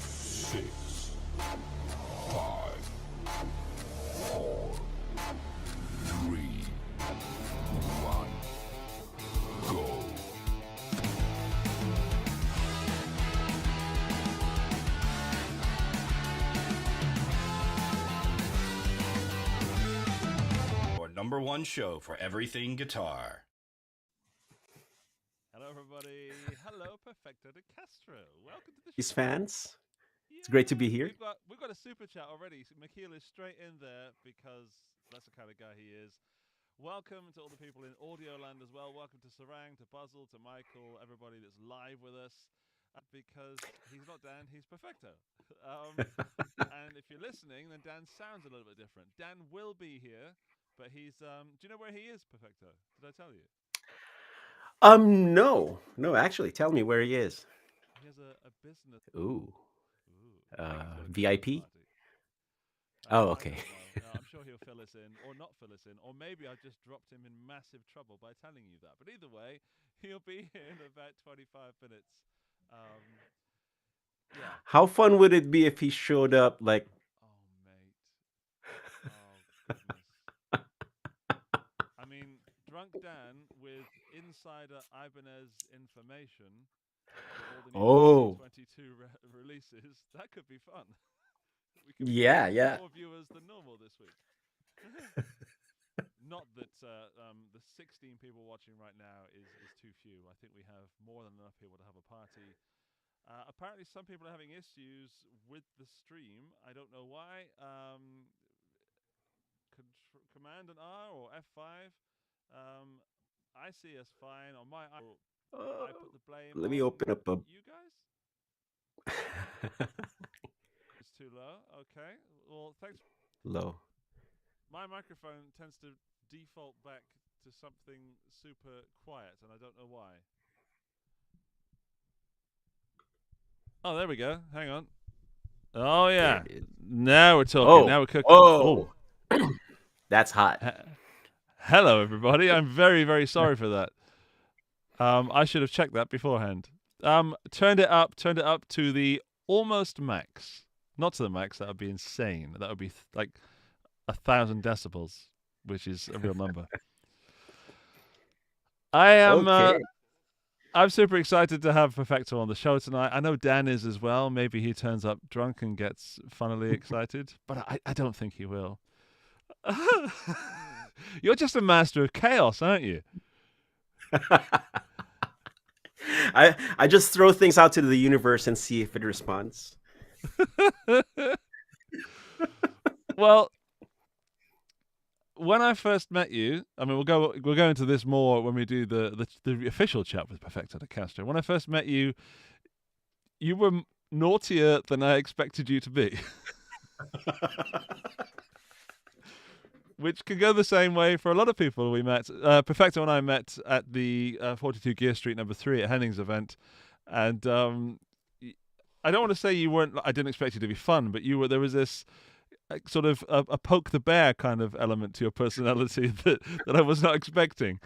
Six, five, four, three, one, go. Your number one show for everything guitar. Hello, everybody. Hello, Perfecto De Castro. Welcome to the These show. fans. It's great to Yeah, be here. we've got a super chat already. So Michiel is straight in there because that's the kind of guy he is. Welcome to all the people in audio land as well. Welcome to Sarang, to Buzzle, to Michael, everybody that's live with us. Because he's not Dan, he's Perfecto. And if you're listening, then Dan sounds a little bit different. Dan will be here, but he's. Do you know where he is, Perfecto? Did I tell you? No, actually, tell me where he is. He has a business. Ooh, Ooh, I think he's got a Christmas VIP. party. Oh, I okay. don't know. I'm sure he'll fill us in, or not fill us in, or maybe I've just dropped him in massive trouble by telling you that. But either way, he'll be here in about 25 minutes. Um, yeah. How fun would it be if he showed up like? Oh, mate. Oh, goodness. I mean, Drunk Dan with insider Ibanez information for all the new Oh, 2022 releases. That could be fun. We could get yeah. more viewers than normal this week. Not that the 16 people watching right now is too few. I think we have more than enough people to have a party. Apparently, some people are having issues with the stream. I don't know why. Command and R or F5. I see us fine on my. I put the blame Let me on open up a. you guys. It's too low. Okay. Well, thanks. Low. My microphone tends to default back to something super quiet, and I don't know why. Oh, there we go. Hang on. Oh yeah. There it is. Now we're talking. Oh, Now we're cooking. oh, that's hot. Hello, everybody. I'm very, very sorry for that. I should have checked that beforehand. Turned it up to the almost max. Not to the max. That would be insane. That would be like 1,000 decibels, which is a real number. I am. Okay. I'm super excited to have Perfecto on the show tonight. I know Dan is as well. Maybe he turns up drunk and gets funnily excited, but I don't think he will. You're just a master of chaos, aren't you? I just throw things out to the universe and see if it responds. Well, when I first met you, I mean, we'll go into this more when we do the official chat with Perfecto De Castro. When I first met you, you were naughtier than I expected you to be. Which can go the same way for a lot of people we met. Perfecto and I met at the 42 Gear Street number 3 at Henning's event, and I don't want to say you weren't. I didn't expect you to be fun, but you were. There was this sort of a poke the bear kind of element to your personality that I was not expecting.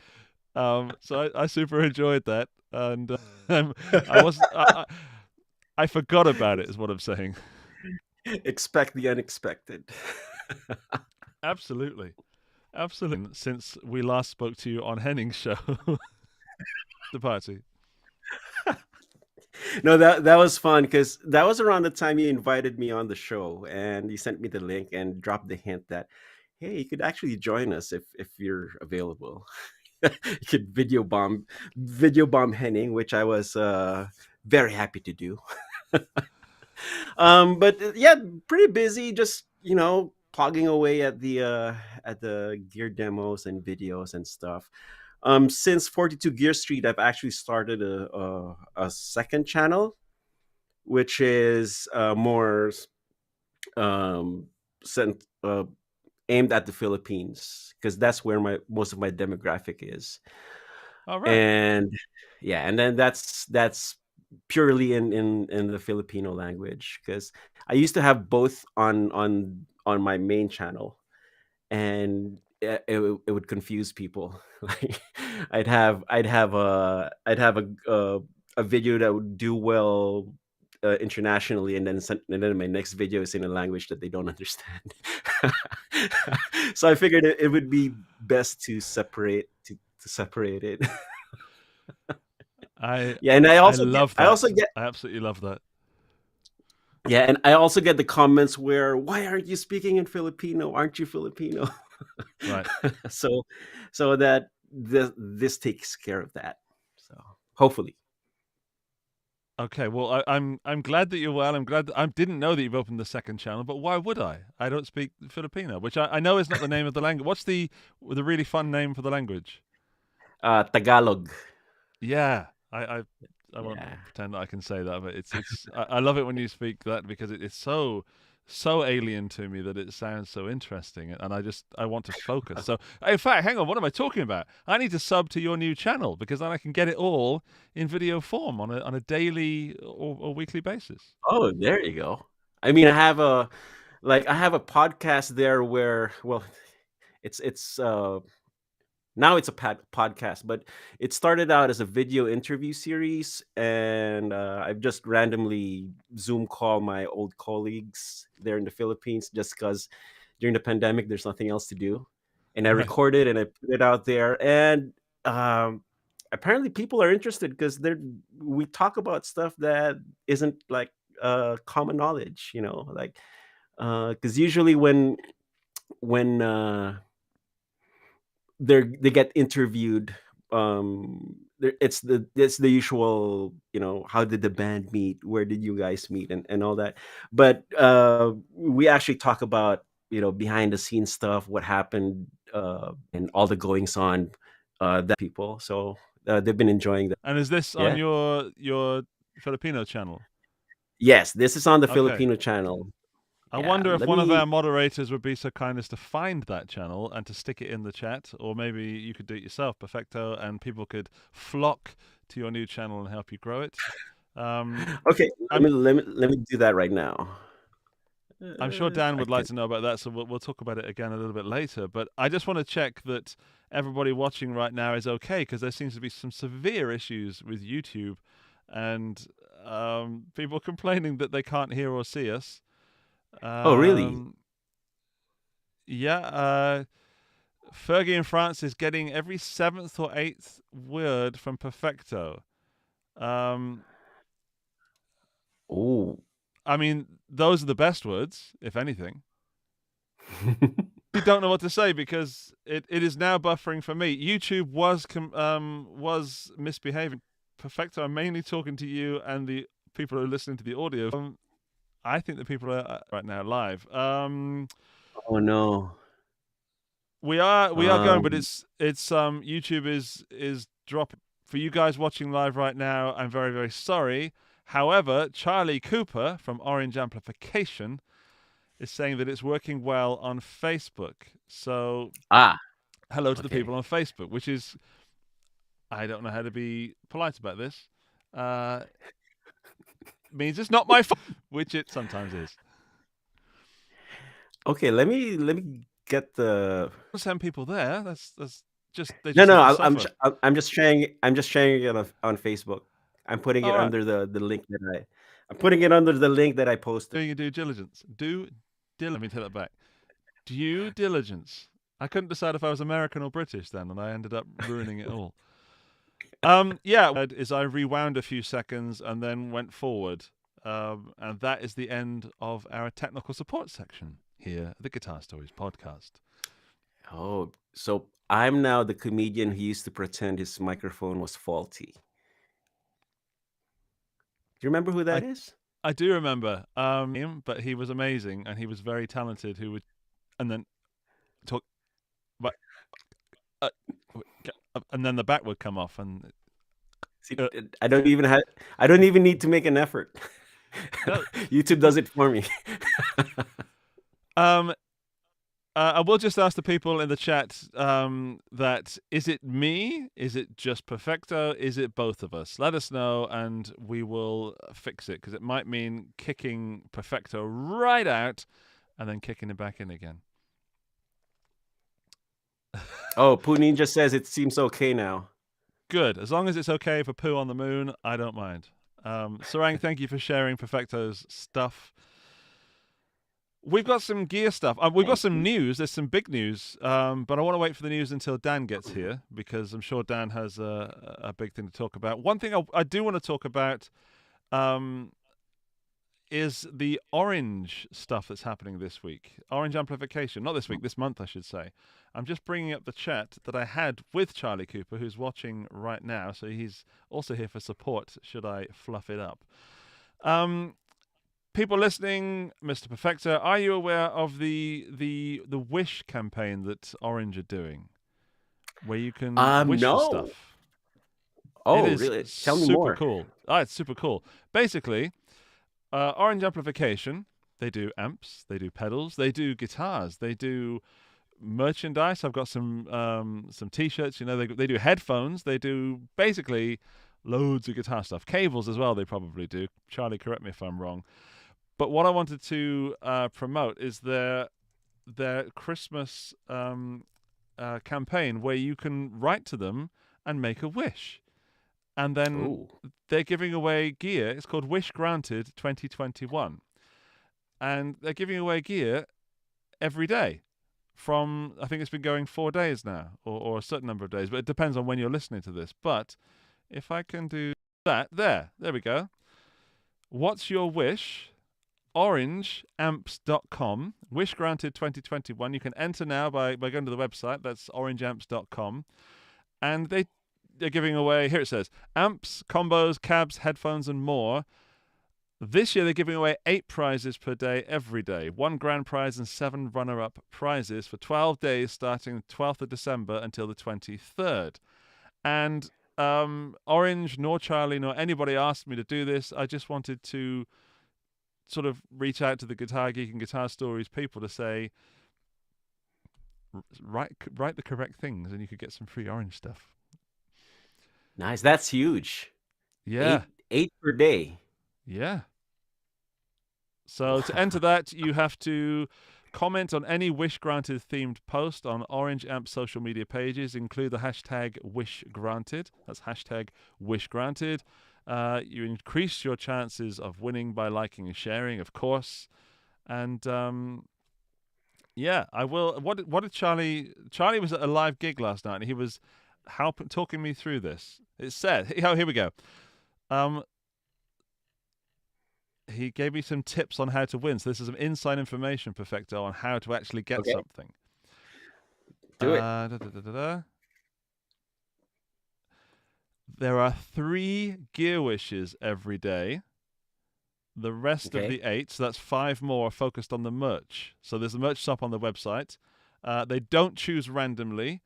So I super enjoyed that, and I forgot about it. Is what I'm saying. Expect the unexpected. Absolutely. Since we last spoke to you on Henning's show, the party. No, that was fun because that was around the time you invited me on the show, and you sent me the link and dropped the hint that, hey, you could actually join us if you're available. You could video bomb Henning, which I was very happy to do. But yeah, pretty busy. Just plugging away at the gear demos and videos and stuff. Since 42 Gear Street, I've actually started a second channel, which is more sent aimed at the Philippines because that's where most of my demographic is. All right. And yeah, and then that's purely in the Filipino language because I used to have both on my main channel, and it would confuse people. Like I'd have a video that would do well internationally, and then my next video is in a language that they don't understand. So I figured it would be best to separate it. Yeah, and I love that. I absolutely love that. Yeah, and I also get the comments where, why aren't you speaking in Filipino? Aren't you Filipino? Right. So that this takes care of that. So hopefully. Okay, well, I'm glad that you're well. I'm glad that I didn't know that you've opened the second channel, but why would I? I don't speak Filipino, which I know is not the name of the language. What's the really fun name for the language? Tagalog. Yeah, I won't pretend that I can say that, but it's I love it when you speak that because it's so alien to me that it sounds so interesting, and I want to focus. So in fact, hang on, what am I talking about? I need to sub to your new channel because then I can get it all in video form on a daily or weekly basis. Oh, there you go. I mean, I have a podcast there where, well, it's now it's a podcast, but it started out as a video interview series, and I've just randomly Zoom call my old colleagues there in the Philippines just because during the pandemic there's nothing else to do, and I Right. recorded and I put it out there, and apparently people are interested because we talk about stuff that isn't like common knowledge, like because usually when they get interviewed, it's the usual, how did the band meet, where did you guys meet, and all that. But we actually talk about, behind the scenes stuff, what happened, and all the goings on, that people. So they've been enjoying that. And is this on your Filipino channel? Yes, this is on the Okay. Filipino channel. I wonder if one of our moderators would be so kind as to find that channel and to stick it in the chat, or maybe you could do it yourself, Perfecto, and people could flock to your new channel and help you grow it. Okay, let me do that right now. I'm sure Dan would like to know about that, so we'll talk about it again a little bit later. But I just want to check that everybody watching right now is okay, because there seems to be some severe issues with YouTube and people complaining that they can't hear or see us. Oh, really? Yeah. Fergie in France is getting every 7th or 8th word from Perfecto. Oh. I mean, those are the best words, if anything. You don't know what to say because it is now buffering for me. YouTube was misbehaving. Perfecto, I'm mainly talking to you and the people who are listening to the audio. I think the people are right now live. Oh no. We are going, but it's YouTube is dropping. For you guys watching live right now, I'm very, very sorry. However, Charlie Cooper from Orange Amplification is saying that it's working well on Facebook. So hello to the people on Facebook, which is, I don't know how to be polite about this. Means it's not my fault, which it sometimes is. Okay, let me get the. Send people there. That's just they just No. I'm just sharing it on Facebook. I'm putting it right. under the link that I'm putting it under the link that I posted. Doing your due diligence. Let me take that back. Due diligence. I couldn't decide if I was American or British then, and I ended up ruining it all. Is I rewound a few seconds and then went forward. And that is the end of our technical support section here at the Guitar Stories Podcast. Oh, so I'm now the comedian who used to pretend his microphone was faulty. Do you remember who that is? I do remember him, but he was amazing and he was very talented. Who would and then talk, but and then the back would come off and. See, I don't even need to make an effort. No. YouTube does it for me. I will just ask the people in the chat that is it me? Is it just Perfecto? Is it both of us? Let us know and we will fix it because it might mean kicking Perfecto right out and then kicking it back in again. Oh, Poo Ninja just says it seems okay now. Good. As long as it's okay for Poo on the Moon, I don't mind. Sarang, thank you for sharing Perfecto's stuff. We've got some gear stuff. We've got some news. There's some big news, but I want to wait for the news until Dan gets here because I'm sure Dan has a big thing to talk about. One thing I do want to talk about is the Orange stuff that's happening this week. Orange amplification. Not this week, this month, I should say. I'm just bringing up the chat that I had with Charlie Cooper, who's watching right now, so he's also here for support should I fluff it up. People listening, Mr. Perfecto, are you aware of the Wish campaign that Orange are doing, where you can wish for No. stuff? Oh, It is really? Tell me super more. cool. It's super cool. Basically, Orange Amplification, they do amps, they do pedals, they do guitars, they do merchandise. I've got some T-shirts. You know, they do headphones. They do basically loads of guitar stuff. Cables as well. They probably do. Charlie, correct me if I'm wrong. But what I wanted to promote is their Christmas campaign where you can write to them and make a wish. And then they're giving away gear. It's called Wish Granted 2021. And they're giving away gear every day from, I think it's been going 4 days now, or a certain number of days. But it depends on when you're listening to this. But if I can do that, there we go. What's your wish? orangeamps.com, Wish Granted 2021. You can enter now by going to the website. That's orangeamps.com. And they're giving away, here it says, amps, combos, cabs, headphones, and more. This year they're giving away 8 prizes per day every day. 1 grand prize and 7 runner-up prizes for 12 days starting the 12th of December until the 23rd. And Orange, nor Charlie, nor anybody asked me to do this. I just wanted to sort of reach out to the Guitar Geek and Guitar Stories people to say, write the correct things and you could get some free Orange stuff. Nice. That's huge. Yeah. 8 per day. Yeah. So to enter that, you have to comment on any Wish Granted themed post on Orange Amp social media pages. Include the hashtag Wish Granted. That's hashtag Wish Granted. You increase your chances of winning by liking and sharing, of course. And yeah, I will. What did Charlie? Charlie was at a live gig last night, and he was talking me through this. It said, oh, here we go. He gave me some tips on how to win. So this is some inside information, Perfecto, on how to actually get something. Do it. There are 3 gear wishes every day. The rest of the 8, so that's 5 more, are focused on the merch. So there's a merch shop on the website. They don't choose randomly,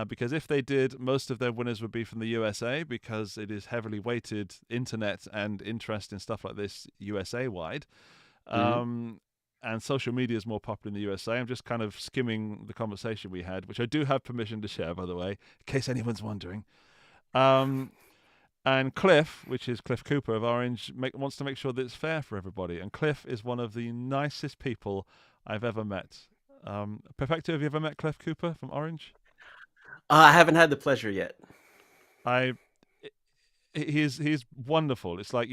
because if they did, most of their winners would be from the USA, because it is heavily weighted internet and interest in stuff like this USA-wide. And social media is more popular in the USA. I'm just kind of skimming the conversation we had, which I do have permission to share, by the way, in case anyone's wondering. And Cliff, which is Cliff Cooper of Orange, wants to make sure that it's fair for everybody. And Cliff is one of the nicest people I've ever met. Perfecto, have you ever met Cliff Cooper from Orange? I haven't had the pleasure yet. He's wonderful. It's like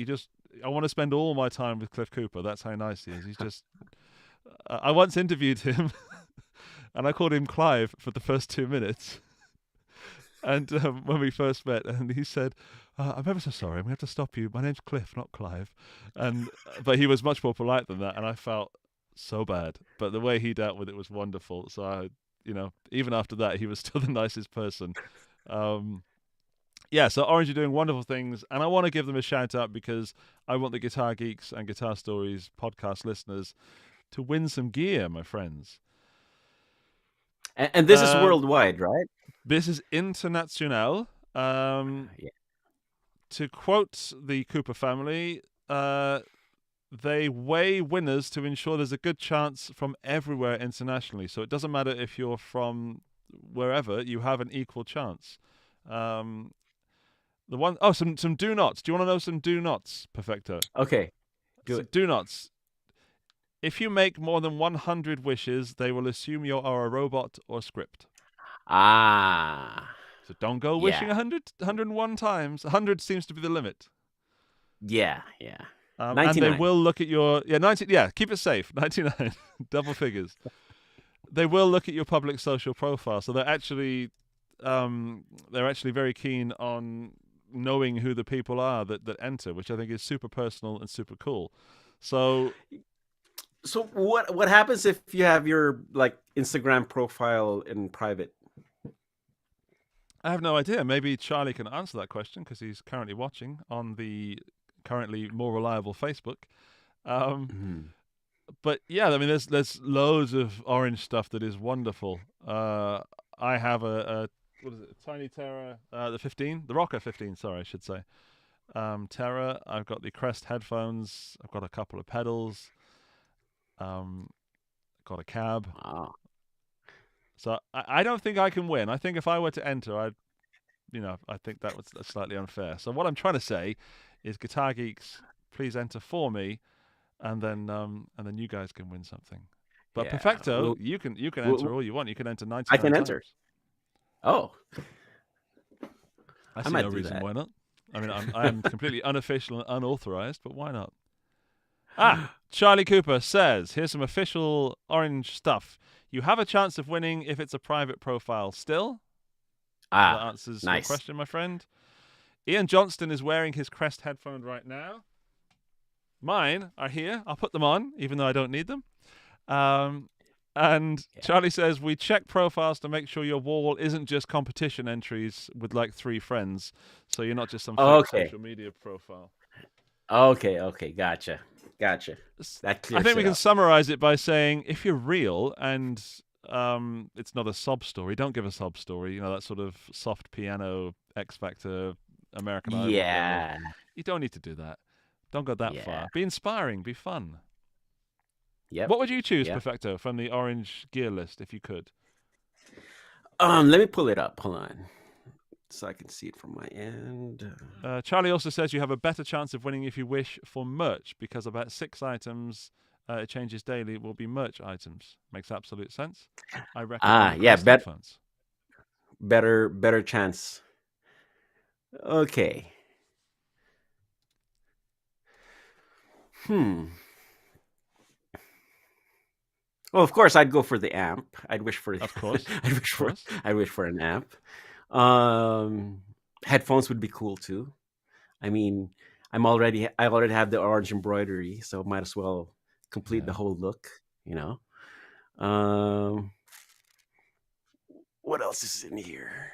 I want to spend all my time with Cliff Cooper. That's how nice he is. He's just. I once interviewed him, and I called him Clive for the first 2 minutes. And when we first met, and he said, "I'm ever so sorry. I'm going to have to stop you. My name's Cliff, not Clive." But he was much more polite than that, and I felt so bad. But the way he dealt with it was wonderful. So even after that, he was still the nicest person. Yeah, so Orange are doing wonderful things, and I want to give them a shout out because I want the Guitar Geeks and Guitar Stories podcast listeners to win some gear, my friends. And this is worldwide, right? This is international. To quote the Cooper family, they weigh winners to ensure there's a good chance from everywhere internationally. So it doesn't matter if you're from wherever, you have an equal chance. Some do nots. Do you want to know some do nots, Perfecto? Okay, do nots. If you make more than 100 wishes, they will assume you are a robot or script. So don't go wishing 101 times. 100 seems to be the limit. Yeah. And they 99. will look at your 90. Yeah, keep it safe. 99, double figures. They will look at your public social profile, so they're actually very keen on knowing who the people are that enter, which I think is super personal and super cool. So what happens if you have your like Instagram profile in private? I have no idea. Maybe Charlie can answer that question because he's currently watching on the currently more reliable Facebook. Mhm. But yeah, I mean, there's loads of orange stuff that is wonderful. I have a what is it? A Tiny Terra, the 15, the Rocker 15. Sorry, I should say. Terra. I've got the Crest headphones. I've got a couple of pedals. Got a cab. Wow. So I don't think I can win. I think if I were to enter, I think that was slightly unfair. So what I'm trying to say is, Guitar Geeks, please enter for me, and then you guys can win something. But Yeah. Perfecto, you can enter all you want. You can enter 99 I can enter. times. Oh, I see might no do reason that. why not. I mean, I'm completely unofficial and unauthorized, but why not? Charlie Cooper says, here's some official orange stuff. You have a chance of winning if it's a private profile still. That answers your nice. question, my friend. Ian Johnston is wearing his Crest headphone right now. Mine are here. I'll put them on, even though I don't need them. And Charlie says, we check profiles to make sure your wall isn't just competition entries with like 3 friends. So you're not just some fake social media profile. Okay, gotcha. That clears I think we it can up. summarize it by saying, if you're real and it's not a sob story, don't give a sob story. You know, that sort of soft piano X Factor American Idol. Yeah. You don't need to do that. Don't go that far. Be inspiring. Be fun. Yep. What would you choose, Perfecto, from the orange gear list if you could? Let me pull it up. Hold on, so I can see it from my end. Charlie also says you have a better chance of winning if you wish for merch, because about 6 items it changes daily will be merch items. Makes absolute sense. I recommend headphones. Better chance. Okay. Well, of course, I'd go for the amp. I'd wish for. Of course. I wish for an amp. Headphones would be cool too. I mean, I already have the orange embroidery, so might as well complete the whole look. You know. What else is in here?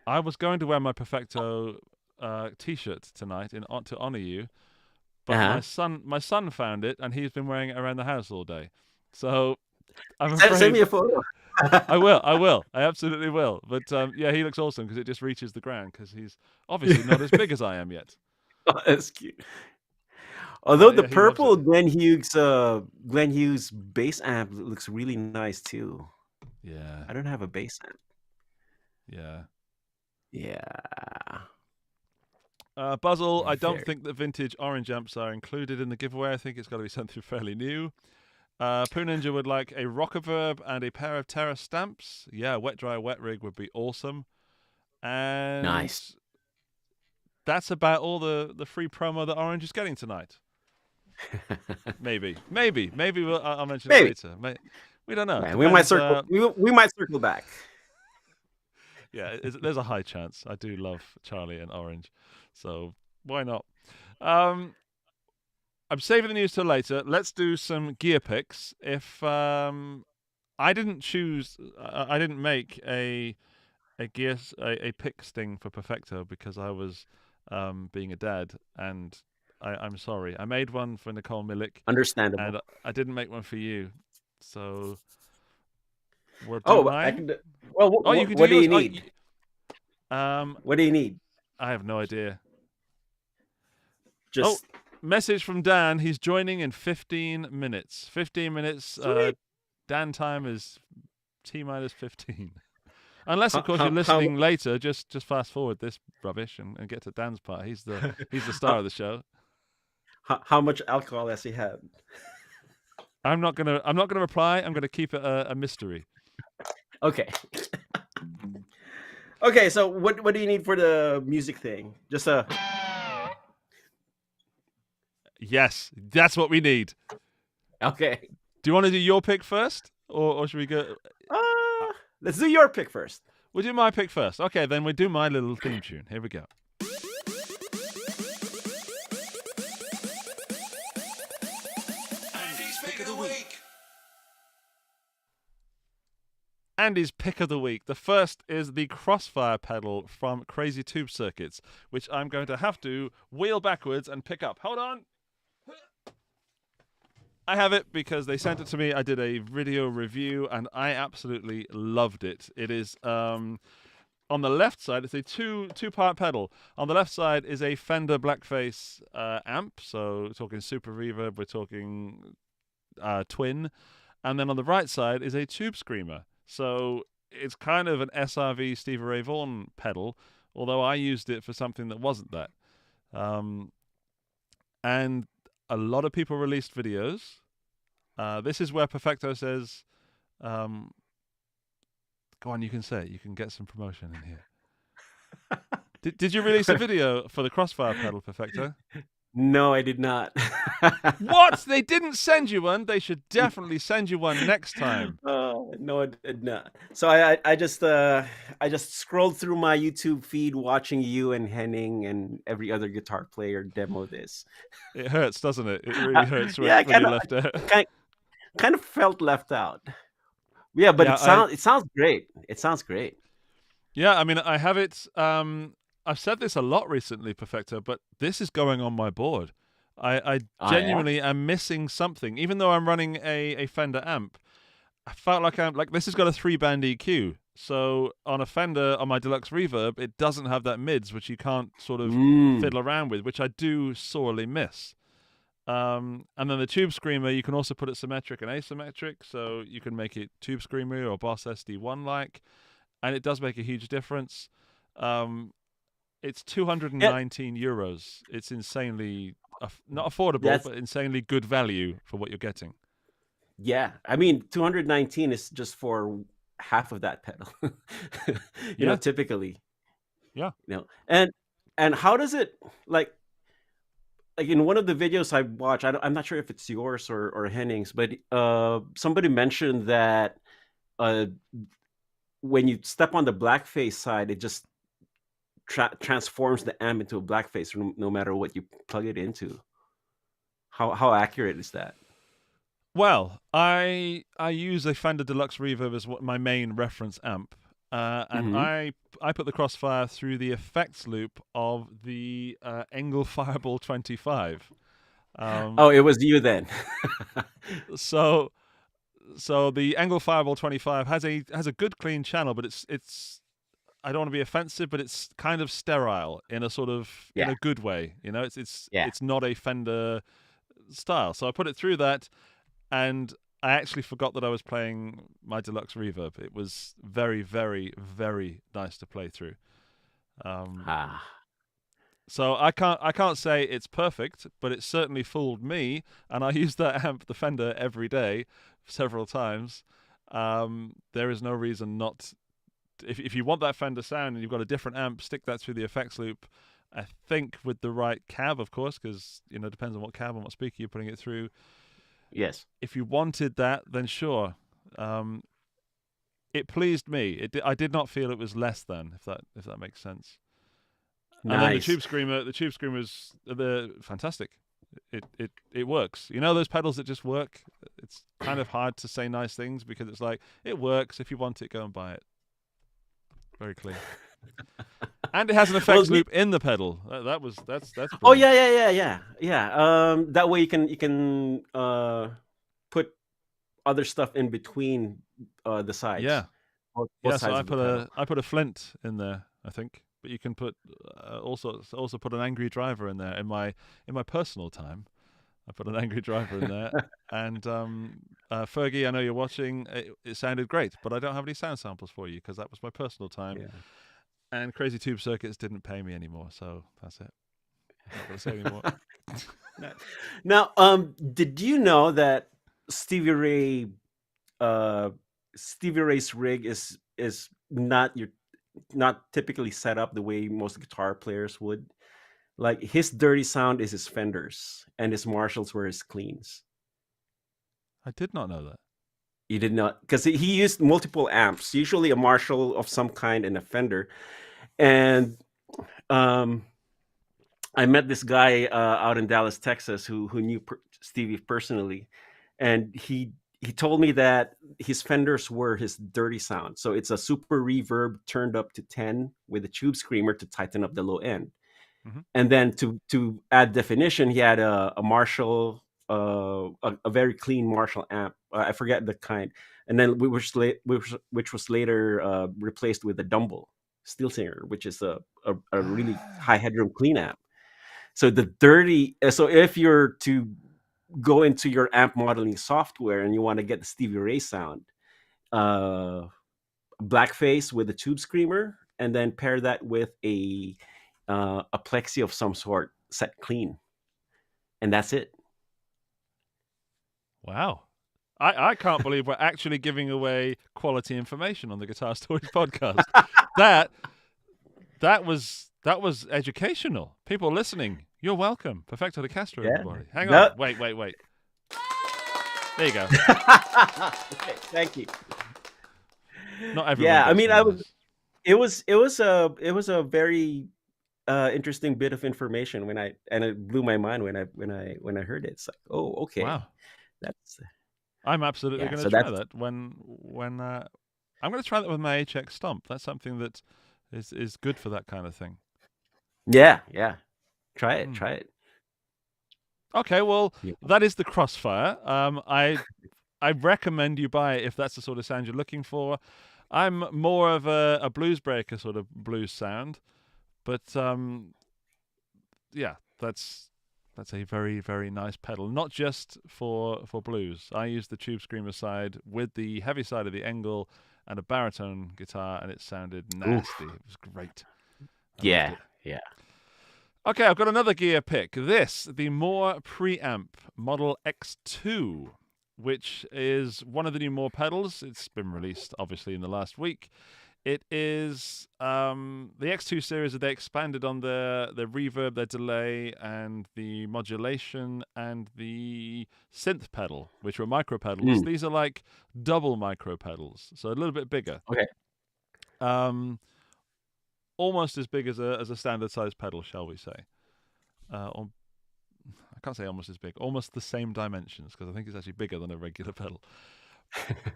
I was going to wear my Perfecto T-shirt tonight to honor you, but my son found it and he's been wearing it around the house all day. So I'm afraid. Send me a photo. I will. I absolutely will. But he looks awesome because it just reaches the ground, because he's obviously not as big as I am yet. Oh, that's cute. Although the purple Glenn Hughes bass amp looks really nice too. Yeah. I don't have a bass amp. Yeah. Buzzle, I don't think that vintage orange amps are included in the giveaway. I think it's got to be something fairly new. Poo Ninja would like a rocker verb and a pair of Terra stamps. Yeah, wet dry wet rig would be awesome. And nice. That's about all the free promo that Orange is getting tonight. Maybe I'll mention it later. We don't know. Man, we might circle. We might circle back. Yeah, there's a high chance. I do love Charlie and Orange, so why not? I'm saving the news till later. Let's do some gear picks. If I didn't make a pick sting for Perfecto because I was being a dad, and I'm sorry. I made one for Nicole Milik. Understandable. And I didn't make one for you, so we'll do mine. I can do. Well, what do you need? What do you need? I have no idea. Just. Message from Dan. He's joining in 15 minutes. 15 minutes. Dan time is T-minus 15. Unless, of course, you're listening later. Just fast forward this rubbish and get to Dan's part. He's the star of the show. How much alcohol has he had? I'm not gonna reply. I'm gonna keep it a mystery. Okay. Okay. So what do you need for the music thing? Just a. Yes, that's what we need. Okay. Do you want to do your pick first, or should we go? Let's do your pick first. We'll do my pick first. Okay, then we do my little theme tune. Here we go. Andy's pick of the week. Andy's pick of the week. The first is the Crossfire pedal from Crazy Tube Circuits, which I'm going to have to wheel backwards and pick up. Hold on. I have it because they sent it to me. I did a video review and I absolutely loved it. It is on the left side. It's a two-part pedal. On the left side is a Fender Blackface amp. So we're talking super reverb. We're talking twin. And then on the right side is a tube screamer. So it's kind of an SRV Stevie Ray Vaughan pedal, although I used it for something that wasn't that. And a lot of people released videos. This is where Perfecto says, go on, you can say it. You can get some promotion in here. Did you release a video for the Crossfire pedal, Perfecto? No, I did not. What? They didn't send you one? They should definitely send you one next time. No, I did not. So I just scrolled through my YouTube feed watching you and Henning and every other guitar player demo this. It hurts, doesn't it? It really hurts when you left out. Kind of felt left out. Yeah, but it sounds great. It sounds great. Yeah, I mean, I have it. I've said this a lot recently, Perfecto, but this is going on my board. I genuinely am missing something. Even though I'm running a Fender amp, I felt like this has got a 3-band EQ. So on a Fender, on my deluxe reverb, it doesn't have that mids, which you can't sort of fiddle around with, which I do sorely miss. And then the Tube Screamer, you can also put it symmetric and asymmetric, so you can make it Tube Screamer or Boss SD1-like, and it does make a huge difference. It's 219 euros. It's insanely, not affordable, but insanely good value for what you're getting. Yeah, I mean, 219 is just for half of that pedal. you know, typically. Yeah. You know, and how does it like in one of the videos I watched? I'm not sure if it's yours or Henning's, but somebody mentioned that when you step on the blackface side, it just transforms the amp into a blackface no matter what you plug it into. How accurate is that? Well, I use a Fender Deluxe Reverb as my main reference amp, and I put the Crossfire through the effects loop of the Engel Fireball 25. It was you then. So the Engel Fireball 25 has a good clean channel, but it's I don't want to be offensive, but it's kind of sterile in a sort of in a good way. You know, it's not a Fender style. So I put it through that, and I actually forgot that I was playing my deluxe reverb. It was very, very, very nice to play through. So I can't say it's perfect, but it certainly fooled me, and I use that amp, the Fender, every day, several times. There is no reason not. If you want that Fender sound and you've got a different amp, stick that through the effects loop. I think with the right cab, of course, because it depends on what cab and what speaker you're putting it through. Yes. If you wanted that, then sure. It pleased me. I did not feel it was less than, if that makes sense. Nice. And then the Tube Screamers, they're fantastic. It works. You know those pedals that just work? It's kind of hard to say nice things because it's like, it works. If you want it, go and buy it. Very clear. And it has an effects loop in the pedal. That's brilliant. Oh yeah. That way you can put other stuff in between the sides. Yeah. Both So sides I put a Flint in there, I think. But you can put also put an Angry Driver in there. In my personal time, I put an Angry Driver in there. And Fergie, I know you're watching. It sounded great, but I don't have any sound samples for you because that was my personal time. Yeah. And Crazy Tube Circuits didn't pay me anymore, so that's it. I'm not going to say anymore. Now, did you know that Stevie Ray's rig is not typically set up the way most guitar players would? Like his dirty sound is his Fenders, and his Marshalls were his cleans. I did not know that. You did not, because he used multiple amps, usually a Marshall of some kind and a Fender. And um, I met this guy out in Dallas, Texas, who knew Stevie personally, and he told me that his Fenders were his dirty sound. So it's a super reverb turned up to 10 with a tube screamer to tighten up the low end. Mhm. And then to add definition, he had a Marshall, a very clean Marshall amp. I forget the kind. And then which was later replaced with a Dumble Steel Singer, which is a really high headroom clean amp. So the dirty. So if you're to go into your amp modeling software and you want to get the Stevie Ray sound, uh, blackface with a tube screamer, and then pair that with a plexi of some sort set clean, and that's it. Wow. I can't believe we're actually giving away quality information on the Guitar Stories podcast. That was educational. People listening, you're welcome. Perfecto De Castro, Yeah. everybody. Hang No. on. Wait. There you go. Okay, thank you. Not everyone. Yeah, I gets mean, one of those. it was a very interesting bit of information and it blew my mind when I heard it. It's like, oh, okay, Wow. that's I'm absolutely yeah. going So to try that's that when I'm going to try that with my HX Stomp. That's something that is good for that kind of thing. yeah. Try it, Hmm. try it. Okay, well, Yeah. that is the Crossfire. I recommend you buy it if that's the sort of sound you're looking for. I'm more of a blues breaker sort of blues sound, but yeah, that's a very, very nice pedal. Not just for blues. I use the Tube Screamer side with the heavy side of the Engel and a baritone guitar, and it sounded nasty. It was great. I loved it. Yeah. Okay, I've got another gear pick. The Moore Preamp Model X2, which is one of the new Moore pedals. It's been released, obviously, in the last week. It is the X2 series that they expanded on the reverb, their delay, and the modulation, and the synth pedal, which were micro pedals. These are like double micro pedals, so a little bit bigger. Okay. Almost as big as a standard size pedal, shall we say? Or I can't say almost as big. Almost the same dimensions, because I think it's actually bigger than a regular pedal.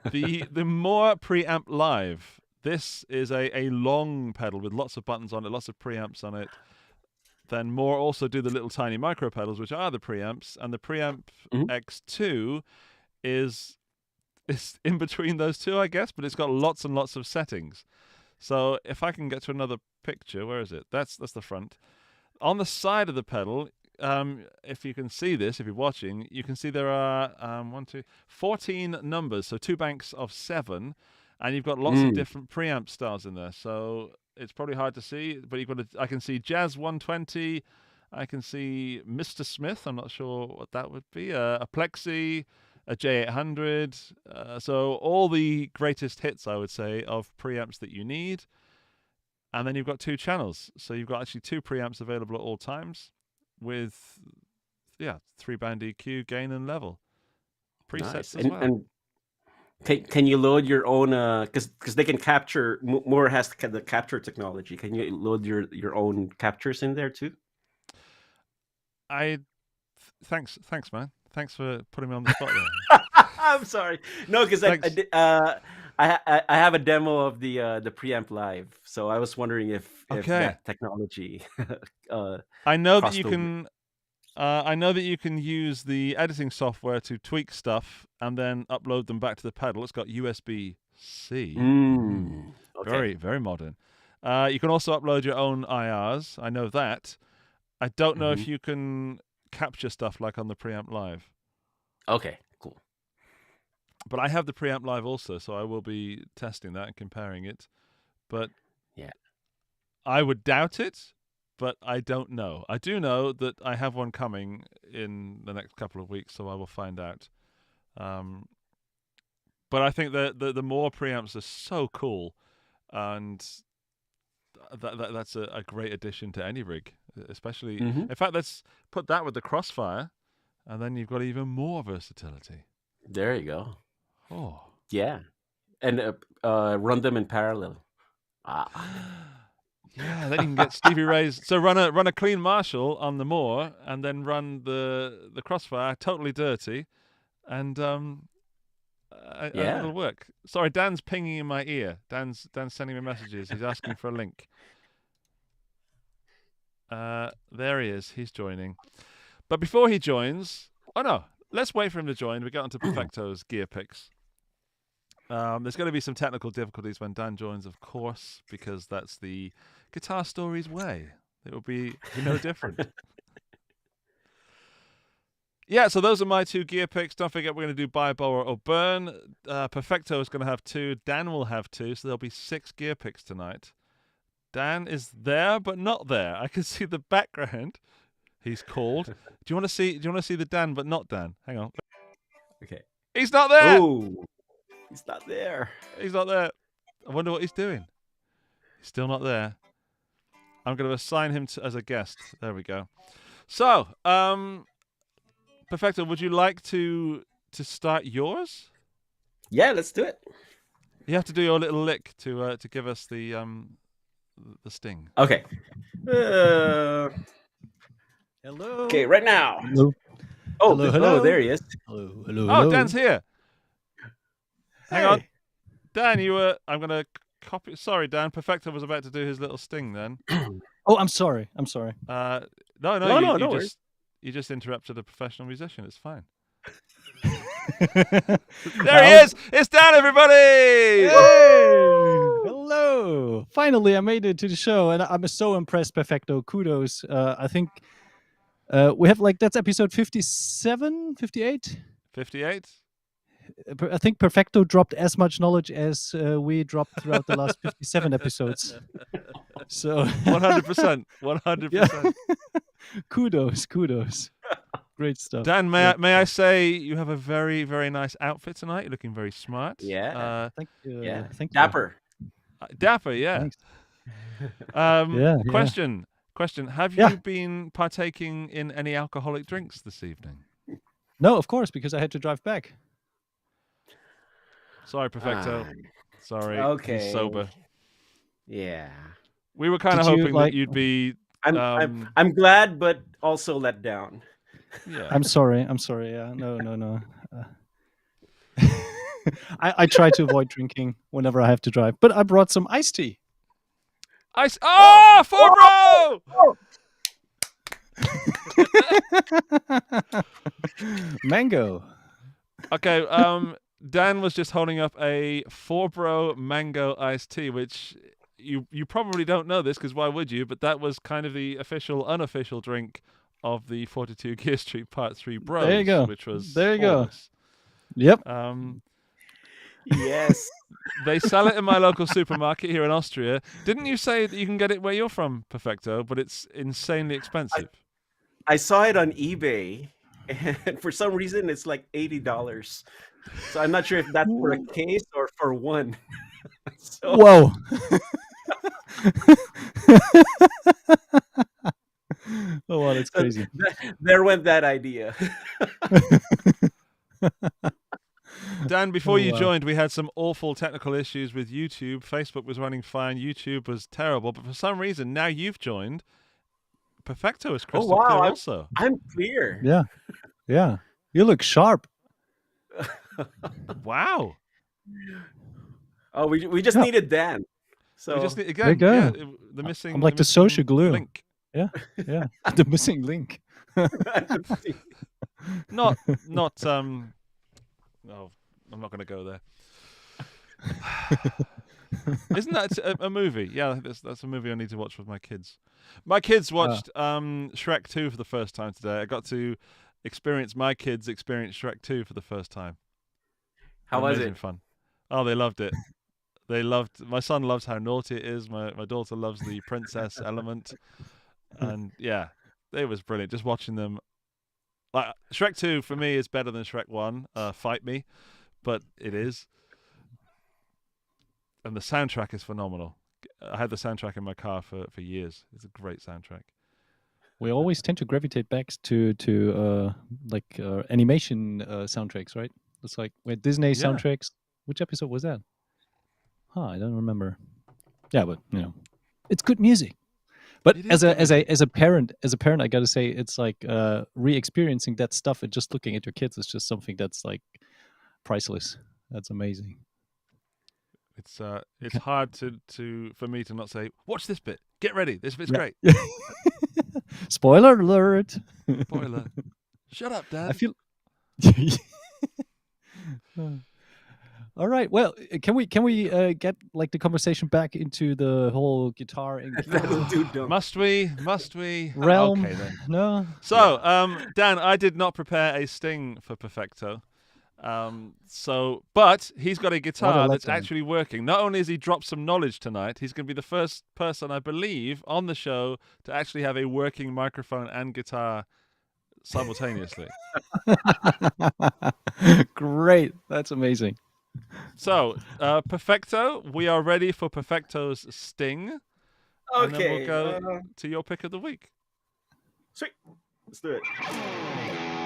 The Moore Preamp Live. This is a long pedal with lots of buttons on it, lots of preamps on it. Then Moore also do the little tiny micro pedals, which are the preamps, and the Preamp X2 is in between those two, I guess, but it's got lots and lots of settings. So if I can get to another picture, where is it? That's the front. On the side of the pedal, if you can see this, if you're watching, you can see there are 14 numbers, so 2 banks of 7, and you've got lots of different preamp styles in there. So it's probably hard to see, but I can see Jazz 120, I can see Mr. Smith. I'm not sure what that would be. A Plexi, a J800. So all the greatest hits, I would say, of preamps that you need. And then you've got 2 channels. So you've got actually 2 preamps available at all times with, 3-band EQ, gain and level. Presets Nice. as well. And can you load your own? Because they can capture. More has the capture technology. Can you load your own captures in there too? Thanks, man. Thanks for putting me on the spot there. I'm sorry. No, because I have a demo of the preamp live, so I was wondering if that technology. I know that crossed you over. can. I know that you can use the editing software to tweak stuff and then upload them back to the pedal. It's got USB-C. Okay. Very, very modern. You can also upload your own IRs. I know that. I don't know if you can capture stuff like on the Preamp Live. Okay, cool. But I have the Preamp Live also, so I will be testing that and comparing it. But yeah, I would doubt it, but I don't know. I do know that I have one coming in the next couple of weeks, so I will find out. But I think the Moore preamps are so cool, and that's a great addition to any rig. especially. Mhm. In fact, let's put that with the Crossfire, and then you've got even more versatility. There you go. Oh. Yeah, and run them in parallel. Ah. Yeah, then you can get Stevie Ray's. So run a clean Marshall on the Moore, and then run the Crossfire totally dirty, and Yeah. it'll work. Sorry, Dan's pinging in my ear. Dan's sending me messages. He's asking for a link. There he is. He's joining. But before he joins, oh no, let's wait for him to join. We get onto Perfecto's gear picks. There's going to be some technical difficulties when Dan joins, of course, because that's the Guitar Stories way. It will be no different. Yeah, so those are my 2 gear picks. Don't forget, we're going to do buy, borrow, or burn. Perfecto is going to have 2. Dan will have 2, so there'll be 6 gear picks tonight. Dan is there, but not there. I can see the background. He's called. Do you want to see the Dan, but not Dan? Hang on. Okay. He's not there. Oh, he's not there. He's not there. I wonder what he's doing. He's still not there. I'm going to assign him as a guest. There we go. So, Perfecto, would you like to start yours? Yeah, let's do it. You have to do your little lick to give us the sting. Okay. Hello. Okay, right now. Hello. Oh, Hello. there he is. Hello. Hello. Oh, Dan's here. Hang on. Hey. Dan, I'm going to copy. Sorry, Dan. Perfecto was about to do his little sting then. Oh, I'm sorry. No, No you worries. just interrupted a professional musician. It's fine. There There he is. It's Dan, everybody. Hey! Hello. Finally, I made it to the show, and I'm so impressed, Perfecto. Kudos. I think we have that's episode 57, 58. 58. I think Perfecto dropped as much knowledge as we dropped throughout the last 57 episodes. So 100%. 100%. Kudos. Great stuff. Dan, may I say you have a very, very nice outfit tonight. You're looking very smart. Yeah. Thank you. Yeah. Thank you. Dapper. Dapper, yeah. Thanks. Question. Have Yeah. you been partaking in any alcoholic drinks this evening? No, of course, because I had to drive back. Sorry, Perfecto. Sorry. Okay. He's sober. Yeah. We were kind of Did you, hoping that you'd be. I'm glad, but also let down. Yeah. I'm sorry. Yeah, no. I try to avoid drinking whenever I have to drive, but I brought some iced tea. Ice. Oh, Forbro! Mango. Okay. Dan was just holding up a Forbro mango iced tea, which you probably don't know this because why would you? But that was kind of the unofficial drink of the 42 Gear Street Part 3 Bros. There you go. Which was There you go. flawless. Yep. Yes. They sell it in my local supermarket here in Austria. Didn't you say that you can get it where you're from, Perfecto? But it's insanely expensive. I saw it on eBay, and for some reason it's like $80. So I'm not sure if that's for a case or for one. So, Whoa. Oh wow, that's crazy. there went that idea. Dan, before Oh, you wow. joined, we had some awful technical issues with YouTube. Facebook was running fine. YouTube was terrible. But for some reason, now you've joined. Perfecto is crystal wow, clear also. I'm clear. Yeah. You look sharp. Wow. Oh, we just Yeah. needed Dan. So We just need, There you again, go. yeah, the missing. I'm like the missing social glue. link. Yeah. The missing link. Not. No, I'm not going to go there. Isn't that a movie? Yeah, that's a movie I need to watch with my kids. My kids watched Shrek 2 for the first time today. I got to experience my kids experience Shrek 2 for the first time. How was Amazing it? fun. Oh, they loved it. My son loves how naughty it is. My daughter loves the princess element. And yeah, it was brilliant. Just watching them. Like Shrek 2 for me is better than Shrek 1. Fight me, but it is. And the soundtrack is phenomenal. I had the soundtrack in my car for years. It's a great soundtrack. We always tend to gravitate back to animation soundtracks, right? It's like Disney Yeah. soundtracks. Which episode was that? I don't remember. Yeah, but it's good music. But It is as a parent, I got to say, it's like re-experiencing that stuff and just looking at your kids is just something that's like priceless. That's amazing. It's hard for me to not say, watch this bit. Get ready. This bit's great. Spoiler alert. Spoiler. Shut up, Dad. I feel. All right. Well, can we get like the conversation back into the whole guitar and That'll do, Dom. Must we? realm? Okay then. No. So, Dan, I did not prepare a sting for Perfecto. But he's got a guitar that's letdown. actually working. Not only has he dropped some knowledge tonight, he's going to be the first person, I believe, on the show to actually have a working microphone and guitar simultaneously. Great. That's amazing. So, Perfecto, we are ready for Perfecto's sting. And then Okay. we'll go to your pick of the week. Sweet. Let's do it.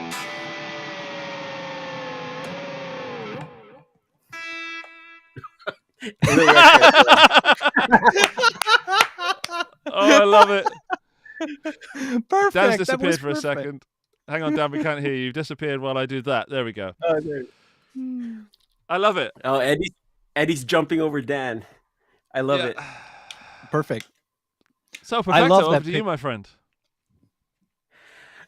Oh, I love it. Perfect. Dan's That was disappeared for a perfect. second. Hang on, Dan, we can't hear you. You've disappeared while I do that. There we go. Oh, there. I love it. Oh, Eddie's jumping over Dan. I love it. Perfect. So, I Perfecto, love over that to you, pick. my friend.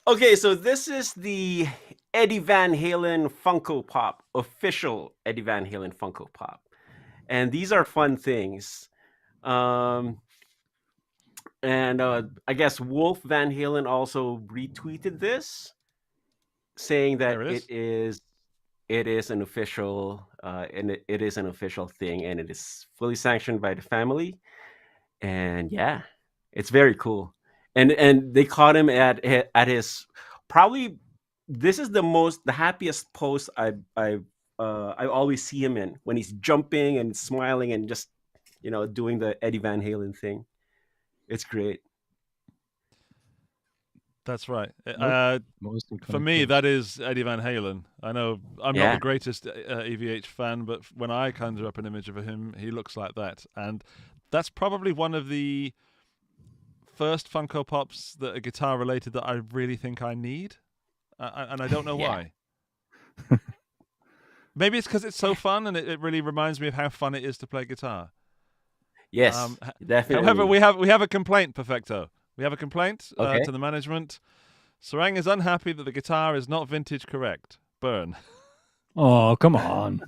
Okay, so this is the Eddie Van Halen Funko Pop, official Eddie Van Halen Funko Pop. And these are fun things. And I guess Wolf Van Halen also retweeted this, saying that There it it is an official it is an official thing, and it is fully sanctioned by the family. And yeah, it's very cool. And they caught him at his probably this is the happiest post I always see him in, when he's jumping and smiling and just doing the Eddie Van Halen thing. It's great. That's right. Most For me, that is Eddie Van Halen. I know I'm not Yeah. the greatest EVH fan, but when I conjure up an image of him, he looks like that. And that's probably one of the first Funko Pops that are guitar related that I really think I need. And I don't know Yeah. why. Maybe it's because it's so fun and it really reminds me of how fun it is to play guitar. Yes, definitely. However, we have a complaint, Perfecto. We have a complaint Okay. to the management. Sarang is unhappy that the guitar is not vintage correct. Burn. Oh, come on.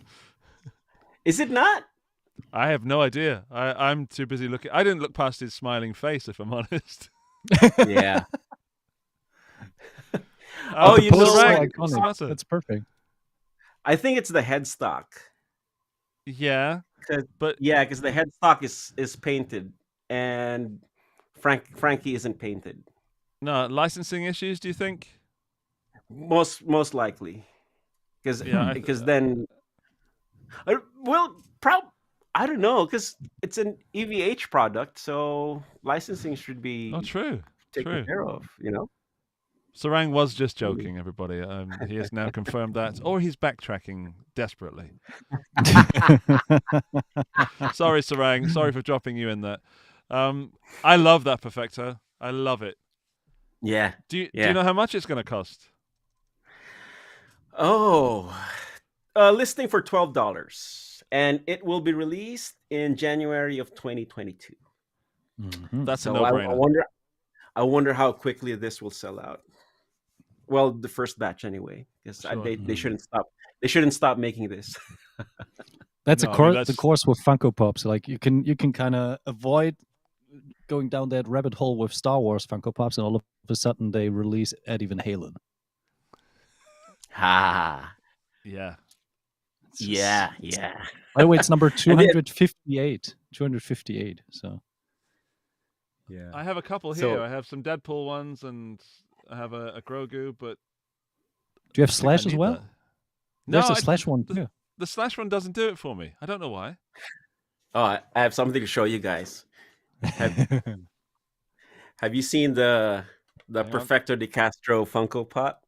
Is it not? I have no idea. I'm too busy looking. I didn't look past his smiling face, if I'm honest. Yeah. Oh, you know, Sarang, like, what's the matter? That's perfect. I think it's the headstock. Yeah, but Yeah, because the headstock is painted, and Frankie isn't painted. no licensing issues. Do you think? Most likely, because Yeah, then, well, I don't know, because it's an EVH product, so licensing should be Oh, true. taken care of. Sarang was just joking, everybody. He has now confirmed that, or he's backtracking desperately. Sorry, Sarang. Sorry for dropping you in there. I love that Perfecto. I love it. Yeah. Do you know how much it's going to cost? Oh, listing for $12, and it will be released in January of 2022. Mhm. That's a So no-brainer. I wonder how quickly this will sell out. Well, the first batch anyway, because Sure. they shouldn't stop. They shouldn't stop making this. That's No, I mean, the course with Funko Pops. Like you can kind of avoid going down that rabbit hole with Star Wars Funko Pops, and all of a sudden they release Eddie Van Halen. Ah, Yeah. It's just- yeah. By the way, it's number then- 258. 258. So Yeah. I have a couple So- here. I have some Deadpool ones, and I have a Grogu, but do you have I think I Slash as need well? that. There's No, a Slash one too. the Slash one doesn't do it for me. I don't know why. Oh, I have something to show you guys. Have you seen the The Hang on. Perfecto De Castro Funko Pop.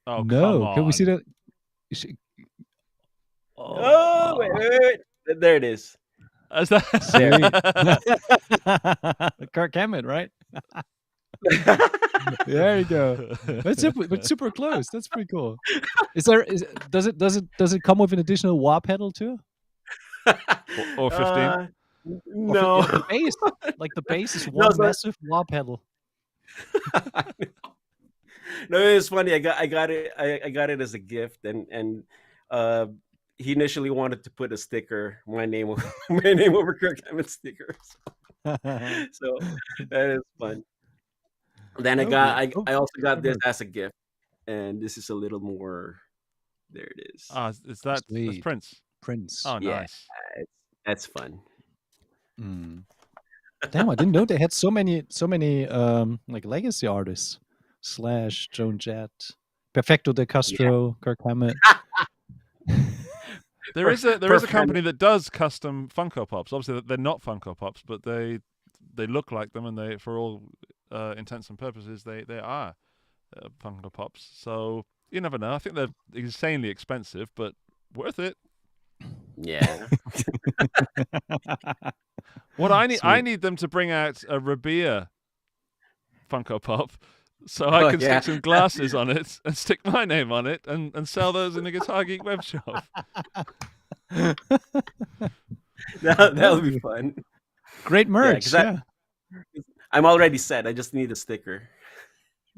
Oh, come No, on. can we see that? Sh- Oh, wait. There it is. Is that Sweet. Kirk Hammett, right? There you go. That's super close. That's pretty cool. Does it come with an additional wah pedal too? or 15? Or No. the bass, like the bass is No, one so- massive wah pedal. No, it's funny. I got it. I got it as a gift, and he initially wanted to put a sticker, my name over Kirk Hammett's sticker. So that is fun. Then I also got this as a gift, and this is a little more. There it is. Is that Sweet. Prince? Prince. Oh, Yeah. nice. That's fun. Mm. Damn, I didn't know they had so many like legacy artists. Slash, Joan Jett, Perfecto De Castro, Kirk Hammett. There is a company that does custom Funko Pops. Obviously, they're not Funko Pops, but they look like them, and they, for all intents and purposes, they are Funko Pops. So you never know. I think they're insanely expensive, but worth it. Yeah. What I need, I Sweet. need them to bring out a Rabia Funko Pop, so I can stick some glasses on it and stick my name on it and sell those in the Guitar Geek web shop. That'll be fun. Great merch. 'cause I'm already set. I just need a sticker.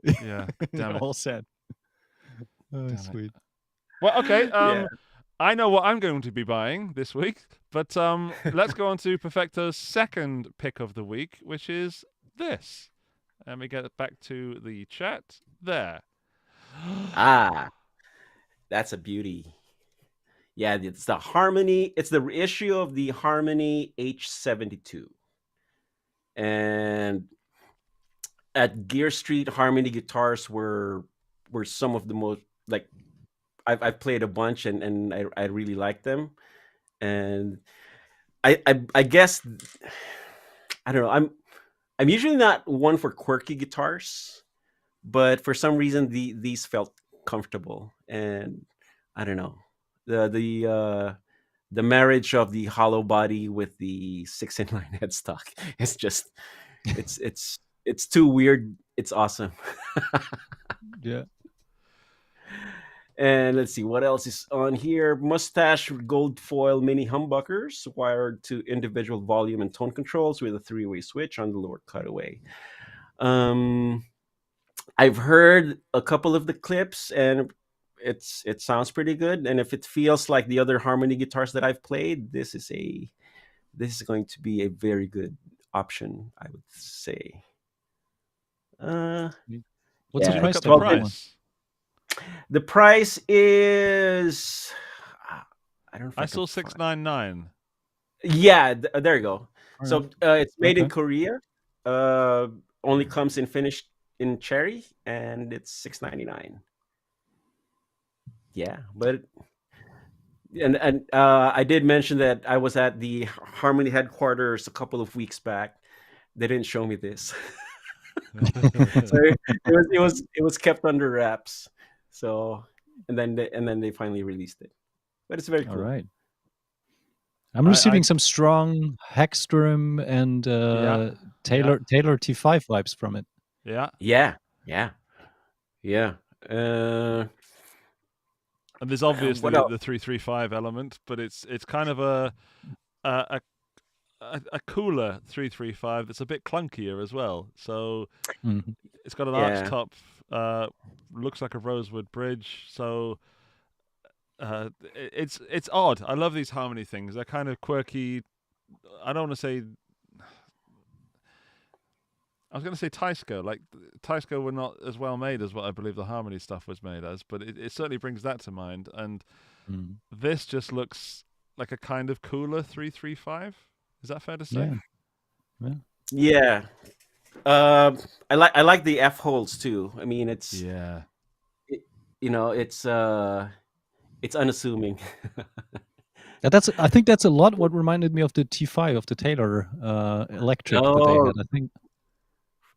Yeah, damn it. All set. Oh, Damn it. sweet. Well, okay. Yeah. I know what I'm going to be buying this week, but let's go on to Perfecto's second pick of the week, which is this. Let me get it back to the chat. There. That's a beauty. Yeah, it's the Harmony. It's the issue of the Harmony H72. And at Gear Street, Harmony guitars were some of the most, like, I've played a bunch and I really like them. And I guess, I don't know, I'm usually not one for quirky guitars, but for some reason these felt comfortable, and I don't know, the marriage of the hollow body with the 6-in-line headstock is just it's too weird. It's awesome. Yeah. And let's see what else is on here. Mustache gold foil mini humbuckers wired to individual volume and tone controls with a 3-way switch on the lower cutaway. I've heard a couple of the clips, and it sounds pretty good. And if it feels like the other Harmony guitars that I've played, this is going to be a very good option, I would say. What's Yeah, the price Look tag at on the that one? price. The price is, I don't know if I can saw find- $699. Yeah, there you go. All So right. it's made in Okay. Korea. Only comes in finished in cherry, and it's $6.99. Yeah, but and I did mention that I was at the Harmony headquarters a couple of weeks back. They didn't show me this, so it was kept under wraps. So and then they finally released it, but it's very All cool. right. I'm I- receiving I- some strong Hexstrom and Taylor T5 vibes from it. Yeah. Yeah. And there's obviously what else? the 335 element, but it's kind of a cooler 335 that's a bit clunkier as well. So Mhm. it's got an Yeah. arch top, looks like a rosewood bridge. So it's odd. I love these Harmony things. They're kind of quirky. I don't want to say. I was going to say Teisco. Like Teisco were not as well made as what I believe the Harmony stuff was made as, but it certainly brings that to mind. And Mhm. this just looks like a kind of cooler 335. Is that fair to say? Yeah. I like the F holes too. I mean, it's Yeah. it's unassuming. I think that's a lot what reminded me of the T5 of the Taylor electric that they Oh. had. I think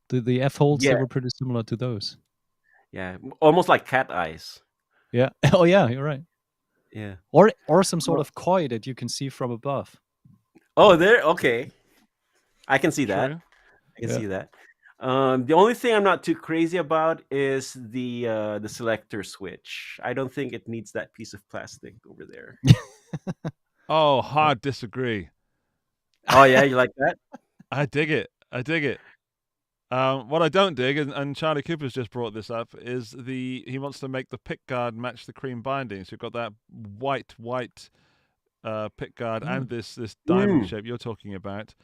The F holds, they Yeah, were pretty similar to those. yeah, almost like cat eyes. Yeah. Oh yeah, you're right. Yeah. Or some sort Well, of koi that you can see from above. oh, there. Okay, I can see that. True. I can Yeah. see that. The only thing I'm not too crazy about is the selector switch. I don't think it needs that piece of plastic over there. Oh, hard disagree. Oh yeah, you like that? I dig it. I dig it. What I don't dig, and Charlie Cooper's just brought this up, is he wants to make the pick guard match the cream binding. So you've got that white pick guard and this diamond Mm. shape you're talking about.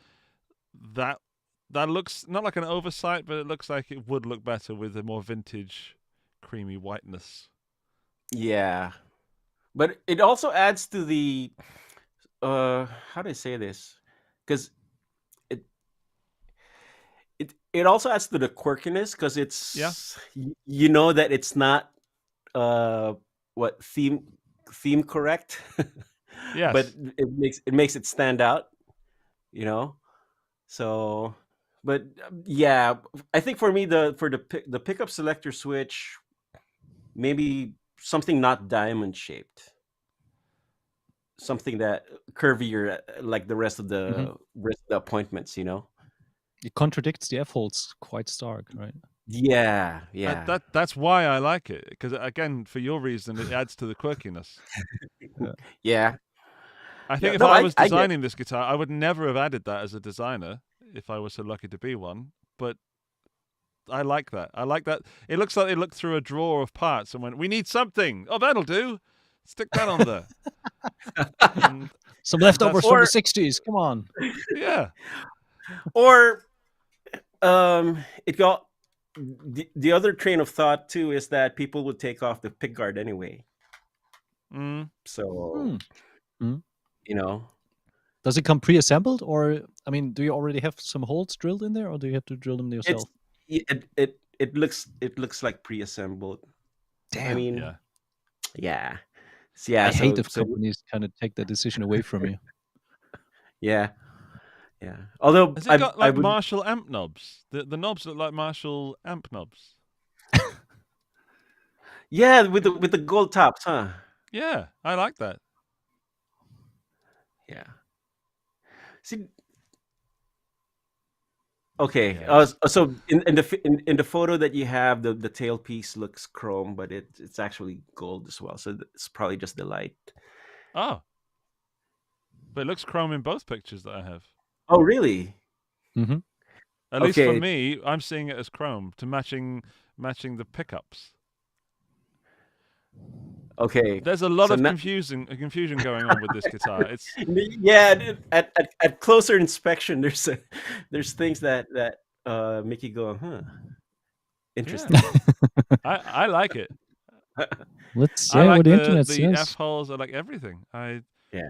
That looks not like an oversight, but it looks like it would look better with a more vintage, creamy whiteness. Yeah, but it also adds to the how do I say this? Because it it also adds to the quirkiness because Yeah. you know that it's not uh what theme correct, Yes. but it makes it stand out. You know, so but yeah, I think for me the pickup selector switch maybe something not diamond shaped, something that curvier like the Mhm. rest of the appointments. You know. It contradicts the F holds quite stark, right? Yeah, yeah. That's why I like it, because again, for your reason, it adds to the quirkiness. Yeah. Yeah. I Yeah, think if no, I was I get. designing this guitar, I would never have added that as a designer if I was so lucky to be one. But I like that. I like that. It looks like they looked through a drawer of parts and went, "We need something. Oh, that'll do. Stick that on there." And Some leftovers that's from the Or 60s. Come on. yeah, or it got the other train of thought too is that people would take off the pick guard anyway. mm. So, Hmm. you know, Does it come pre-assembled, or I mean, do you already have some holes drilled in there, or do you have to drill them it's yourself? it looks like pre-assembled. I Damn. mean, Yeah. yeah. I hate So if companies kind of take that decision away from you. yeah. Yeah. Although Has it got I like would Marshall amp knobs? The knobs look like Marshall amp knobs. yeah, with the gold tops, huh? Yeah, I like that. Yeah. See, okay. Yes. So in the photo that you have, the tailpiece looks chrome, but it's actually gold as well. So it's probably just the light. Oh, but it looks chrome in both pictures that I have. Oh, really? Hmm. At least for Okay. me, I'm seeing it as chrome to matching the pickups. Okay. There's a lot So of now, confusion going on with this guitar. It's yeah, at closer inspection, there's things that make you go, huh, yeah, interesting. I like it. Let's I see what like the internet the F says. holes. I like everything. Yeah.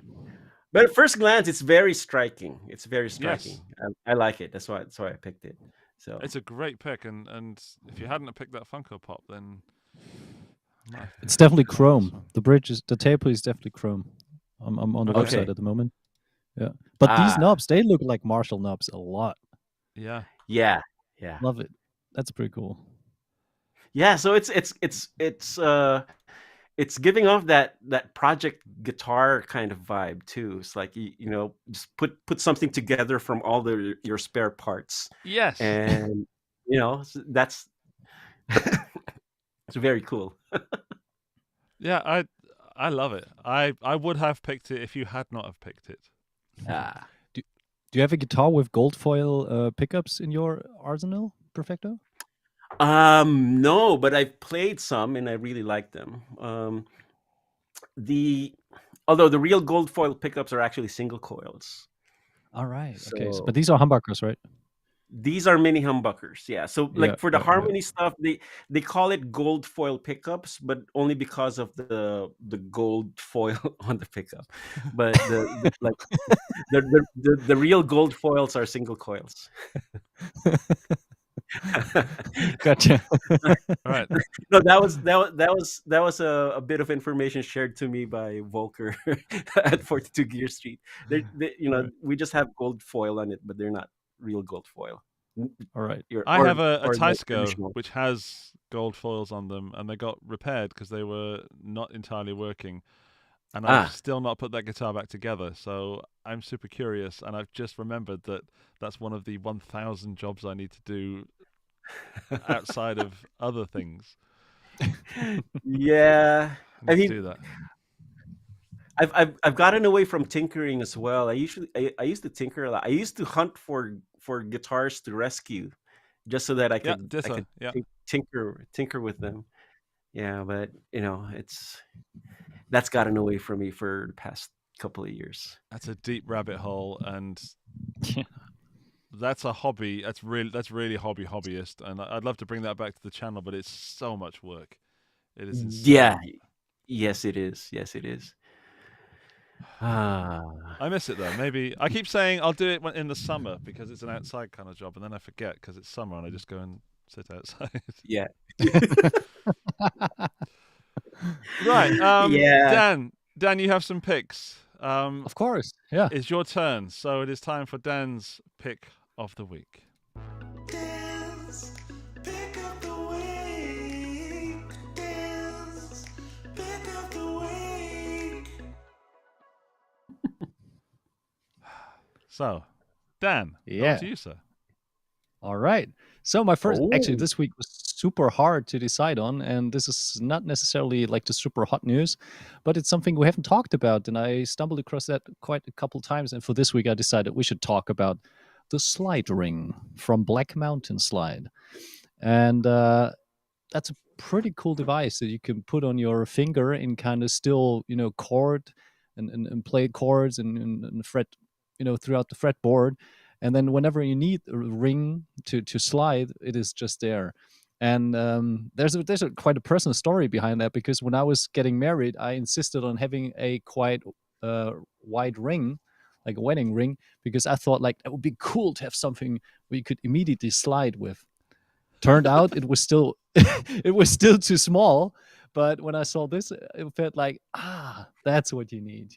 But at first glance, it's very striking. It's very striking. Yes, I like it. That's why I picked it. So it's a great pick. And if you hadn't have picked that Funko Pop, then I might have It's definitely picked someone else. chrome. The taper is definitely chrome. I'm on the okay. website at the moment. Yeah, but these Ah, knobs, they look like Marshall knobs a lot. Yeah, yeah, yeah, Love it. That's pretty cool. yeah. So it's giving off that project guitar kind of vibe too. It's like you know, just put something together from all your spare parts, yes, and you know that's it's very cool. yeah. I love it. I would have picked it if you had not have picked it. Ah. Do you have a guitar with gold foil pickups in your arsenal, Perfecto? No, but I've played some and I really like them. The Although the real gold foil pickups are actually single coils. All right. Okay. But So these are humbuckers, right? these are mini humbuckers. Yeah. So Yeah. like for the Yeah. Yeah. harmony stuff, they call it gold foil pickups, but only because of the gold foil on the pickup. But like the real gold foils are single coils. Gotcha. All right. No, that was a bit of information shared to me by Volker at 42 Gear Street. You know, Right. we just have gold foil on it, but they're not real gold foil. All right. I have a or the Teisco traditional. which has gold foils on them, and they got repaired because they were not entirely working. And I've Ah, still not put that guitar back together. So I'm super curious, and I've just remembered that that's one of the 1,000 jobs I need to do outside of other things. yeah. I I need to mean, do that. I've gotten away from tinkering as well. I used to tinker a lot. I used to hunt for guitars to rescue, just so that Yeah, I ditto. could Yeah, tinker with them. Yeah, but that's gotten away from me for the past couple of years. that's a deep rabbit hole, and Yeah. that's a hobby. That's really hobbyist, and I'd love to bring that back to the channel, but it's so much work. It is Yeah, insane. yes, it is. Yes, it is. Ah, I miss it though. Maybe I keep saying I'll do it in the summer because it's an outside kind of job, and then I forget because it's summer and I just go and sit outside. yeah, Right, yeah. Dan, you have some picks. Of course. Yeah. It's your turn, so it is time for Dan's pick of the week. Dance, pick up the week. Dance, pick up the week. So, Dan, Yeah. over to you, sir. All right. So my first, actually, Oh, this week was super hard to decide on, and this is not necessarily like the super hot news, but it's something we haven't talked about, and I stumbled across that quite a couple times. And for this week, I decided we should talk about the slide ring from Black Mountain Slide, and that's a pretty cool device that you can put on your finger and kind of still, chord and play chords and fret, throughout the fretboard. And then whenever you need a ring to slide, it is just there. And there's a quite a personal story behind that, because when I was getting married, I insisted on having a quite wide ring, like a wedding ring, because I thought like it would be cool to have something where you could immediately slide with. Turned out it was still it was still too small, but when I saw this, it felt like, that's what you need,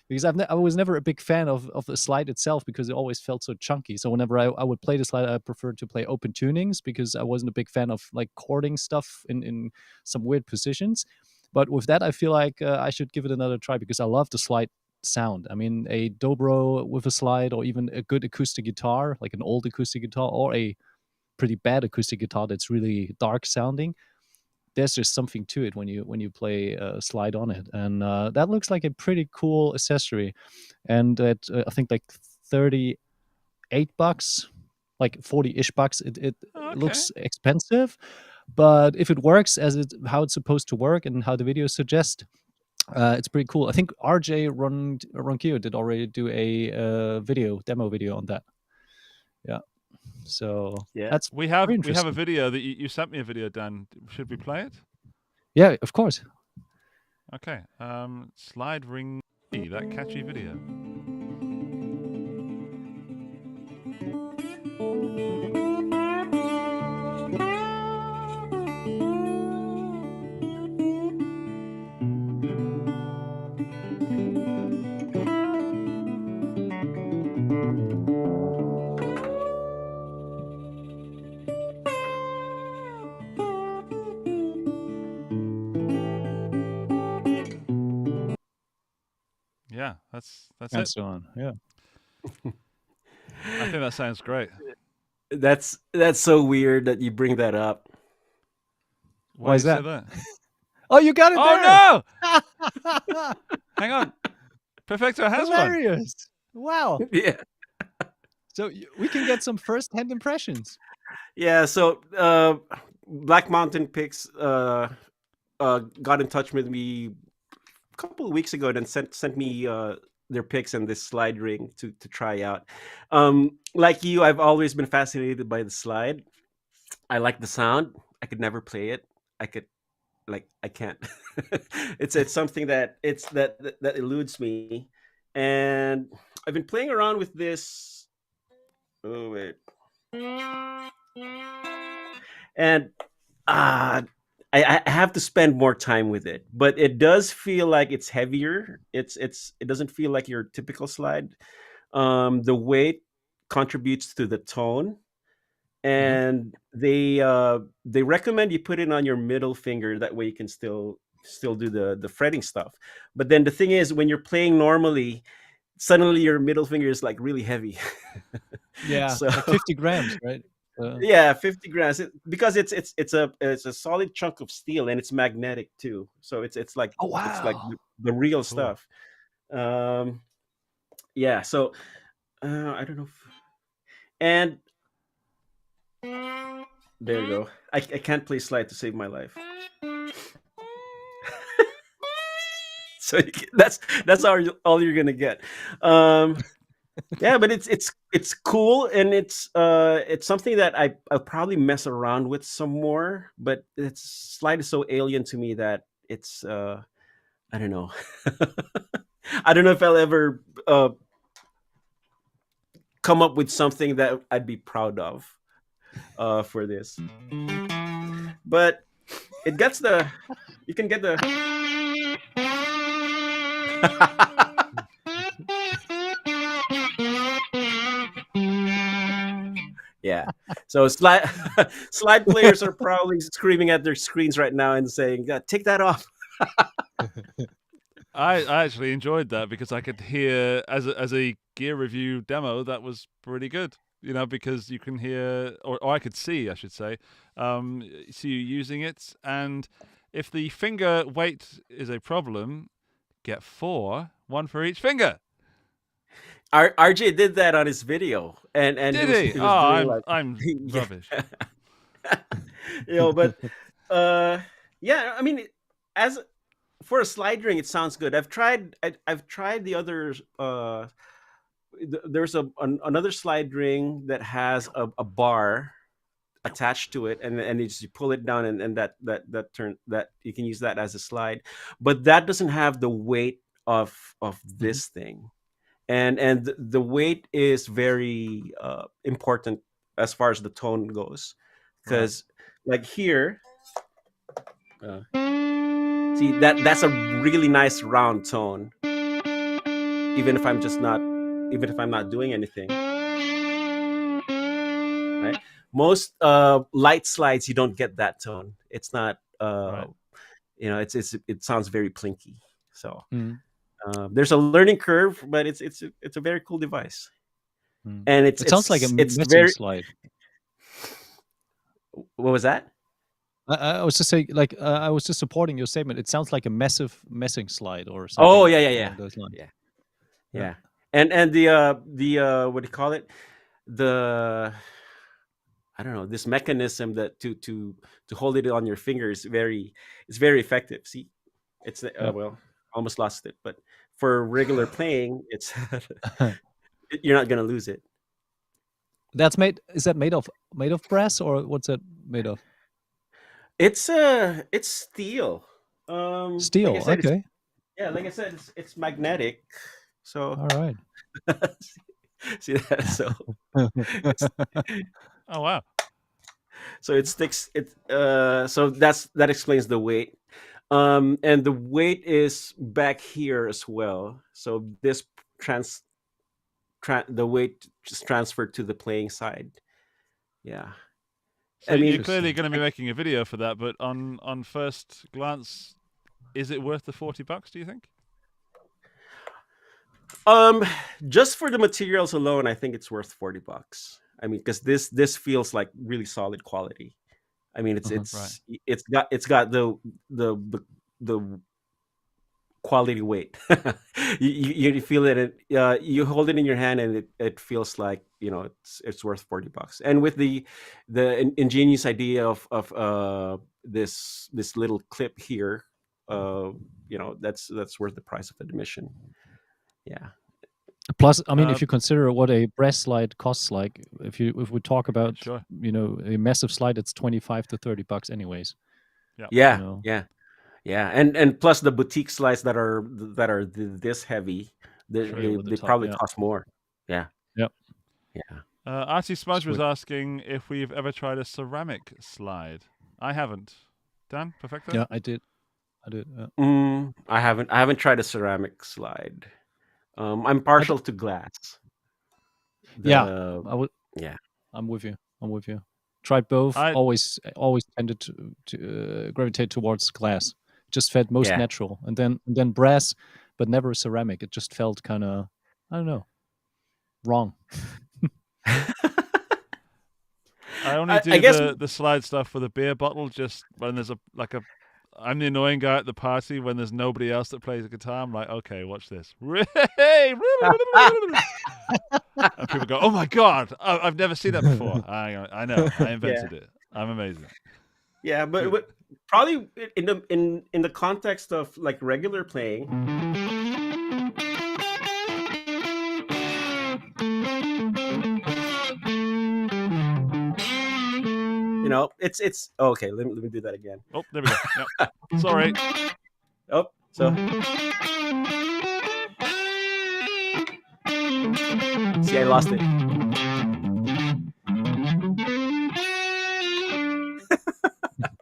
because I was never a big fan of the slide itself, because it always felt so chunky. So whenever I would play the slide, I preferred to play open tunings, because I wasn't a big fan of like chording stuff in some weird positions. But with that, I feel like I should give it another try, because I love the slide sound. I mean, a dobro with a slide, or even a good acoustic guitar, like an old acoustic guitar, or a pretty bad acoustic guitar that's really dark sounding, there's just something to it when you play slide on it. And that looks like a pretty cool accessory. And at I think like $38, like 40-ish bucks, it Okay. looks expensive, but if it works how it's supposed to work and how the videos suggest, it's pretty cool. I think RJ Ronquillo did already do a demo video on that. Yeah. So yeah. that's We have very a interesting. video that you sent me a video, Dan. Should we play it? Yeah, of course. Okay. Slide ring, that catchy video. Yeah, that's And it. so on. Yeah. I think that sounds great. That's so weird that you bring that up. Why is do you say that? that? Oh, you got it Oh there! no! Hang on. Perfecto has one. Hilarious! Wow. Yeah, So we can get some first-hand impressions. yeah. So Black Mountain Picks got in touch with me a couple of weeks ago, and sent me their picks and this slide ring to try out. Like you, I've always been fascinated by the slide. I like the sound. I could never play it. I can't. It's something that eludes me, and I've been playing around with this. Oh wait, and uh I have to spend more time with it, but it does feel like it's heavier. It doesn't feel like your typical slide. The weight contributes to the tone, and they recommend you put it on your middle finger. That way you can still do the fretting stuff. But then the thing is, when you're playing normally, suddenly your middle finger is like really heavy. Yeah, So like 50 grams, right? yeah, 50 grams because it's a solid chunk of steel, and it's magnetic too. So it's like Oh it's like wow. the real Cool. stuff. Um, yeah. So I don't know. And there you go. I can't play slide to save my life. So that's all you're gonna get. Yeah, but it's cool, and it's something that I'll probably mess around with some more. But it's slide is so alien to me that it's I don't know. I don't know if I'll ever come up with something that I'd be proud of for this. But it gets you can get the yeah. So slide players are probably screaming at their screens right now and saying, "God, take that off." I actually enjoyed that because I could hear as a gear review demo that was pretty good. Because you can hear, or I could see, I should say, see you using it. And if the finger weight is a problem, get 4, 1 for each finger. RJ did that on his video, and Did he he? was Oh, doing like I'm yeah. rubbish. But yeah, I mean, as for a slide ring, it sounds good. I've tried the others. There's another slide ring that has a bar attached to it, and you pull it down, and that turn that you can use that as a slide, but that doesn't have the weight of Mhm. this thing, and the weight is very important as far as the tone goes, Right. because like here, uh, see that's a really nice round tone, even if I'm not doing anything, right? Most light slides, you don't get that tone. It's not Right. it sounds very plinky. So Mm, there's a learning curve, but it's a very cool device, mm. and it's It sounds like a it's it's messing very. slide. What was that? I was just saying, like, I was just supporting your statement. It sounds like a massive messing slide or Oh something yeah, yeah, yeah, along those lines. yeah, Yeah. yeah. And the what do you call it? The I don't know, this mechanism that to hold it on your finger is it's very effective. See, it's Yeah. well, almost lost it, but for regular playing, it's you're not gonna lose it. That's is that made of brass, or what's it made of? It's steel. Like I Steel. said, Okay. like I said, it's magnetic. So All right. see that? It's, Oh, wow. so it sticks. So that explains the weight. And the weight is back here as well. So this trans the weight just transferred to the playing side. Yeah. So I you're mean, clearly Interesting. going to be making a video for that, but on first glance, is it worth the $40? Do you think? um, just for the materials alone, I think it's worth $40. I mean, because this feels like really solid quality. I mean, Uh-huh. Right. it's got the quality weight. You feel it. You hold it in your hand, and it feels like it's worth $40. And with the ingenious idea of this little clip here, that's worth the price of admission. Yeah. Plus, I mean, Uh, if you consider what a brass slide costs, like if we talk about sure. a massive slide, it's $25 to $30 anyways. Yeah. Yeah. know. Yeah. Yeah. And plus the boutique slides that are this heavy, they Sure. they, Over the they top. probably Yeah. cost more. Yeah. Yep. Yeah. Artie Smudge was Sweet. asking if we've ever tried a ceramic slide. I haven't. Dan, Perfecto? Yeah, I did. Yeah. I haven't tried a ceramic slide. I'm partial to glass. Yeah, The I would. yeah. I'm with you. I'm with you. Tried both. I- Always tended to gravitate towards glass. Just felt most Yeah. natural, and then brass, but never ceramic. It just felt kind of, I don't know, wrong. I only I do guess- the slide stuff with a beer bottle just when there's I'm the annoying guy at the party when there's nobody else that plays a guitar. I'm like, okay, watch this. And people go, oh my God, I've never seen that before. I know, I invented it. I'm amazing. Yeah, but probably in the context of like regular playing. You know, it's okay. Let me do that again. Oh, there we go. Yep. Sorry. Oh, so see, I lost it.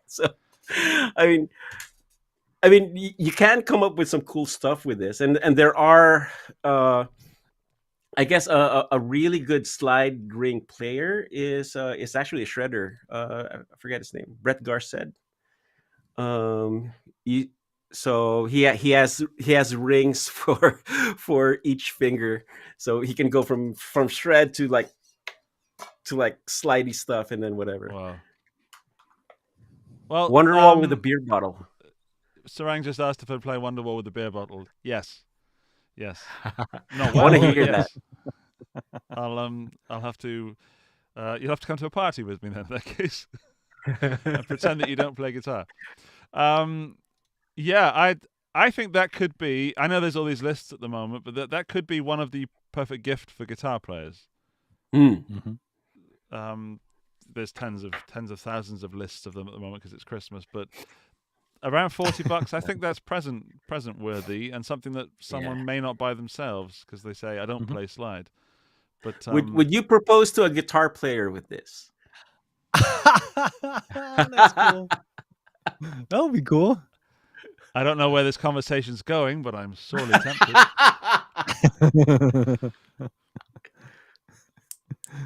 So, I mean, you can come up with some cool stuff with this, and there are, I guess, a really good slide ring player is actually a shredder. I forget his name, Brett Garced. So he has rings for each finger, so he can go from shred to like slidey stuff, and then whatever. Wow. Well, Wonderwall with a beer bottle. Sarang just asked if I'd play Wonderwall with a beer bottle. Yes. Yes. Not I want to well, hear but that. yes. I'll have to. You'll have to come to a party with me then, in that case, and pretend that you don't play guitar. Yeah, I think that could be. I know there's all these lists at the moment, but that could be one of the perfect gift for guitar players. Mm-hmm. There's tens of thousands of lists of them at the moment because it's Christmas, but around $40, I think that's present worthy and something that someone may not buy themselves because they say I don't play slide. But Would you propose to a guitar player with this? That's cool. That would be cool. I don't know where this conversation's going, but I'm sorely tempted.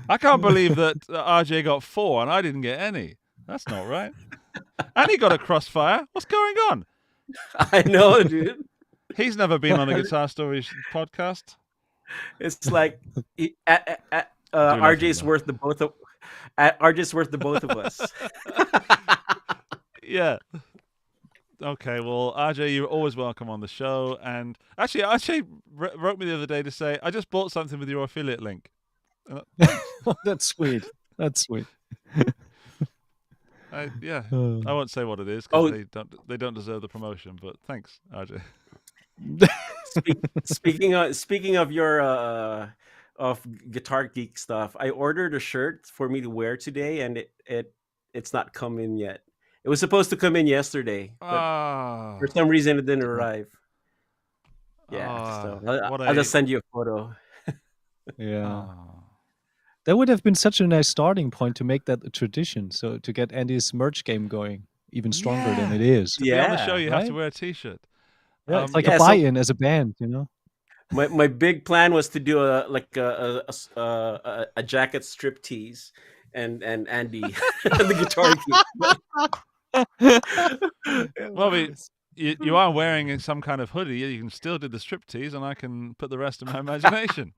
I can't believe that RJ got 4 and I didn't get any. That's not right. And he got a crossfire. What's going on? I know, dude. He's never been on a Guitar Stories podcast. It's like nothing, RJ's though. worth the both of RJ's worth the both of us. Yeah. Okay, well, RJ, you're always welcome on the show. And actually, RJ wrote me the other day to say, I just bought something with your affiliate link. That's sweet. That's sweet. I won't say what it is because they don't deserve the promotion. But thanks, RJ. Speaking of your of Guitar Geek stuff, I ordered a shirt for me to wear today, and it's not come in yet. It was supposed to come in yesterday, but for some reason it didn't arrive. Yeah, so I'll just send you a photo. Yeah. That would have been such a nice starting point to make that a tradition. So to get Andy's merch game going even stronger than it is. To be on the show, you have to wear a T-shirt. Yeah, it's like a buy-in as a band, you know. My big plan was to do a jacket strip tease and Andy the Guitar Geek. Well, you are wearing some kind of hoodie. You can still do the strip tease, and I can put the rest of my imagination.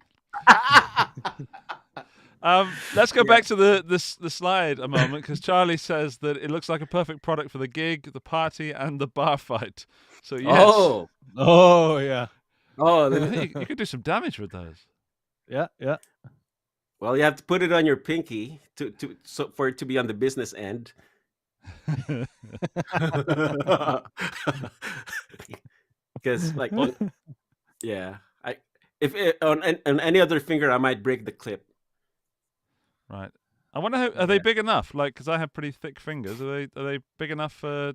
Let's go back to the slide a moment, because Charlie says that it looks like a perfect product for the gig, the party, and the bar fight. So yes. Oh yeah. Oh, you could do some damage with those. Yeah. Well, you have to put it on your pinky for it to be on the business end. Because on any other finger I might break the clip. Right. I wonder are they big enough? Like, because I have pretty thick fingers. Are they big enough for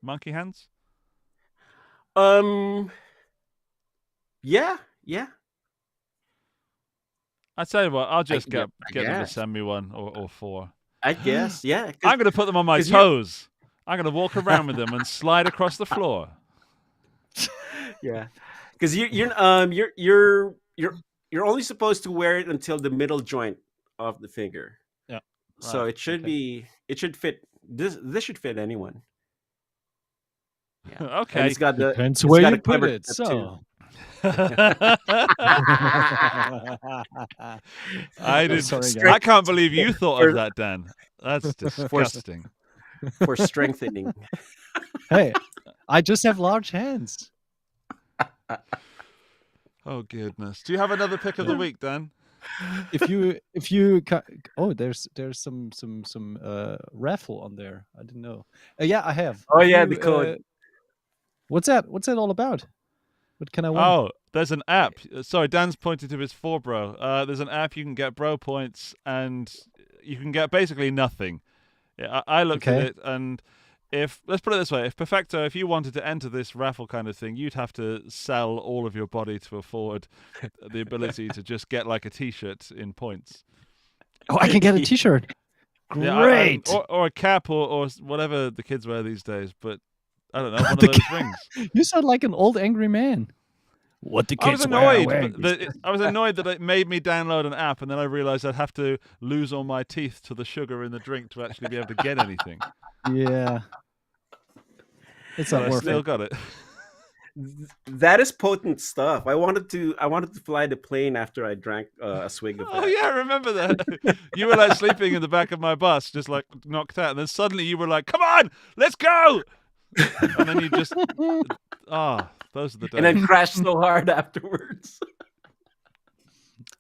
monkey hands? Yeah. I tell you what, I'll just get them to send me one or 4. I guess, yeah. I'm going to put them on my toes. I'm going to walk around with them and slide across the floor. Yeah, because you're only supposed to wear it until the middle joint of the finger. Yeah. So Right, it should okay. be. It should fit. This should fit anyone. Yeah. And Okay. it's got the. Depends It's where got you a put clever it. tip too. So. I did. Sorry, guys. I can't believe you thought of For- that, Dan. That's disgusting. for strengthening. Hey, I just have large hands. Oh goodness. Do you have another pick of the week, Dan? If you there's some raffle on there. I didn't know. Yeah, I have. Oh If yeah, you, the code. what's that all about? What can I win? Oh, there's an app. Sorry, Dan's pointed to his 4Bro. There's an app you can get bro points, and you can get basically nothing. Yeah, I looked at Okay. it, and let's put it this way, if Perfecto, if you wanted to enter this raffle kind of thing, you'd have to sell all of your body to afford the ability to just get like a T-shirt in points. Oh, I can get a T-shirt. Yeah, Great. or a cap or whatever the kids wear these days, but I don't know, one of those rings. You sound like an old angry man. What the I was kids annoyed. wearing I was annoyed that it made me download an app, and then I realized I'd have to lose all my teeth to the sugar in the drink to actually be able to get anything. Yeah. It's But not I worth still it. got it. That is potent stuff. I wanted to fly the plane after I drank a swig of that. Oh yeah, I remember that. You were like sleeping in the back of my bus, just like knocked out, and then suddenly you were like, "Come on, let's go!" And then you just those are the days. And then crashed so hard afterwards.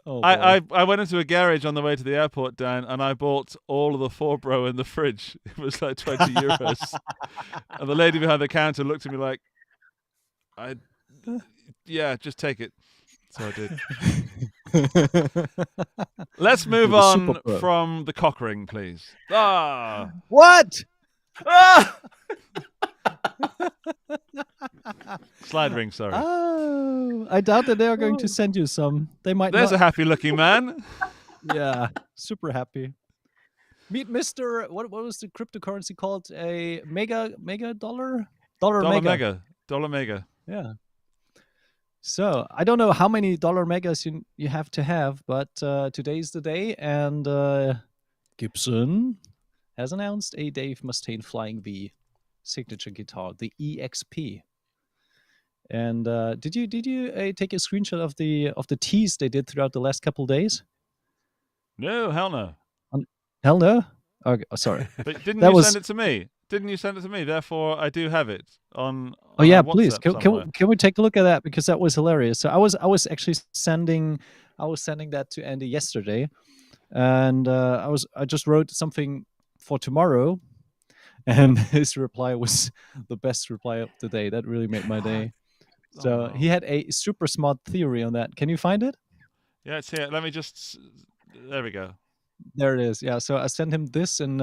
Oh, I boy. went into a garage on the way to the airport, Dan, and I bought all of the 4Bro in the fridge. It was like 20 euros. And the lady behind the counter looked at me like, yeah, just take it. So I did. Let's move You're the on super pro. from the cock ring, please. What? Ah! Slide ring, sorry. Oh, I doubt that they are going to send you some. They might There's a not. happy-looking man. Yeah, super happy. Meet Mr. What was the cryptocurrency called? A mega dollar? Dollar mega. Dollar mega. Yeah. So I don't know how many dollar megas you have to have, but today's the day, and Gibson has announced a Dave Mustaine Flying V signature guitar, the EXP. And did you take a screenshot of the tease they did throughout the last couple days? No, hell no. Hell no. Okay, sorry. But didn't That you was- send it to me? Didn't you send it to me? Therefore, I do have it on. Oh yeah, my please. WhatsApp Can, somewhere. can we take a look at that, because that was hilarious. So I was actually sending that to Andy yesterday, and I just wrote something for tomorrow, and his reply was the best reply of the day. That really made my day. So Oh. he had a super smart theory on that. Can you find it? Yeah, it's here. Let me just. There we go. There it is. Yeah. So I sent him this, and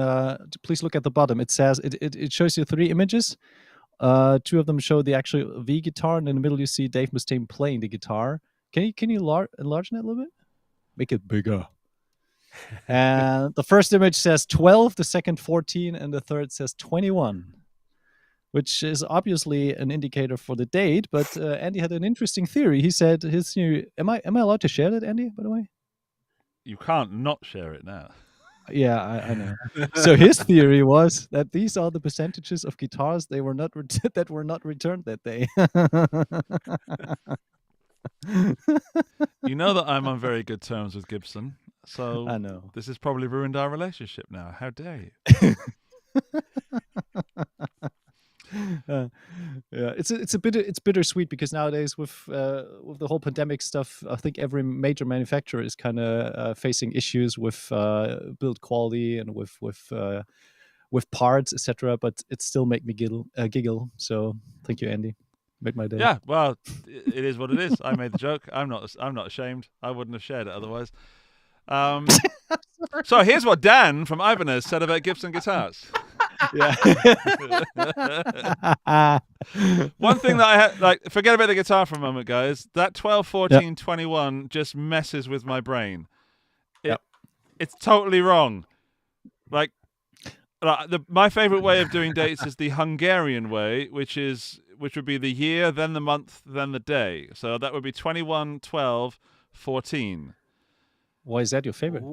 please look at the bottom. It says it shows you 3 images. 2 of them show the actual V guitar, and in the middle you see Dave Mustaine playing the guitar. Can you enlarge that a little bit? Make it bigger. And the first image says 12, the second 14, and the third says 21, which is obviously an indicator for the date. But Andy had an interesting theory. He said his new. Am I allowed to share that, Andy? By the way. You can't not share it now. Yeah, I know. So his theory was that these are the percentages of guitars that were not returned that day. You know that I'm on very good terms with Gibson, so I know. this has probably ruined our relationship now. How dare you? Yeah, it's bittersweet, because nowadays with the whole pandemic stuff, I think every major manufacturer is kind of facing issues with build quality and with parts, etc. But it still make me giggle. So thank you, Andy. Made my day. Yeah, well, it is what it is. I made the joke. I'm not ashamed. I wouldn't have shared it otherwise. So here's what Dan from Ibanez said about Gibson guitars. Yeah. One thing that I had, like, forget about the guitar for a moment, guys. That 12, 14, 21 just messes with my brain. It's totally wrong. Like my favorite way of doing dates is the Hungarian way, which would be the year, then the month, then the day. So that would be 21, 12, 14. Why is that your favorite?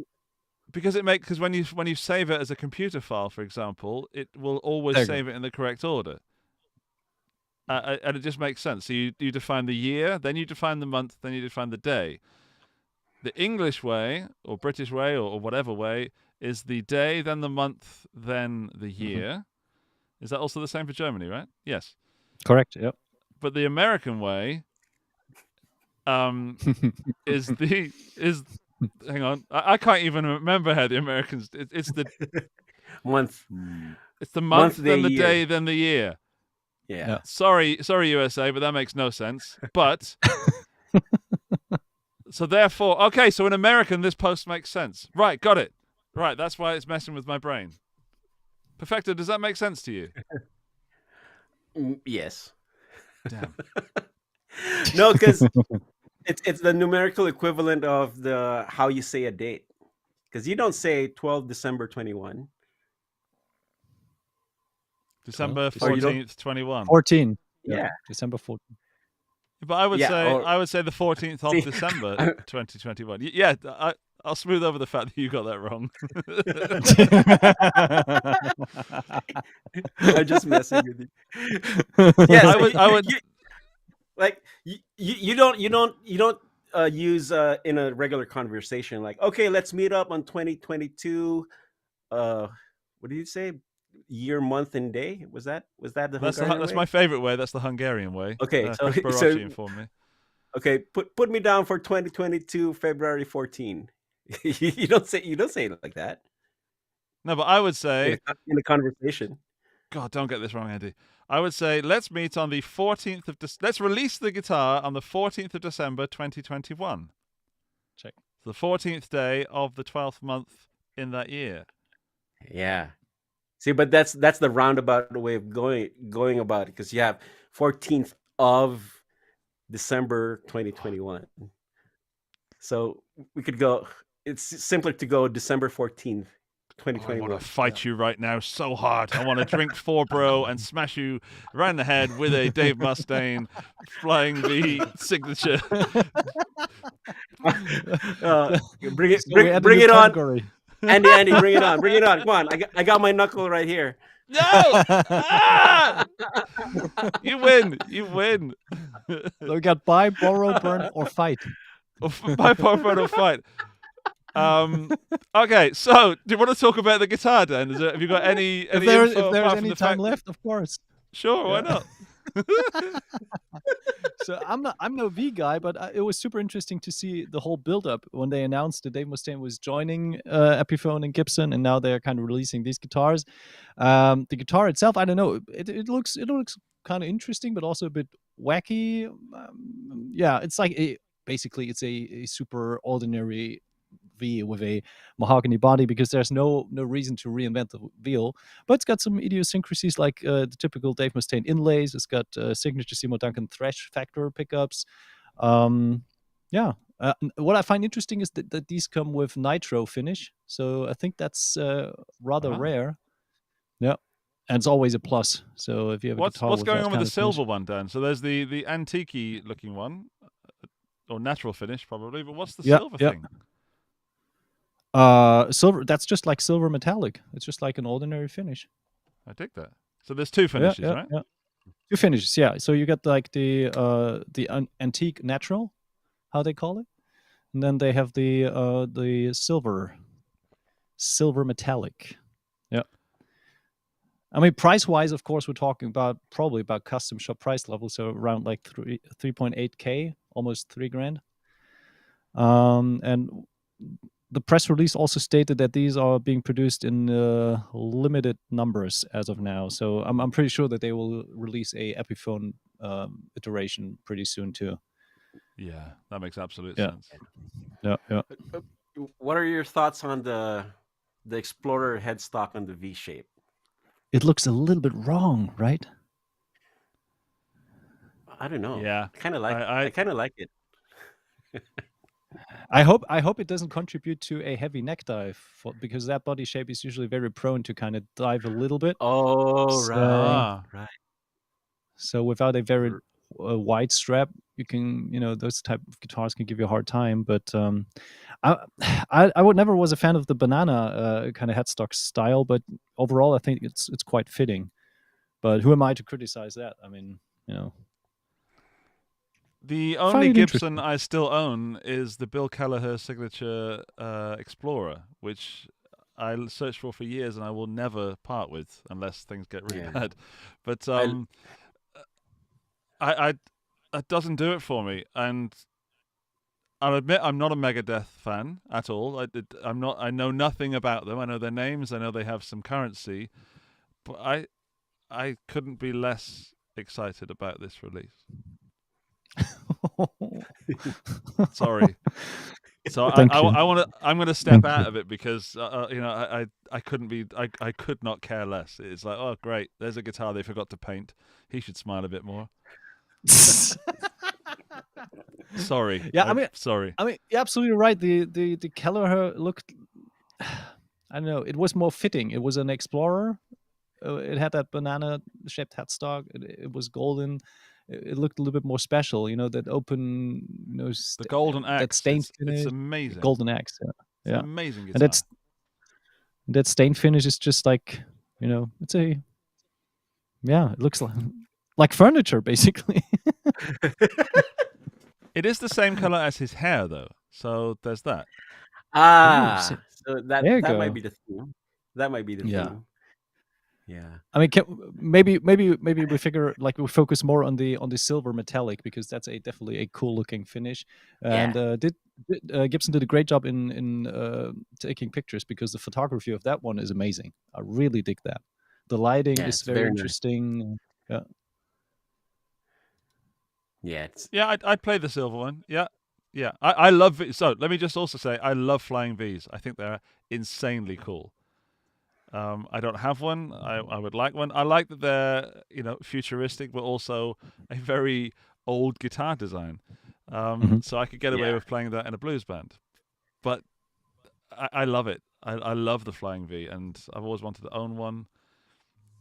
Because when you save it as a computer file, for example, it will always There you save it in the correct order. And it just makes sense. So you define the year, then you define the month, then you define the day. The English way, or British way, or whatever way, is the day, then the month, then the year. Is that also the same for Germany, right? Yes. Correct. Yep. But the American way is hang on, I can't even remember how the Americans. It's the Month. it's the month, then the year. day, then the year. Yeah. Sorry, USA, but that makes no sense. But so therefore, okay, so in American, this post makes sense. Right, got it. Right, that's why it's messing with my brain. Perfecto, does that make sense to you? Yes. Damn. No, because it's the numerical equivalent of the how you say a date. Because you don't say 12 December 21. December Or you don't- 14th, 21. 14. Yeah. December 14. But I would say the 14th of See, December 2021. Yeah, I'll smooth over the fact that you got that wrong. I'm just messing with you. Yes, I would like you don't use in a regular conversation like, okay, let's meet up on 2022. What did you say? Year, month, and day. Was that the Hungarian that's way? my favorite way. That's the Hungarian way. Okay, so- Chris Barocci so- informed me. Okay, put me down for 2022 February 14. you don't say it like that No, but I would say, in a conversation. God, don't get this wrong, Andy. I would say let's meet on the 14th of let's release the guitar on the 14th of December 2021. Check. The 14th day of the 12th month in that year. Yeah. See, but that's the roundabout way of going about it, because you have 14th of December 2021. So we could go. It's simpler to go December 14th, I 2021. want to fight you right now so hard. I want to drink 4 bro and smash you right in the head with a Dave Mustaine flying V signature. Bring it, So we added bring a it on, category. Andy, bring it on, bring it on. Come on, I got my knuckle right here. No! Ah! You win. So we got buy, borrow, burn, or fight. By or fight. Okay, so do you want to talk about the guitar then? Have you got any If there's info apart from any the time fact- left, of course. Sure, why Yeah. not? So I'm no V guy, but it was super interesting to see the whole build up when they announced that Dave Mustaine was joining Epiphone and Gibson, and now they're kind of releasing these guitars. The guitar itself, I don't know, it looks kind of interesting, but also a bit wacky. Yeah, it's like basically it's a super ordinary V with a mahogany body, because there's no reason to reinvent the wheel, but it's got some idiosyncrasies like the typical Dave Mustaine inlays. It's got signature Seymour Duncan thresh factor pickups. Yeah. What I find interesting is that these come with nitro finish, so I think that's rather Ah. rare. Yeah, and it's always a plus. So if you have a What's guitar going that on with kind the of finish- silver one, Dan? So there's the antique looking one, or natural finish probably, but what's the Yeah, silver yeah. thing? Silver. That's just like silver metallic. It's just like an ordinary finish. I dig that. So there's 2 finishes, yeah, right? Yeah. 2 finishes, yeah. So you get like the antique natural, how they call it, and then they have the silver metallic. Yeah. I mean, price wise, of course, we're talking about probably about custom shop price level, so around like 3.8K, almost $3,000. And the press release also stated that these are being produced in limited numbers as of now. So I'm pretty sure that they will release a Epiphone iteration pretty soon too. Yeah, that makes absolute Yeah. sense. Yeah, yeah. What are your thoughts on the Explorer headstock on the V shape? It looks a little bit wrong, right? I don't know. Yeah. I kind of like. I I kind of like it. I hope it doesn't contribute to a heavy neck dive, because that body shape is usually very prone to kind of dive a little bit. Oh, So- right. Ah. Right. So without a very wide strap, you can, those type of guitars can give you a hard time. But I, I would never was a fan of the banana kind of headstock style, but overall I think it's quite fitting. But who am I to criticize that? I mean, The Find only it Gibson I still own is the Bill Kelleher signature Explorer, which I searched for years and I will never part with unless things get really bad. But it doesn't do it for me, and I'll admit I'm not a Megadeth fan at all. I'm not. I know nothing about them. I know their names. I know they have some currency, but I couldn't be less excited about this release. Sorry. So I'm going to step out of it because I couldn't be. I could not care less. It's like, oh great, there's a guitar they forgot to paint. He should smile a bit more. Sorry. Yeah, sorry. I mean, you're absolutely right. The Kelleher looked, I don't know, it was more fitting. It was an Explorer. It had that banana-shaped headstock. It was golden. It looked a little bit more special. That open, the golden axe. That stain finish. It's amazing. Golden axe. It's an amazing guitar. And that stain finish is just like, it's it looks like furniture basically. It is the same color as his hair, though. So there's that. So that go. might be the theme. That might be the theme. Yeah. I mean, maybe we figure like we focus more on the silver metallic because that's definitely a cool looking finish. And Gibson did a great job in taking pictures because the photography of that one is amazing. I really dig that. The lighting is very interesting. Nice. Yeah. I'd play the silver one. Yeah. I love it. So let me just also say I love Flying V's. I think they're insanely cool. I don't have one. I would like one. I like that they're futuristic, but also a very old guitar design. So I could get away with playing that in a blues band. But I love it. I love the Flying V, and I've always wanted to own one.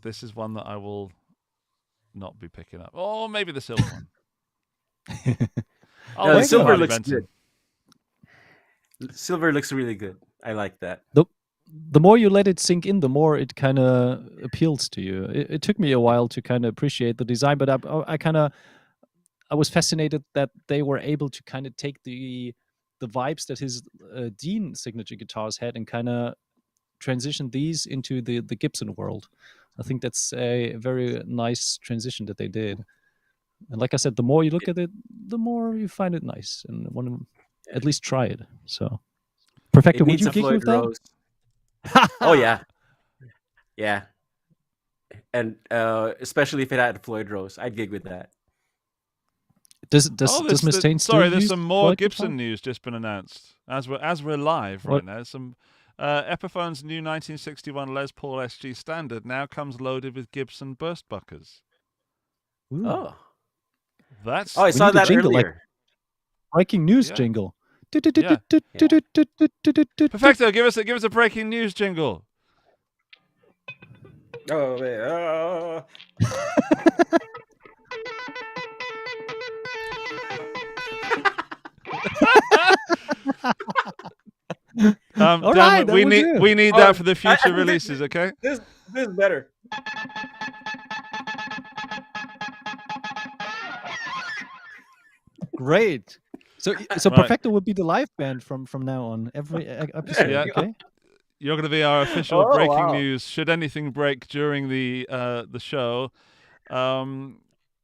This is one that I will not be picking up. Or maybe the silver one. The silver looks good. Silver looks really good. I like that. The more you let it sink in, the more it kind of appeals to you. It took me a while to kind of appreciate the design, but I was fascinated that they were able to kind of take the vibes that his Dean signature guitars had and kind of transition these into the Gibson world. I think that's a very nice transition that they did. And like I said, the more you look at it, the more you find it nice and want to at least try it. So, Perfecto, would you gig with that? Oh yeah, and especially if it had Floyd Rose, I'd gig with that. Does Mustaine still Sorry, there's use some more Floyd Gibson guitar? news just been announced as we're live right now. Some Epiphone's new 1961 Les Paul SG Standard now comes loaded with Gibson burst buckers. Ooh. Oh, I saw that jingle, earlier. Breaking news jingle. Perfecto, give us a breaking news jingle. Oh, man. All right, we need that for the future releases, okay? This is better. Great. So Right. Perfecto would be the live band from now on every episode. Yeah. Okay. You're going to be our official Oh, breaking wow. news. Should anything break during the show, all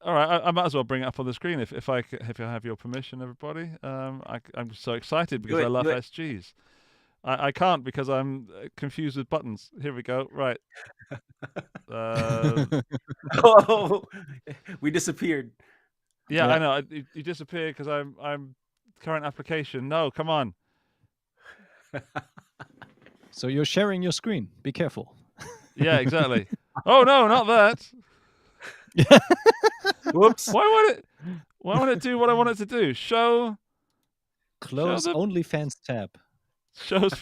right, I might as well bring it up on the screen if I have your permission, everybody. I'm so excited because I love SGs. I can't because I'm confused with buttons. Here we go. Right. Oh, we disappeared. Yeah, Yeah. I know. You disappeared because I'm current application. No, come on. So you're sharing your screen. Be careful. Yeah, exactly. Oh no, not that. Whoops. Why would it do what I want it to do? Close the- OnlyFans tab. Shows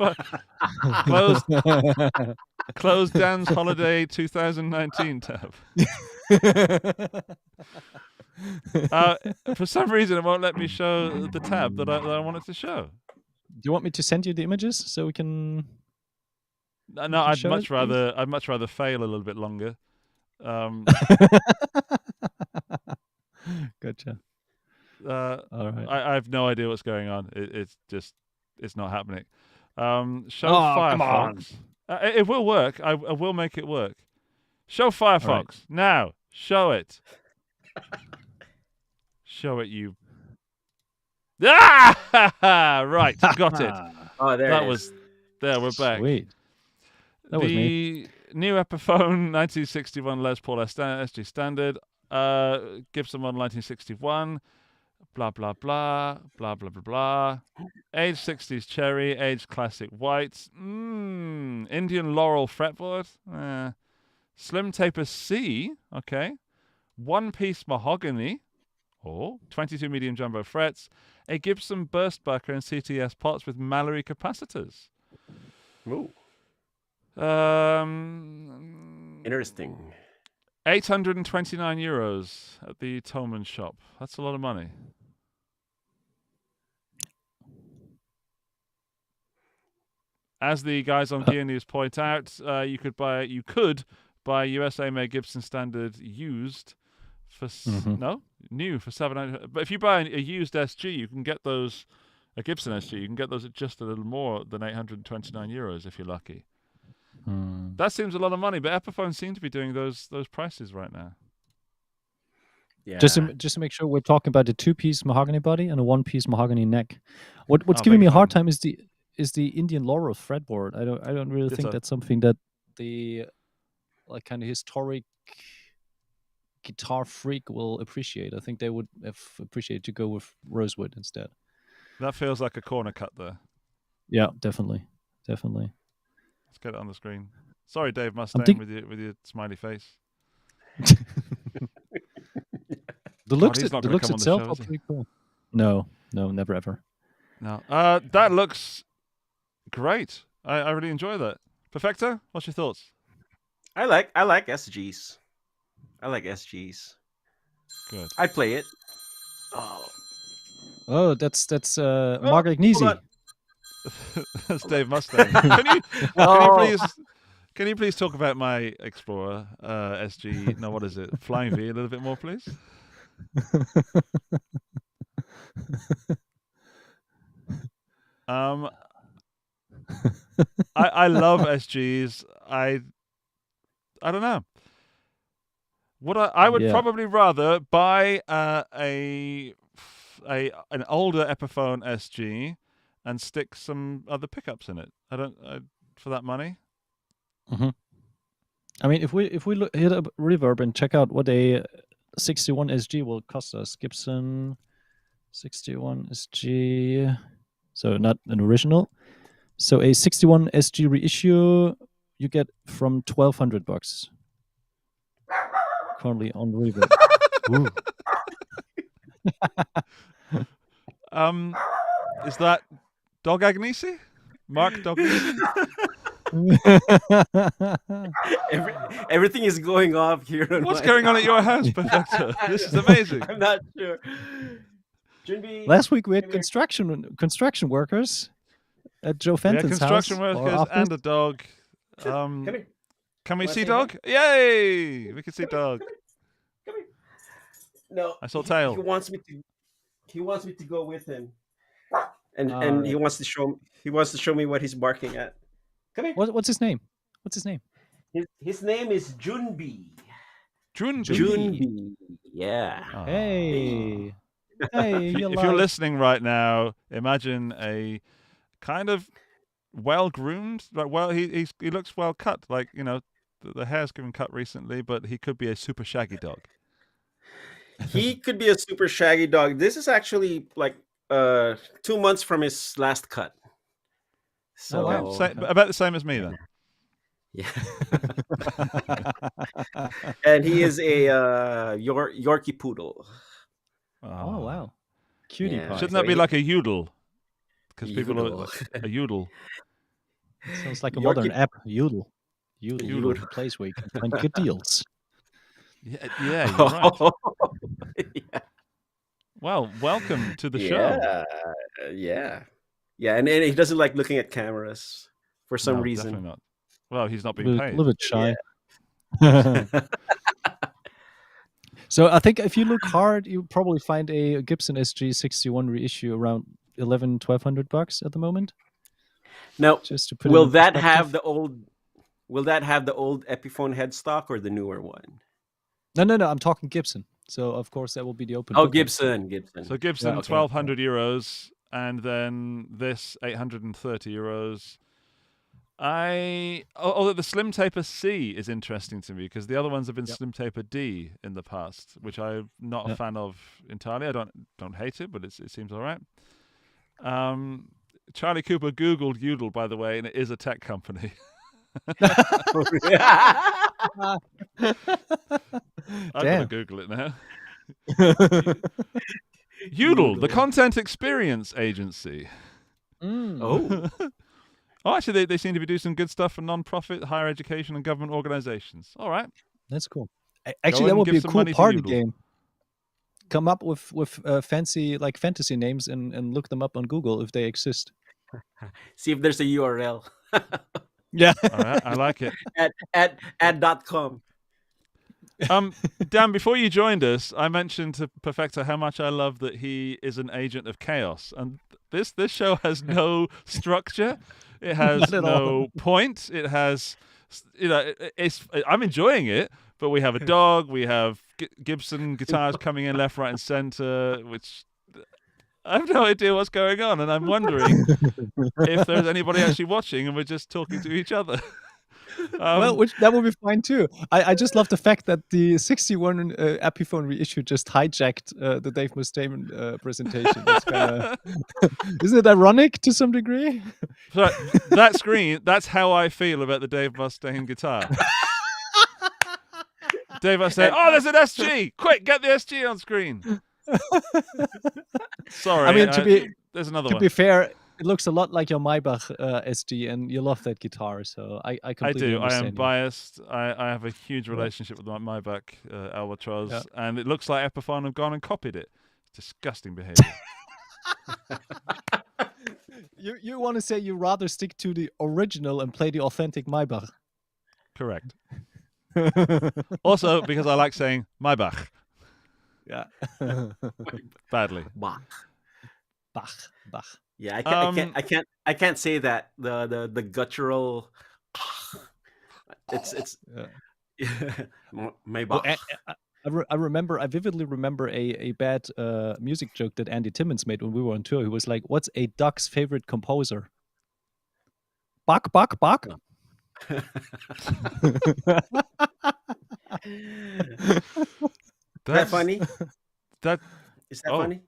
close Dan's Holiday 2019 tab. For some reason, it won't let me show the tab that I wanted to show. Do you want me to send you the images so we can? No, can I'd show much it, please? rather fail a little bit longer. Gotcha. All right. I have no idea what's going on. It's not happening. Show come on. Firefox. It will work. I will make it work. Show Firefox now. Show it. Show it, you. Ah! Right, got it. Oh, there That it was. is. There, we're back. Sweet. That was me. The new Epiphone 1961 Les Paul SG Standard. Gibson model 1961. Blah blah blah blah blah blah blah. Age 60s cherry. Age classic white. Indian laurel fretboard. Slim taper C. Okay. One piece mahogany. 22 medium jumbo frets. A Gibson burst bucker and CTS pots with Mallory capacitors. Ooh, interesting. €829 at the Tolman shop. That's a lot of money. As the guys on Gear News point out, you could buy USA made Gibson Standard used for new for $700. But if you buy a used SG, you can get those a Gibson SG. You can get those at just a little more than €829 if you're lucky. That seems a lot of money, but Epiphone seem to be doing those prices right now. Yeah. Just to make sure, we're talking about the 2-piece mahogany body and a 1-piece mahogany neck. What's giving me a hard time is the Indian laurel fretboard. I don't really think that's something that the like kind of historic guitar freak will appreciate. I think they would have appreciated to go with rosewood instead. That feels like a corner cut there. Yeah, definitely. Let's get it on the screen. Sorry, Dave Mustaine, with your smiley face. The looks he's not gonna itself come on the show, are is he? pretty cool. No, never ever. No, that looks great. I really enjoy that. Perfecto, what's your thoughts? I like SGs. I like SGs. Good. I play it. Oh, that's Margaret Gneezy. That's Dave Mustaine. Can you please talk about my Explorer SG? No, what is it? Flying V a little bit more, please. I love SGs. I don't know. I would probably rather buy an older Epiphone SG and stick some other pickups in it. For that money. Mm-hmm. I mean, if we hit up Reverb and check out what a 61 SG will cost us, Gibson 61 SG, so not an original. So a 61 SG reissue you get from $1,200 currently on Reverb. Is that Dog Agnesi? Mark Dognesi? Everything is going off here. What's going on at your house, Perfecto? This is amazing. I'm not sure. Last week we had construction workers at Joe Fenton's construction house. Workers and a dog. Come here. Can we see Dog? Yay! We can see Dog. Come here. No, I saw Tail. He wants me to go with him, and he wants to show me what he's barking at. Come here. What's his name? His name is Junbi. Junbi. Yeah. Oh. Hey, if you're listening right now, imagine a kind of well-groomed, he looks well cut. Like, the hair's been cut recently, but he could be a super shaggy dog. He could be a super shaggy dog. This is actually like 2 months from his last cut. So about the same as me then. Yeah. And he is a Yorkie poodle. Oh wow, cutie pie. Shouldn't that be like a Yodel? Because people are a Yodel. Sounds like a modern app. Yodel. A place where you can find good deals. Yeah, you're right. Well, welcome to the show. Yeah, and he doesn't like looking at cameras for some No, reason. definitely not. Well, he's not A being paid. little bit shy. So I think if you look hard, you probably find a Gibson SG 61 reissue around $1,100-$1,200 at the moment. Now, Just to put it will in that perspective. have the old? Will that have the old Epiphone headstock or the newer one? No. I'm talking Gibson. So of course that will be the open. Oh, book. Gibson. So Gibson, okay. 1,200 euros, and then this 830 euros. Although the Slim Taper C is interesting to me because the other ones have been Slim Taper D in the past, which I'm not a fan of entirely. I don't hate it, but it seems all right. Charlie Cooper Googled Udall, by the way, and it is a tech company. I'm going to Google it now. Udall, the content experience agency. Oh. Oh, actually, they seem to be doing some good stuff for non-profit, higher education, and government organizations. All right. That's cool. Actually, that would be a cool party game. Come up with fancy like fantasy names and look them up on Google if they exist. See if there's a URL. Yeah. All right, I like it. Ad.com. Dan, before you joined us, I mentioned to Perfecto how much I love that he is an agent of chaos, and this show has no structure. It has no point. It has, I'm enjoying it, but we have a dog. We have Gibson guitars coming in left, right, and center, which I have no idea what's going on, and I'm wondering if there's anybody actually watching, and we're just talking to each other. Well, that would be fine too. I just love the fact that the 61 Epiphone reissue just hijacked the Dave Mustaine presentation. Isn't it ironic to some degree? So that screen, that's how I feel about the Dave Mustaine guitar. Dave Mustaine, oh, there's an SG! Quick, get the SG on screen. Sorry, I mean, there's another one. To be fair, it looks a lot like your Maybach SG, and you love that guitar, so I completely understand. I am biased. I have a huge relationship with my Maybach Albatross, and it looks like Epiphone have gone and copied it. Disgusting behavior. You want to say you rather stick to the original and play the authentic Maybach? Correct. Also, because I like saying Maybach. Yeah. Badly. Bach. Yeah, I can't say that the guttural. It's my Well, I vividly remember a bad music joke that Andy Timmons made when we were on tour. He was like, "What's a duck's favorite composer?" Bach. Is that funny? Is that funny?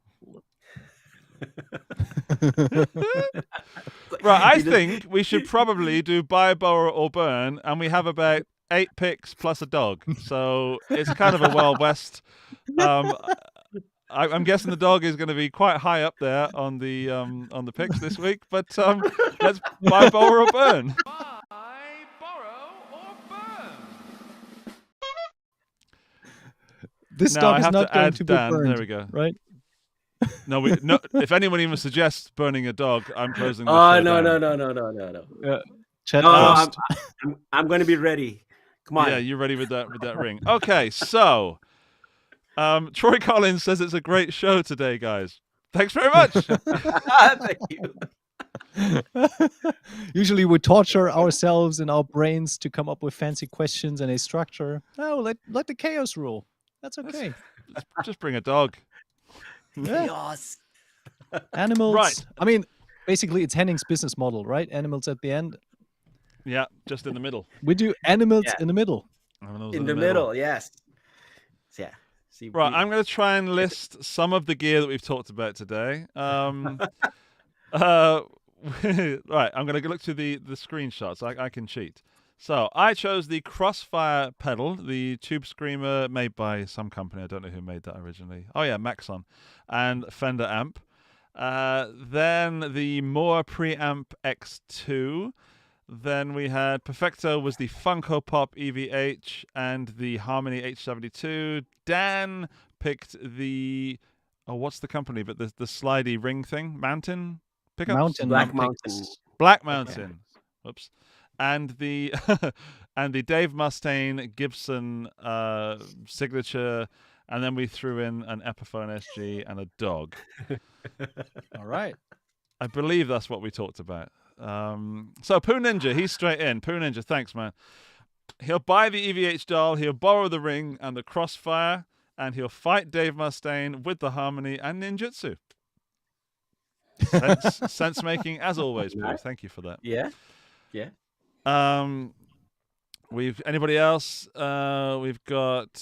Right, I think we should probably do buy, borrow, or burn, and we have about 8 picks plus a dog, so it's kind of a Wild West. I'm guessing the dog is going to be quite high up there on the picks this week, but let's buy, borrow, or burn. Buy, borrow, or burn. This dog is not going to be burned. There we go. Right? No. If anyone even suggests burning a dog, I'm closing the show down. No. Yeah. I'm going to be ready. Come on. Yeah, you're ready with that ring. Okay, so Troy Collins says it's a great show today, guys. Thanks very much. Thank you. Usually we torture ourselves and our brains to come up with fancy questions and a structure. Oh, let the chaos rule. That's okay. Just bring a dog. Chaos. Animals. Right. I mean, basically it's Henning's business model, right? Animals at the end. Yeah, just in the middle. We do animals in the middle. In the middle, yes. Yeah. See, right, I'm going to try and list some of the gear that we've talked about today. Right, I'm going to look to the screenshots. I can cheat. So I chose the Crossfire pedal, the Tube Screamer made by some company. I don't know who made that originally. Oh yeah, Maxon, and Fender amp. Then the Moore Preamp X2. Then we had Perfecto was the Funko Pop EVH and the Harmony H72. Dan picked the what's the company? But the slidey ring thing, Mountain pickups, Mountain Black picks. Mountain. Black Mountain. Oops. And the and the Dave Mustaine Gibson signature, and then we threw in an Epiphone SG and a dog. All right. I believe that's what we talked about. So Pooh Ninja, he's straight in. Pooh Ninja, thanks, man. He'll buy the EVH doll, he'll borrow the ring and the crossfire, and he'll fight Dave Mustaine with the harmony and ninjutsu. Sense making as always, Pooh. Thank you for that. Yeah. We've anybody else? We've got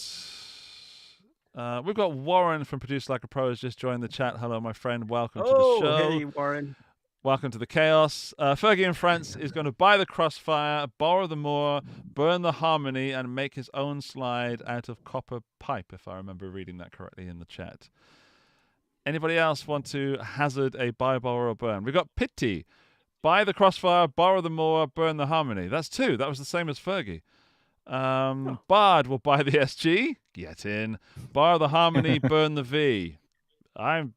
Warren from Produce Like a Pro has just joined the chat. Hello, my friend. Welcome to the show. Hey, Warren. Welcome to the chaos. Fergie in France is going to buy the crossfire, borrow the Moore, burn the harmony, and make his own slide out of copper pipe, if I remember reading that correctly in the chat. Anybody else want to hazard a buy, borrow, or burn? We've got Pitty. Buy the crossfire, borrow the Moore, burn the harmony. That's 2. That was the same as Fergie. Bard will buy the SG. Get in. Borrow the harmony, burn the V. I'm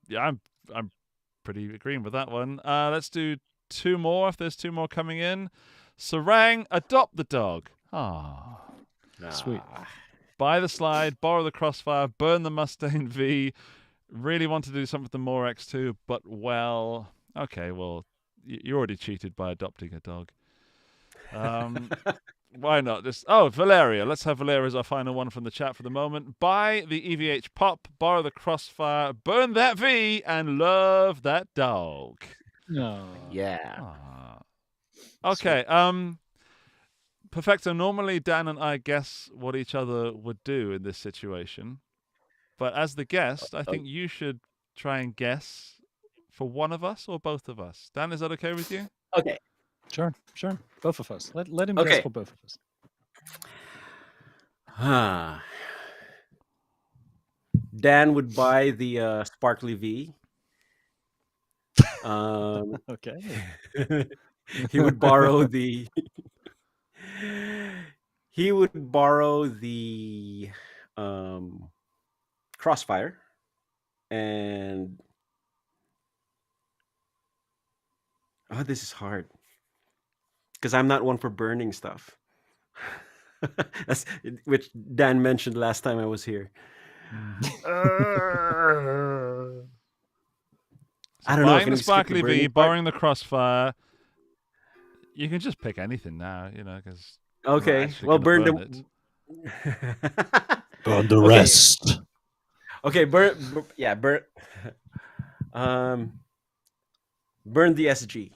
pretty agreeing with that one. Let's do 2 more if there's 2 more coming in. Sarang, adopt the dog. Ah, Sweet. buy the slide, borrow the crossfire, burn the Mustaine V. Really want to do something with the Moore X2, but okay, well, you already cheated by adopting a dog. Why not? Valeria. Let's have Valeria as our final one from the chat for the moment. Buy the EVH pop, borrow the crossfire, burn that V, and love that dog. No. Yeah. Okay. Perfecto. Normally, Dan and I guess what each other would do in this situation, but as the guest, I think you should try and guess for one of us or both of us. Dan, is that okay with you? Okay. Sure. Both of us. Let him Okay. guess for both of us. Dan would buy the Sparkly V. Okay. He would borrow the. He would borrow the crossfire, and this is hard because I'm not one for burning stuff. That's which Dan mentioned last time I was here. I don't know. Buying the Sparkly V, borrowing the crossfire. You can just pick anything now, because. Okay. Well, burn the. Burn the rest. Okay, burn. Burn the SG.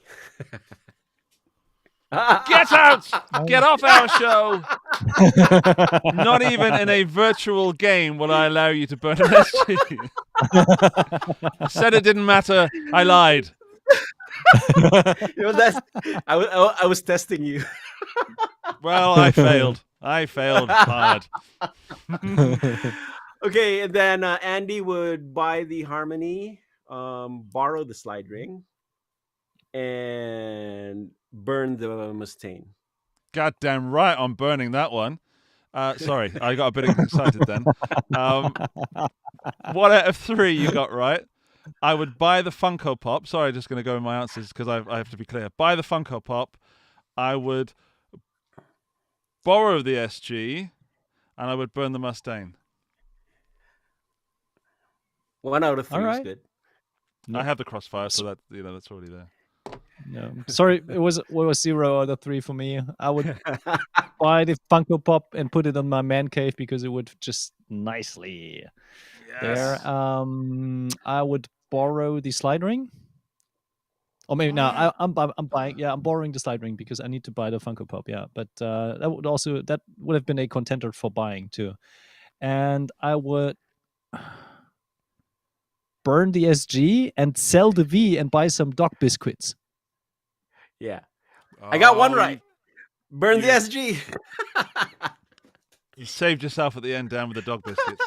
Get out! Get off our show! Not even in a virtual game will I allow you to burn an SG. I said it didn't matter. I lied. I was testing you. Well, I failed. I failed hard. Okay, and then Andy would buy the harmony, borrow the slide ring, and burn the Mustaine. Goddamn right, I'm burning that one. Sorry, I got a bit excited then. What out of 3 you got right? I would buy the Funko Pop. Sorry, just going to go in my answers because I have to be clear. Buy the Funko Pop. I would borrow the SG, and I would burn the Mustaine. 1 out of 3 All is right. good. I have the crossfire, so that that's already there. No, sorry, it was 0 out of 3 for me. I would buy the Funko Pop and put it on my man cave because it would just nicely there. I would borrow the slide ring, or maybe now I'm buying. Yeah, I'm borrowing the slide ring because I need to buy the Funko Pop. Yeah, but that would have been a contender for buying too, and I would burn the SG and sell the V and buy some dog biscuits. Yeah. I got one right. Burn the SG. You saved yourself at the end, Dan, with the dog biscuits.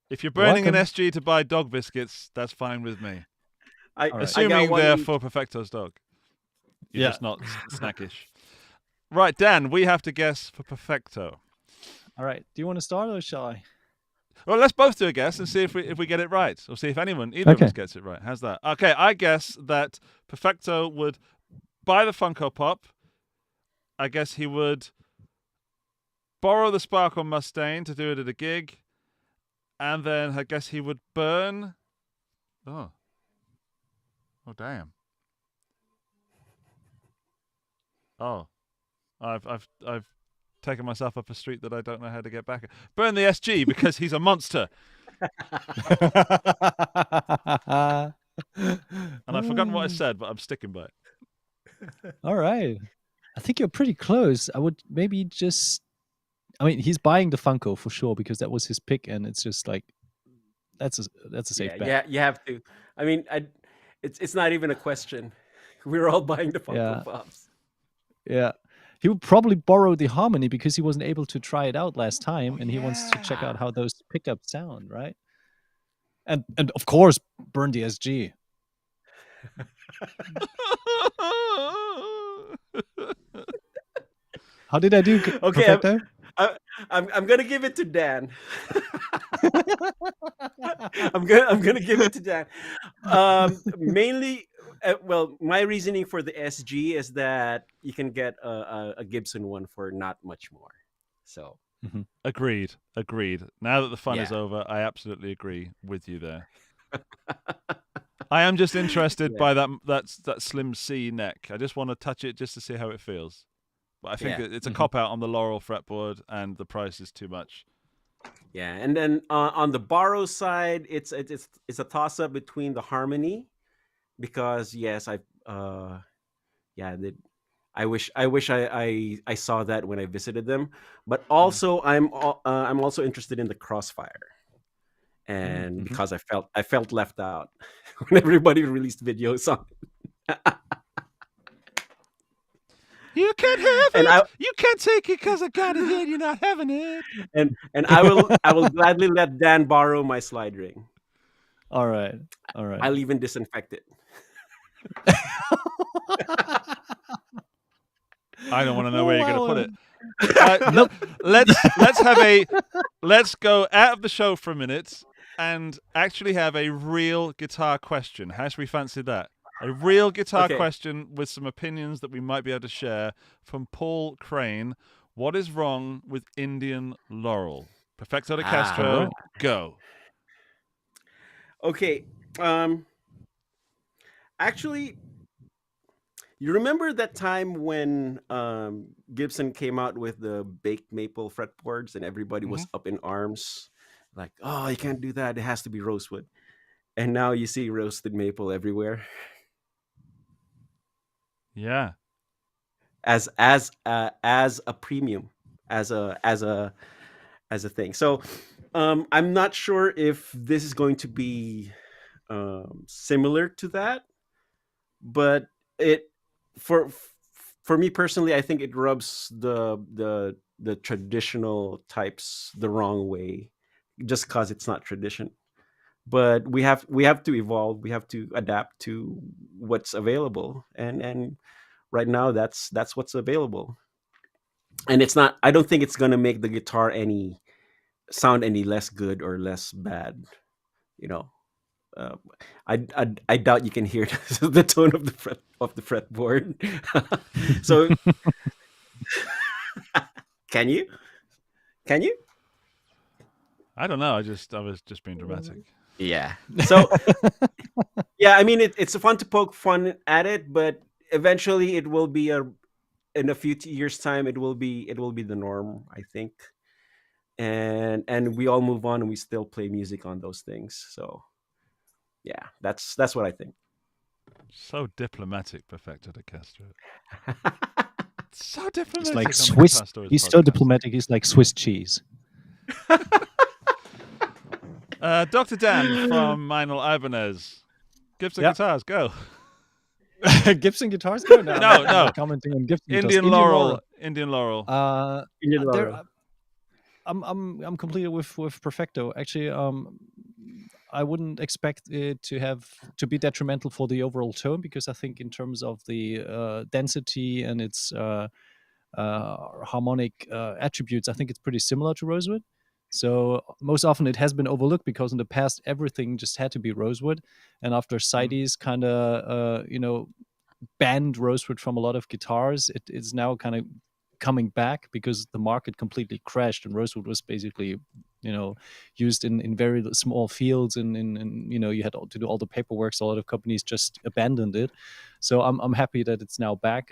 If you're burning an SG to buy dog biscuits, that's fine with me. Assuming they're for Perfecto's dog. You're just not snackish. Right, Dan, we have to guess for Perfecto. All right. Do you want to start or shall I? Well, let's both do a guess and see if we get it right, or see if either of us gets it right. How's that? Okay, I guess that Perfecto would buy the Funko Pop. I guess he would borrow the Sparkle Mustaine to do it at a gig, and then I guess he would burn. Oh damn. Oh, I've taken myself up a street that I don't know how to get back. Burn the SG because he's a monster. And I've forgotten what I said, but I'm sticking by it. All right. I think you're pretty close. I would maybe just. I mean, he's buying the Funko for sure because that was his pick, and it's just like that's a safe bet. Yeah, you have to. I mean, it's not even a question. We're all buying the Funko Pops. Yeah. He would probably borrow the harmony because he wasn't able to try it out last time, and he wants to check out how those pickups sound, right? And of course, burn the SG. How did I do? Okay, Perfecto? I'm gonna give it to Dan. I'm gonna give it to Dan. Mainly, well, my reasoning for the SG is that you can get a Gibson one for not much more. So Agreed. Now that the fun is over, I absolutely agree with you there. I am just interested by that Slim C neck. I just want to touch it just to see how it feels. But I think it's a cop out on the Laurel fretboard, and the price is too much. Yeah, and then on the borrow side, it's a toss up between the harmony, because yes, I wish I saw that when I visited them, but also I'm also interested in the Crossfire, and because I felt left out when everybody released videos on it. You can't have it. You can't take it because I got it here. You're not having it. And I will gladly let Dan borrow my slide ring. All right. I'll even disinfect it. I don't want to know where you're going to put it. Let's go out of the show for a minute and actually have a real guitar question. How should we fancy that? A real guitar question with some opinions that we might be able to share from Paul Crane. What is wrong with Indian Laurel? Perfecto De Castro, go. Okay. Actually, you remember that time when Gibson came out with the baked maple fretboards and everybody was up in arms? Like, oh, you can't do that. It has to be rosewood. And now you see roasted maple everywhere. Yeah, as a premium, as a thing. So I'm not sure if this is going to be similar to that, but for me personally, I think it rubs the traditional types the wrong way, just because it's not tradition. But we have to evolve. We have to adapt to what's available, and right now that's what's available. And it's not. I don't think it's gonna make the guitar sound any less good or less bad. You know, I doubt you can hear the tone of the fretboard. So, can you? I don't know. I was just being dramatic. Yeah. So, yeah, I mean, it's fun to poke fun at it, but eventually it will be in a few years' time, it will be the norm, I think. And we all move on and we still play music on those things. So, yeah, that's what I think. So diplomatic, Perfecto De Castro. So diplomatic. It's like Swiss. He's so diplomatic. He's like Swiss cheese. Dr. Dan from Meinl Ibanez. Gibson guitars, go. Gibson guitars, go. No. No. Commenting on Gibson Indian guitars. Indian Laurel. Indian Laurel. I'm completely with Perfecto. Actually, I wouldn't expect it to be detrimental for the overall tone, because I think in terms of the density and its harmonic attributes, I think it's pretty similar to rosewood. So most often it has been overlooked because in the past everything just had to be rosewood, and after CITES kind of banned rosewood from a lot of guitars, it is now kind of coming back because the market completely crashed and rosewood was basically used in very small fields, and you had to do all the paperwork, so a lot of companies just abandoned it. So I'm happy that it's now back.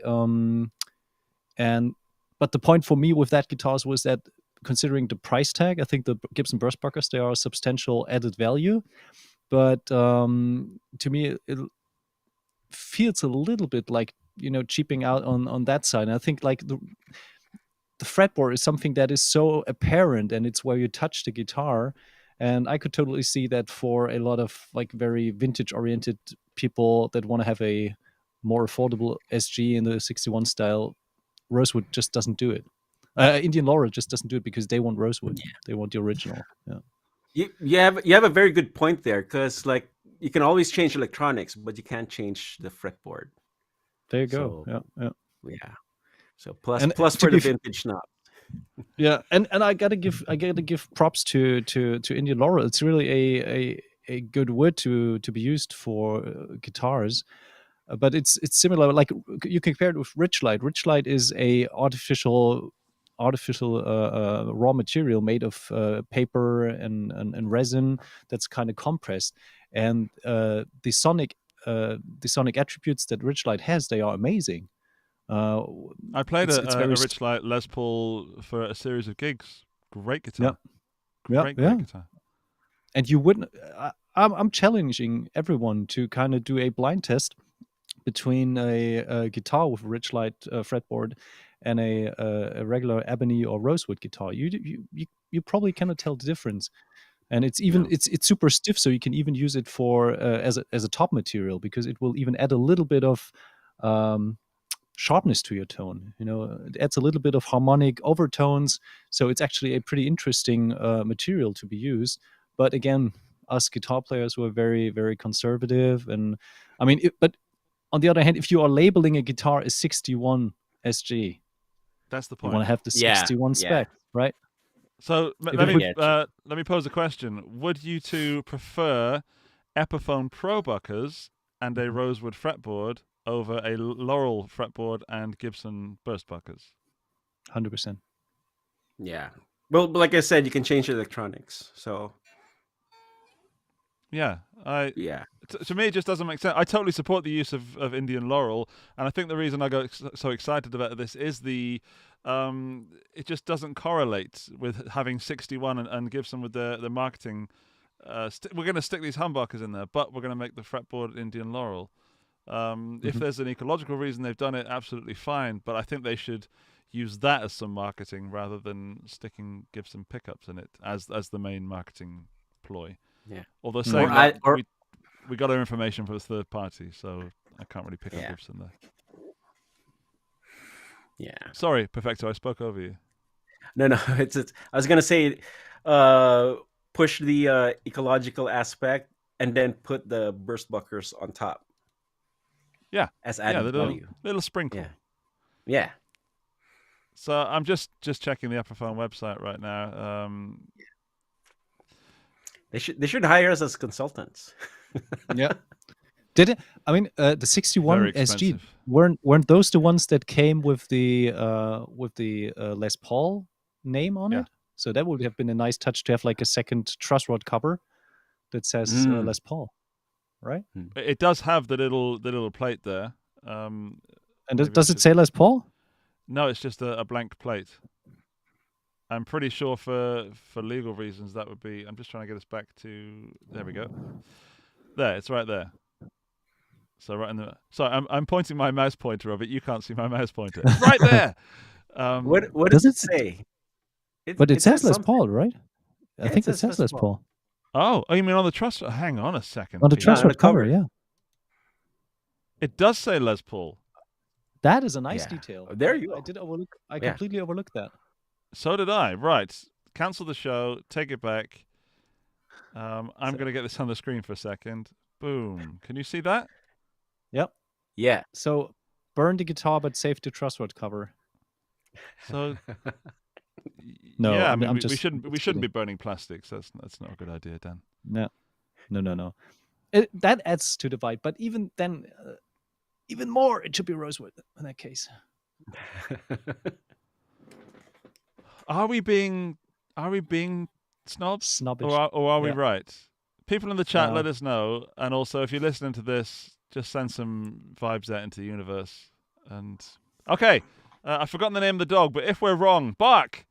But the point for me with that guitars was that, considering the price tag, I think the Gibson Burstbuckers, they are a substantial added value, but to me it feels a little bit like cheaping out on that side. And I think like the fretboard is something that is so apparent, and it's where you touch the guitar, and I could totally see that for a lot of like very vintage oriented people that want to have a more affordable SG in the 61 style, rosewood just doesn't do it. Indian Laurel just doesn't do it because they want rosewood. They want the original. You have a very good point there, because like you can always change electronics, but you can't change the fretboard. There you go. So, yeah. So plus to for the be vintage knob. Yeah, and I gotta give props to Indian Laurel. It's really a good wood to be used for guitars. But it's similar. Like you compare it with Richlight. Richlight is a artificial raw material made of paper and resin that's kind of compressed. And the sonic attributes that Richlight has, they are amazing. I played it's a very Richlight Les Paul for a series of gigs. Great guitar. Yeah. Great guitar. And you wouldn't. I'm challenging everyone to kind of do a blind test between a guitar with a Richlight fretboard and a regular ebony or rosewood guitar. You probably cannot tell the difference. And it's even it's super stiff, so you can even use it for as a top material, because it will even add a little bit of sharpness to your tone. It adds a little bit of harmonic overtones, so it's actually a pretty interesting material to be used. But again, us guitar players were very, very conservative, and I mean, but on the other hand, if you are labeling a guitar as 61 SG, that's the you point. want to have the 61 spec, right? So let me pose a question. Would you two prefer Epiphone Probuckers and a rosewood fretboard over a Laurel fretboard and Gibson Burstbuckers? 100%. Yeah. Well, like I said, you can change electronics. So yeah, to me, it just doesn't make sense. I totally support the use of Indian Laurel, and I think the reason I got so excited about this is it just doesn't correlate with having 61 and Gibson with the marketing. We're going to stick these humbuckers in there, but we're going to make the fretboard Indian Laurel. If there's an ecological reason they've done it, absolutely fine. But I think they should use that as some marketing rather than sticking Gibson pickups in it as the main marketing ploy. Yeah. Although saying we got our information from a third party, so I can't really pick up Gibson there. Yeah. Sorry, Perfecto, I spoke over you. No. It's I was gonna say, push the ecological aspect and then put the Burstbuckers on top. Yeah. As added value. Little sprinkle. Yeah. So I'm just checking the Epiphone website right now. They should hire us as consultants. Yeah. Did it? I mean, the 61 Very SG expensive. weren't those the ones that came with the Les Paul name on it? So that would have been a nice touch to have like a second truss rod cover that says Les Paul, right? It does have the little plate there. And does it say Les Paul? No, it's just a blank plate. I'm pretty sure for legal reasons that would be. I'm just trying to get us back to. There we go. There, it's right there. So right in the. Sorry, I'm pointing my mouse pointer over it. You can't see my mouse pointer. It's right there. What does it say? But it says Les something. Paul, right? I Yeah, think it says Les Paul. Oh, you mean on the truss? Hang on a second. On the Pete. truss on the rod cover, cover. yeah. It does say Les Paul. That is a nice Yeah. detail. There you go. I completely overlooked that. So did I. Right. Cancel the show. Take it back. I'm going to get this on the screen for a second. Boom. Can you see that? Yep. Yeah. So burn the guitar, but save the truss rod cover. So No, yeah, I I'm mean, we just shouldn't kidding. be burning plastics. That's not a good idea, Dan. No. That adds to the vibe, but even then, even more, it should be rosewood in that case. Are we being snobs, Snobbish. or are we Yeah. right? People in the chat, Uh, let us know. And also, if you're listening to this, just send some vibes out into the universe. And okay, I've forgotten the name of the dog, but if we're wrong, bark.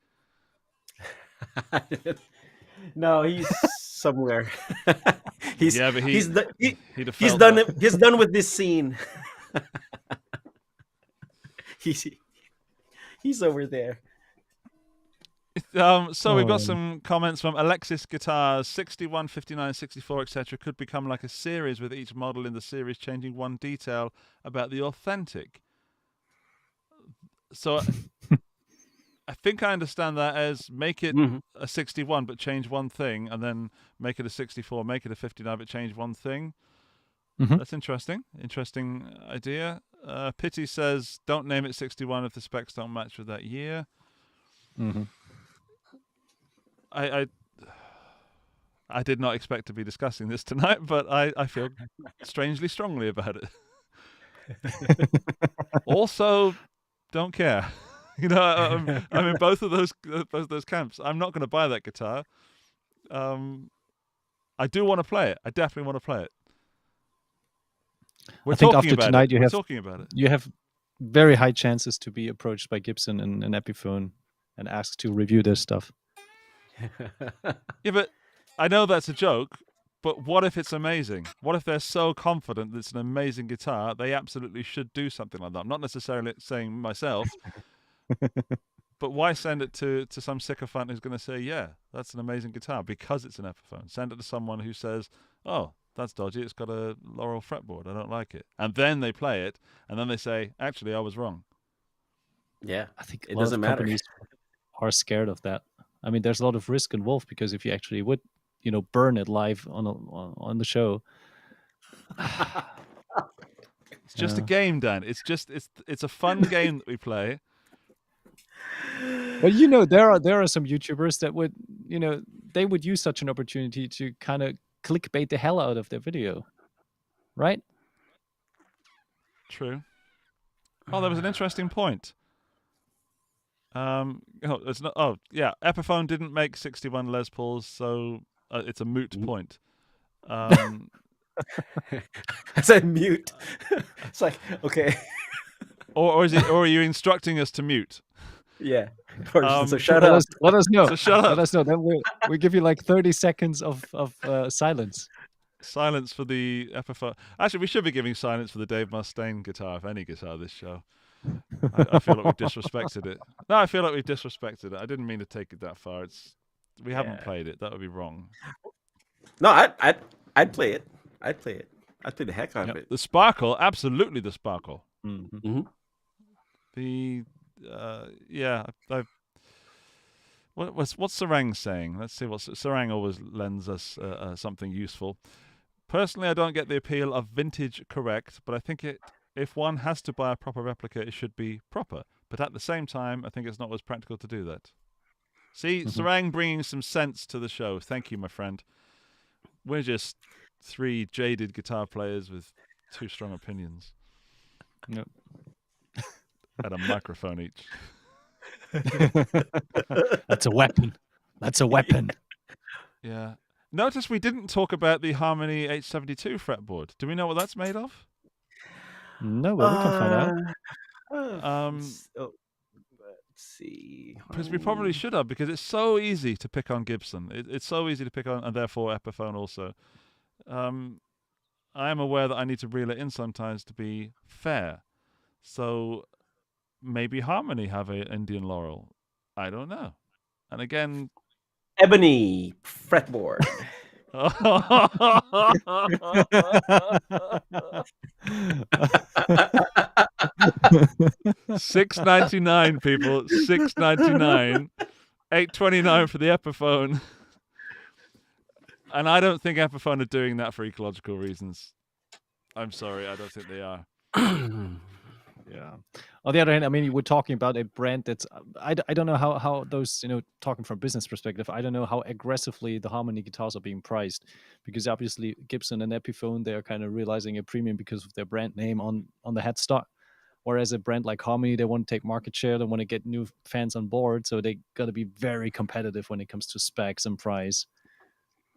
No, he's somewhere. he's Yeah, but he's he'd have he's felt done that. he's done with this scene. he's over there. So we've got some comments from Alexis Guitars, 61, 59, 64, etc. Could become like a series with each model in the series changing one detail about the authentic. So I think I understand that as make it a 61 but change one thing, and then make it a 64, make it a 59 but change one thing. That's interesting. Interesting idea. Pity says, don't name it 61 if the specs don't match with that year. I did not expect to be discussing this tonight, but I feel strangely strongly about it. Also, don't care. You know, I'm in both of those camps. I'm not going to buy that guitar. I do want to play it. I definitely want to play it. I think after tonight we're talking about it. You have very high chances to be approached by Gibson and Epiphone and asked to review this stuff. Yeah, but I know that's a joke, but what if it's amazing? What if they're so confident that it's an amazing guitar, they absolutely should do something like that? I'm not necessarily saying myself, but why send it to some sycophant who's going to say, yeah, that's an amazing guitar because it's an Epiphone? Send it to someone who says, oh, that's dodgy, it's got a Laurel fretboard, I don't like it. And then they play it, and then they say, actually, I was wrong. Yeah, I think it a lot doesn't of matter. companies are scared of that. I mean, there's a lot of risk involved because if you actually would, burn it live on the show. It's just a game, Dan. It's a fun game that we play. But there are some YouTubers that would, they would use such an opportunity to kind of clickbait the hell out of their video, right? True. Oh, there was an interesting point. Epiphone didn't make 61 Les Pauls, so it's a moot point. I said mute. It's like, okay. or are you instructing us to mute? Yeah. So shut let up. Let us know. So shut up. Let us know. Then we give you like 30 seconds of silence. Silence for the Epiphone. Actually, we should be giving silence for the Dave Mustaine guitar, if any guitar this show. I feel like we've disrespected it. No, I feel like we've disrespected it. I didn't mean to take it that far. We haven't played it. That would be wrong. No, I'd play it. I'd play it. I'd play the heck out of it. The Sparkle, absolutely the Sparkle. Mm-hmm. What's Sarang saying? Let's see what Sarang always lends us something useful. Personally, I don't get the appeal of vintage correct, but I think if one has to buy a proper replica, it should be proper. But at the same time, I think it's not always practical to do that. See, Sarang bringing some sense to the show. Thank you, my friend. We're just three jaded guitar players with two strong opinions. Yep. And a microphone each. That's a weapon. That's a weapon. Yeah. Notice we didn't talk about the Harmony H72 fretboard. Do we know what that's made of? No, but we can find out. Let's see. Because we probably should have, because it's so easy to pick on Gibson. It's so easy to pick on, and therefore Epiphone also. I am aware that I need to reel it in sometimes to be fair. So maybe Harmony have an Indian Laurel. I don't know. And again, Ebony fretboard. 6.99, people. 6.99. 8.29 for the Epiphone. And I don't think Epiphone are doing that for ecological reasons. I'm sorry, I don't think they are. Yeah. On the other hand, I mean, we're talking about a brand that's I don't know how those, talking from business perspective, I don't know how aggressively the Harmony guitars are being priced, because obviously Gibson and Epiphone, they are kind of realizing a premium because of their brand name on the headstock. Whereas a brand like Harmony, they want to take market share, they want to get new fans on board, so they got to be very competitive when it comes to specs and price.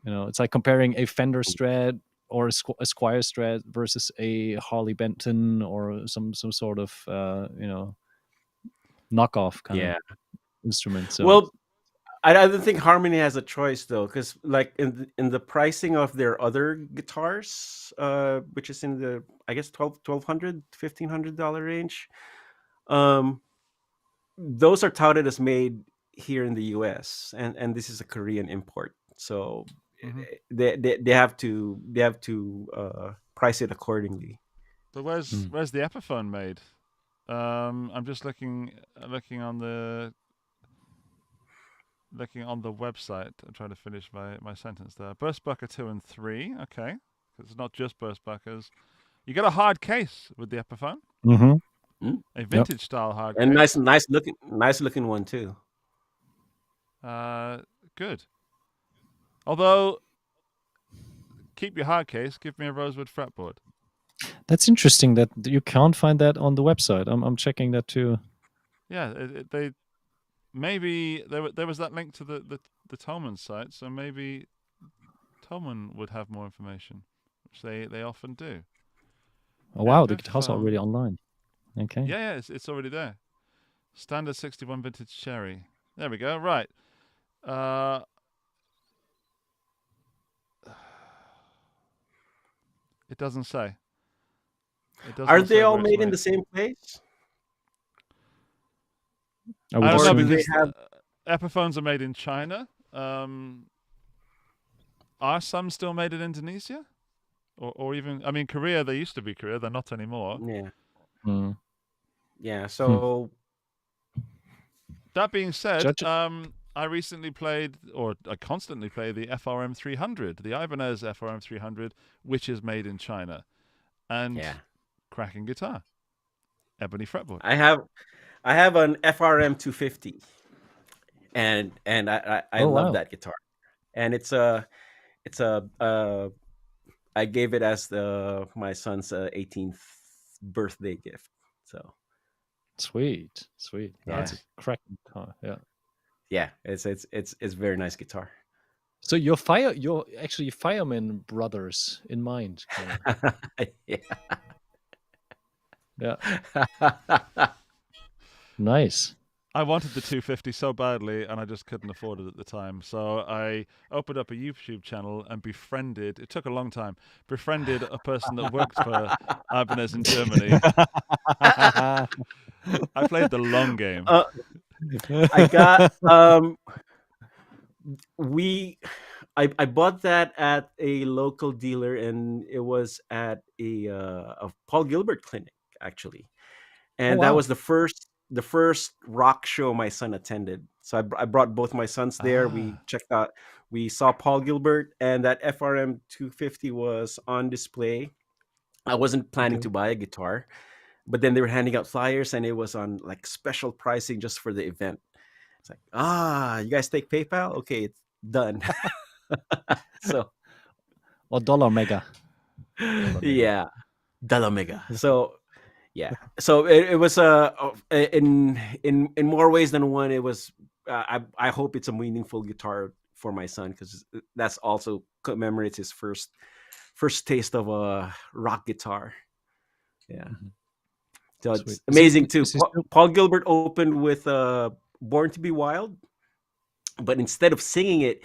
It's like comparing a Fender Strat or a Squire Strat versus a Harley Benton or some sort of knockoff kind Yeah. of instrument. So Well, I don't think Harmony has a choice though, because like in the pricing of their other guitars, which is in the I guess $1,200 $1,500 range, um, those are touted as made here in the U.S. and this is a Korean import, so Mhm. they have to price it accordingly. But where's the Epiphone made? I'm just looking on the website. I'm trying to finish my sentence there. Burstbucker 2 and 3. Okay, it's not just Burstbuckers. You get a hard case with the Epiphone, a vintage style hard And case. nice looking one too. Good. Although, keep your hard case. Give me a rosewood fretboard. that's interesting that you can't find that on the website. I'm checking that too. Yeah, they maybe there was that link to the Tolman site, so maybe Tolman would have more information, which they often do. Oh wow, the guitars are already online. Okay. Yeah, it's already there. Standard 61 vintage cherry. There we go. Right. It doesn't say. Are they all where it's made in the same place? I would I don't know, Or do assume. they because have? Epiphones are made in China. Are some still made in Indonesia? Or even, I mean, Korea, they used to be Korea. They're not anymore. Yeah, Hmm. yeah. So That being said, Judge- I recently played, or I constantly play, the FRM 300, the Ibanez FRM 300, which is made in China. And yeah, cracking guitar. Ebony fretboard. I have an FRM 250, and I Oh, love wow. that guitar, and it's a I gave it as my son's 18th birthday gift. So Sweet. Yeah. That's a cracking guitar. Yeah. yeah, it's very nice guitar. So you're actually fireman brothers in mind. Yeah. Yeah. Nice. I wanted the 250 so badly, and I just couldn't afford it at the time. So I opened up a YouTube channel and befriended. It took a long time. Befriended a person that worked for Ibanez in Germany. I played the long game. I got I bought that at a local dealer, and it was at a Paul Gilbert clinic actually, and Oh, that wow. was the first rock show my son attended. So I brought both my sons there. We checked out. We saw Paul Gilbert, and that FRM 250 was on display. I wasn't planning Okay. to buy a guitar, but then they were handing out flyers, and it was on like special pricing just for the event. It's like, you guys take PayPal? Okay, it's done. So Or Dollar Mega. yeah, Dalamega. So yeah, so it was in more ways than one. It was I hope it's a meaningful guitar for my son, because that's also commemorates his first taste of a rock guitar. Yeah, so Sweet. it's amazing too. Is he still- Paul Gilbert opened with "Born to Be Wild," but instead of singing it,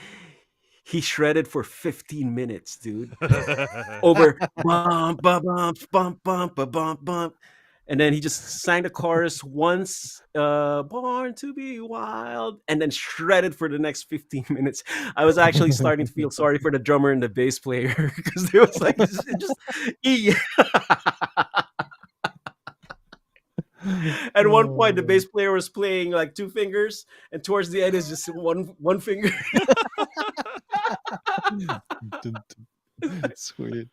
he shredded for 15 minutes, dude. Over bump, bump, bump, bump, bump, bump, bump, bump. And then he just sang the chorus once, "Born to Be Wild," and then shredded for the next 15 minutes. I was actually starting to feel sorry for the drummer and the bass player, because it was like just At one point, the bass player was playing like two fingers, and towards the end is just one finger. Sweet.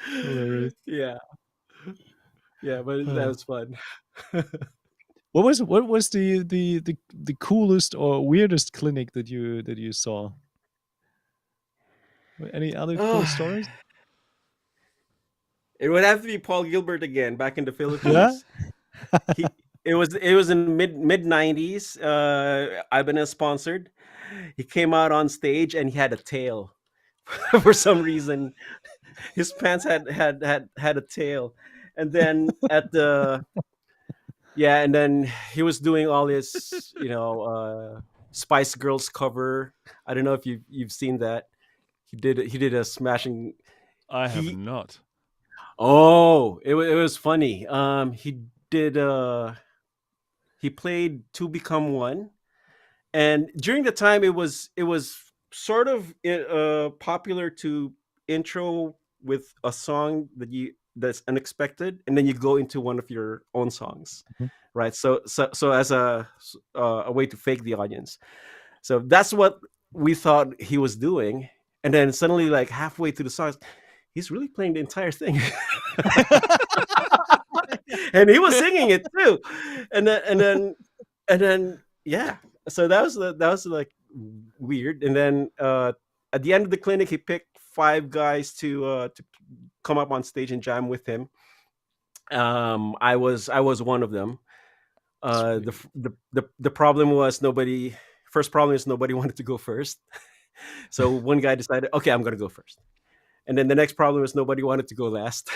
Hilarious. Yeah. Yeah, but that was fun. What was the coolest or weirdest clinic that you saw? Any other cool stories? It would have to be Paul Gilbert again, back in the Yeah. Philippines. It was in mid 90s. Ibanez sponsored. He came out on stage and he had a tail. For some reason, his pants had a tail, and then and then he was doing all his Spice Girls cover. I don't know if you've seen that. He did a smashing. I have He not. Oh, it was funny. He did. He played Two Become One, and during the time it was sort of popular to intro with a song that's unexpected, and then you go into one of your own songs, Mhm. right? So as a way to fake the audience. So that's what we thought he was doing, and then suddenly, like halfway through the song, he's really playing the entire thing. And he was singing it too, and then yeah. So that was like weird. And then at the end of the clinic, he picked 5 guys to come up on stage and jam with him. I was one of them. The problem was nobody. First problem is nobody wanted to go first. So one guy decided, okay, I'm gonna go first. And then the next problem is nobody wanted to go last.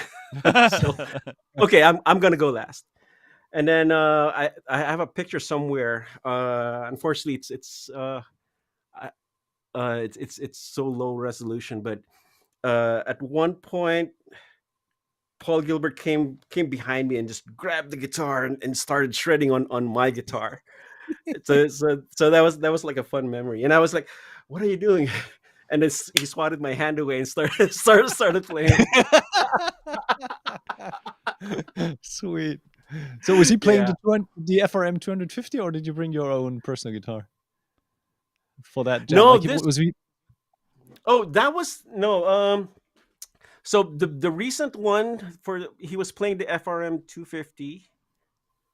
So okay, I'm gonna go last. And then I have a picture somewhere. Unfortunately, it's so low resolution. But at one point, Paul Gilbert came behind me and just grabbed the guitar and started shredding on my guitar. So that was like a fun memory. And I was like, "What are you doing?" And then he swatted my hand away and started playing. Sweet. So was he playing Yeah. the FRM 250, or did you bring your own personal guitar for that jam? No, Like, this. was he? Oh, that was no. So the recent one he was playing the FRM 250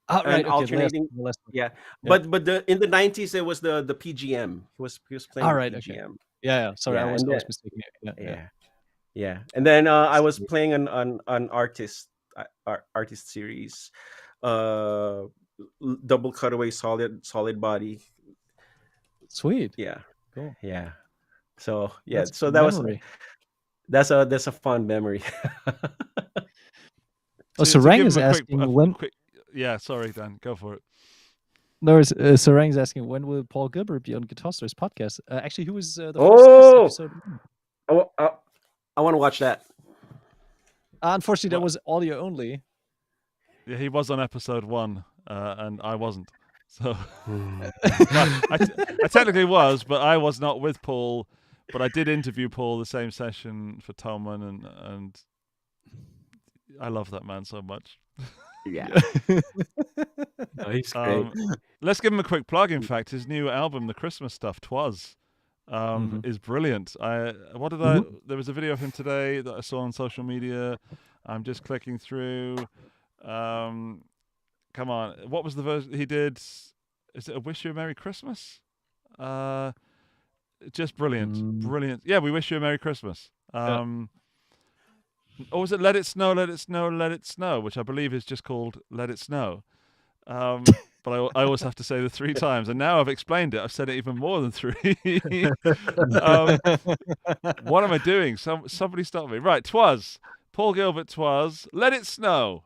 Oh, right. and Okay. alternating. The last one. Yeah, Yeah. but in the 90s it was the PGM. He was playing All the right. Okay. PGM. Yeah. Sorry, Yeah, I was and then mistaken. Yeah. yeah. And then I was Sweet. playing on artist series, uh, double cutaway solid body. Sweet. Yeah, Cool. yeah. So yeah, That's a so good memory. that's a fun memory. Oh, Sarang is a asking when. quick. Yeah, sorry, Dan. Go for it. No, Sarang is asking when will Paul Gilbert be on Guitar Stories podcast? Actually, who was the first guest Oh, episode? I want to watch that. Unfortunately, that Well- was audio only. Yeah, he was on episode 1, and I wasn't. So Hmm. well, I technically was, but I was not with Paul. But I did interview Paul the same session for Toman, and I love that man so much. Yeah, no, he's great. Let's give him a quick plug. In fact, his new album, The Christmas Stuff, Twas, is brilliant. There was a video of him today that I saw on social media. I'm just clicking through. Come on, what was the version he did? Is it a Wish You a Merry Christmas? Just brilliant, brilliant. Yeah, we wish you a Merry Christmas. Or was it Let It Snow, Let It Snow, Let It Snow, which I believe is just called Let It Snow. But I always have to say the 3 times, and now I've explained it. I've said it even more than 3. What am I doing? Somebody stop me. Right, Twas. Paul Gilbert, Twas. Let It Snow.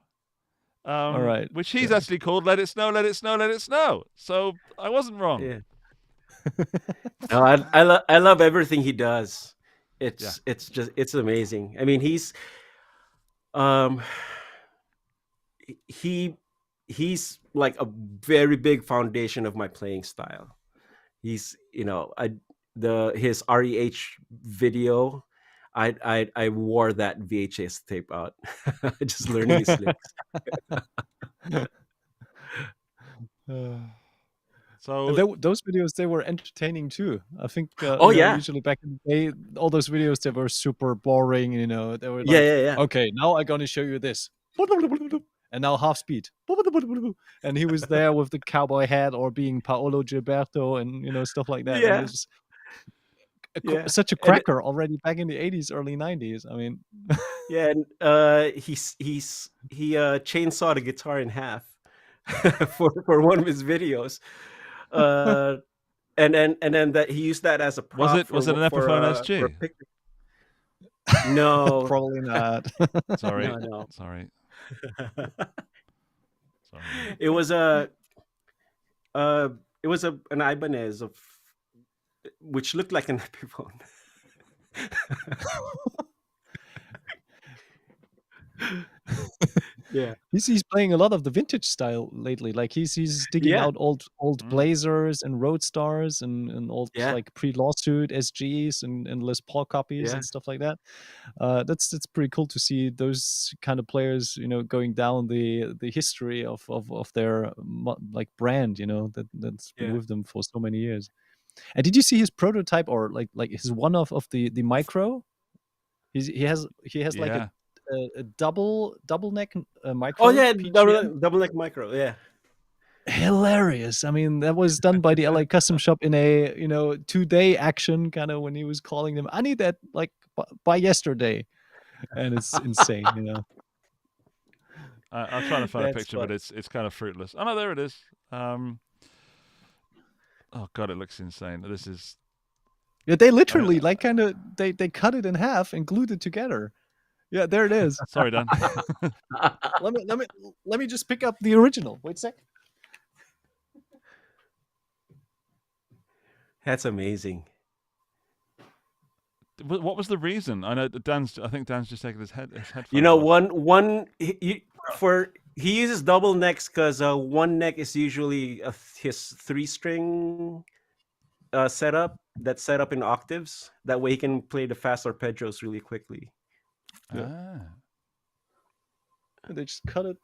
All right. Which he's actually called Let It Snow, Let It Snow, Let It Snow. So I wasn't wrong. Yeah. No, I love everything he does. It's amazing. I mean, he's like a very big foundation of my playing style. He's his REH video. I wore that VHS tape out, just learning his licks. So those videos, they were entertaining too. I think. Yeah. Usually back in the day, all those videos, they were super boring. They were like, Yeah. okay, now I'm gonna show you this, and now half speed. And he was there with the cowboy hat or being Paolo Gilberto and stuff like that. And Yeah, this was yeah, such a and cracker already back in the 80s, early 90s. I mean, yeah, and he chainsawed a guitar in half for one of his videos. Uh, and then that he used that as a prop Was it an for Epiphone for a SG? picture. No, probably not. Sorry, no. sorry. It was a an Ibanez of which looked like an Epiphone. Yeah, He's playing a lot of the vintage style lately. Like he's digging yeah, out old Mm. Blazers and Roadstars and old yeah, like pre-lawsuit SGs and Les Paul copies yeah, and stuff like that. That's pretty cool to see those kind of players, going down the history of their like brand, that's been yeah. with them for so many years. And did you see his prototype or like his one of the micro? He has like Yeah. a double neck Oh micro yeah, PGM. double neck micro. Yeah, Hilarious. I mean, that was done by the LA Custom Shop in a 2-day action kind of when he was calling them. I need that like by yesterday, and it's insane. I'm trying to find a that's picture, fun. but it's kind of fruitless. Oh no, there it is. Oh god, it looks insane. This is Yeah, they literally like kind of they cut it in half and glued it together. Yeah, there it is. sorry, Dan. Let me just pick up the original. Wait a sec. That's amazing. What was the reason? I know that I think Dan's just taken his headphones You know, off. one he uses double necks because one neck is usually his 3-string setup that's set up in octaves. That way he can play the fast arpeggios really quickly. Ah. They just cut it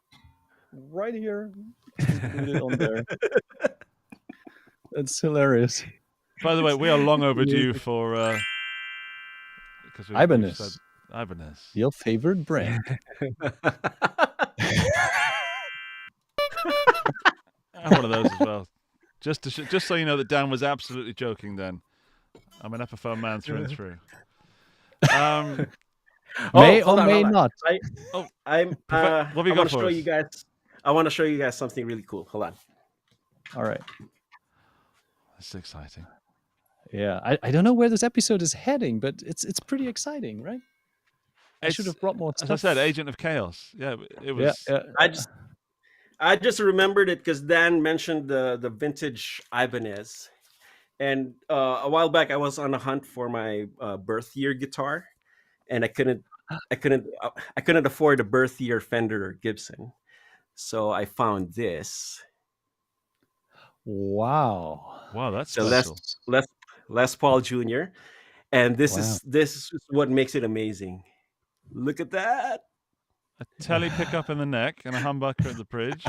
right here. Just glued it on there. That's hilarious. By the way, we are long overdue for because we've Ibanez. said Ibanez. Your favorite brand. I have one of those as well. Just so you know that Dan was absolutely joking. Then I'm an Epiphone man through and through. May hold or on, may hold on. not. I'm What have you I got want to for show us? you guys. I want to show you guys something really cool. Hold on. All right. That's exciting. Yeah, I don't know where this episode is heading, but it's pretty exciting, right? I should have brought more As stuff. I said, Agent of Chaos. Yeah, it was. Yeah. I just remembered it because Dan mentioned the vintage Ibanez, and a while back I was on a hunt for my birth year guitar, and I couldn't afford a birth year Fender or Gibson, so I found this. Wow. Wow, that's So special. Les Paul Jr. And this Wow. is what makes it amazing. Look at that. A telly pickup in the neck and a humbucker at the bridge.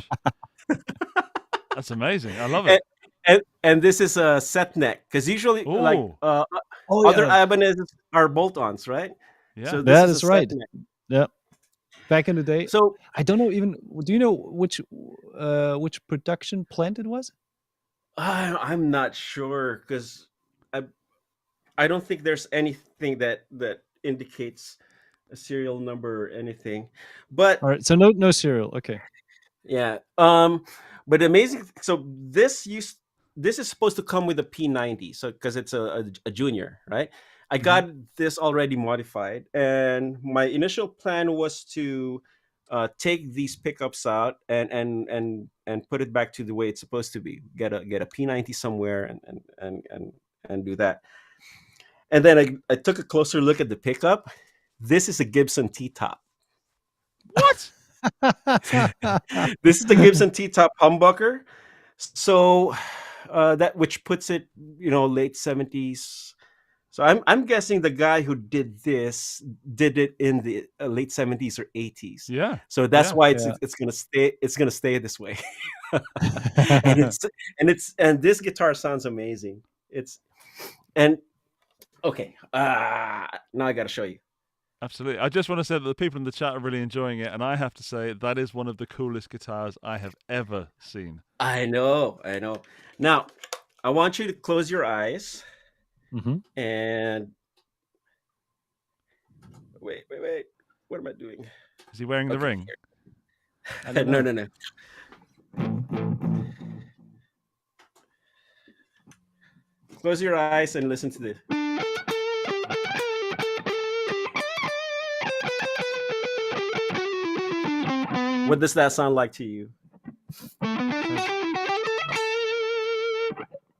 That's amazing. I love it. And this is a set neck because usually like Ooh. other Ibanezes are bolt-ons, right? Yeah. So That this is a set right. neck. Yeah. Back in the day, So I don't know even. Do you know which production plant it was? I'm not sure because I don't think there's anything that indicates a serial number or anything. But All right, so no serial. Okay. yeah, but amazing. So this is supposed to come with a P90, so because it's a junior, right? I got this already modified, and my initial plan was to take these pickups out and put it back to the way it's supposed to be. Get a P90 somewhere and do that. And then I took a closer look at the pickup. This is a Gibson T-top. What? This is the Gibson T-top humbucker. So that which puts it, late 70s. So I'm guessing the guy who did this did it in the late 70s or 80s. Yeah. So that's why Yeah. it's gonna stay this way. and this guitar sounds amazing. Okay. Now I gotta show you. Absolutely. I just want to say that the people in the chat are really enjoying it, and I have to say that is one of the coolest guitars I have ever seen. I know. Now, I want you to close your eyes Mm-hmm. and wait. What am I doing? Is he wearing the Okay, ring? I don't know. No. Close your eyes and listen to this. What does that sound like to you?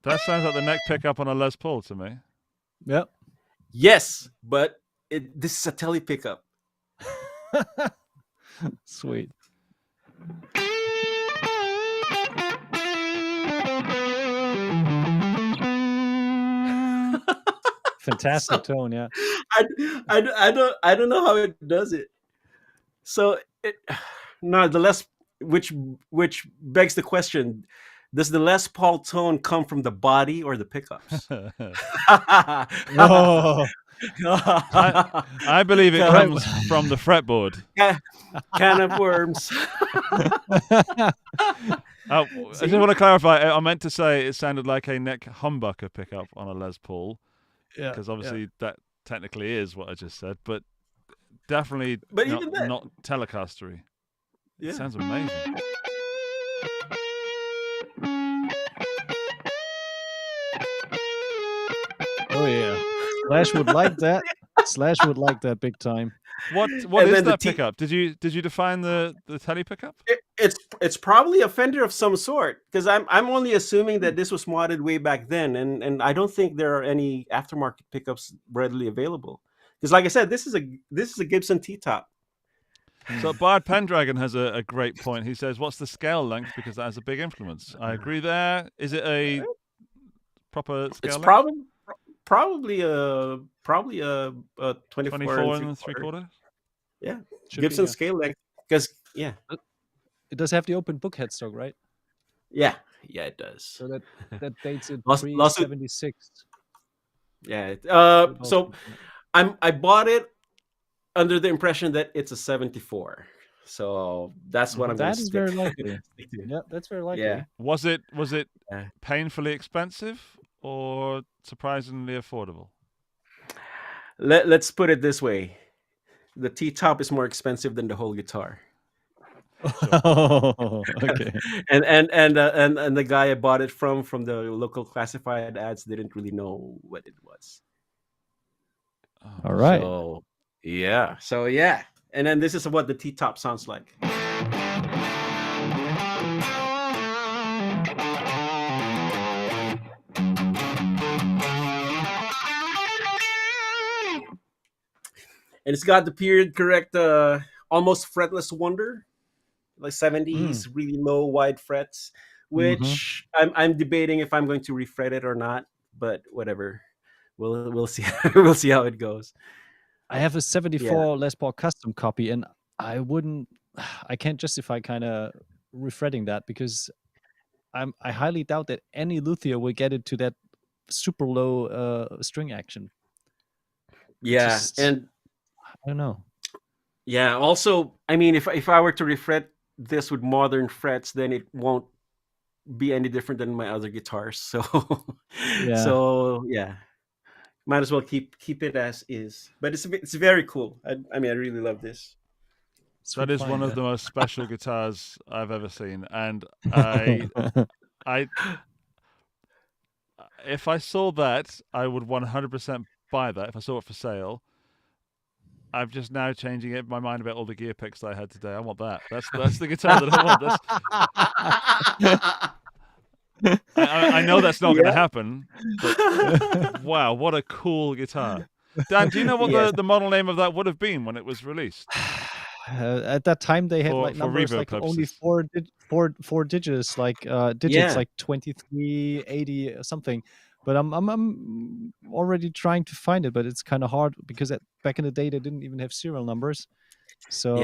That sounds like the neck pickup on a Les Paul to me. Yep. Yes, but this is a tele pickup. Sweet. Fantastic tone, yeah. I don't know how it does it. So the Les, which begs the question: does the Les Paul tone come from the body or the pickups? Oh, I believe it comes from the fretboard. Can of worms. I just want to clarify. I meant to say it sounded like a neck humbucker pickup on a Les Paul, yeah. because obviously that technically is what I just said, but definitely not Telecastery. Yeah. It sounds amazing. Oh yeah. Slash would like that. Slash would like that big time. What And is then the that pickup? Did you define the tele pickup? It's probably a Fender of some sort, because I'm only assuming that this was modded way back then, and I don't think there are any aftermarket pickups readily available. Because, like I said, this is a Gibson T-top. So Bard Pendragon has a great point. He says, "What's the scale length? Because that has a big influence." I agree there. Is it a proper scale It's length? probably a 24 and 3/4. Yeah, Should Gibson be, yeah. scale length. Because It does have the open book headstock, right? yeah, it does. So that dates it Lawsuit- pre-76. Yeah. So I bought it under the impression that it's a 74. So that's what I'm going That to is stick. very likely. stick to. Yeah, that's very likely. Yeah. Was it Yeah. painfully expensive or surprisingly affordable? Let's put it this way: the T-top is more expensive than the whole guitar. Oh, okay. and the guy I bought it from the local classified ads didn't really know what it was. All right. So yeah, and then this is what the T-top sounds like. And it's got the period correct, almost fretless wonder, like 70s, really low wide frets, which I'm debating if I'm going to refret it or not, but whatever. We'll see. We'll see how it goes. I have a 74 Les Paul custom copy, and I can't justify kind of refretting that, because I highly doubt that any luthier will get it to that super low string action. Yeah, and I don't know. Yeah, also, I mean, if I were to refret this with modern frets, then it won't be any different than my other guitars. So yeah, might as well keep it as is. But it's very cool. I mean, I really love this. That is one of the most special guitars I've ever seen, and I if I saw that, I would 100% buy that if I saw it for sale. I'm just now changing my mind about all the gear picks that I had today. I want that. That's the guitar that I want. I know that's not going to happen, but wow, what a cool guitar. Dan, do you know what the model name of that would have been when it was released? At that time, they had like numbers like only four digits, like digits like 2380 or something. But I'm already trying to find it, but it's kind of hard because back in the day they didn't even have serial numbers. So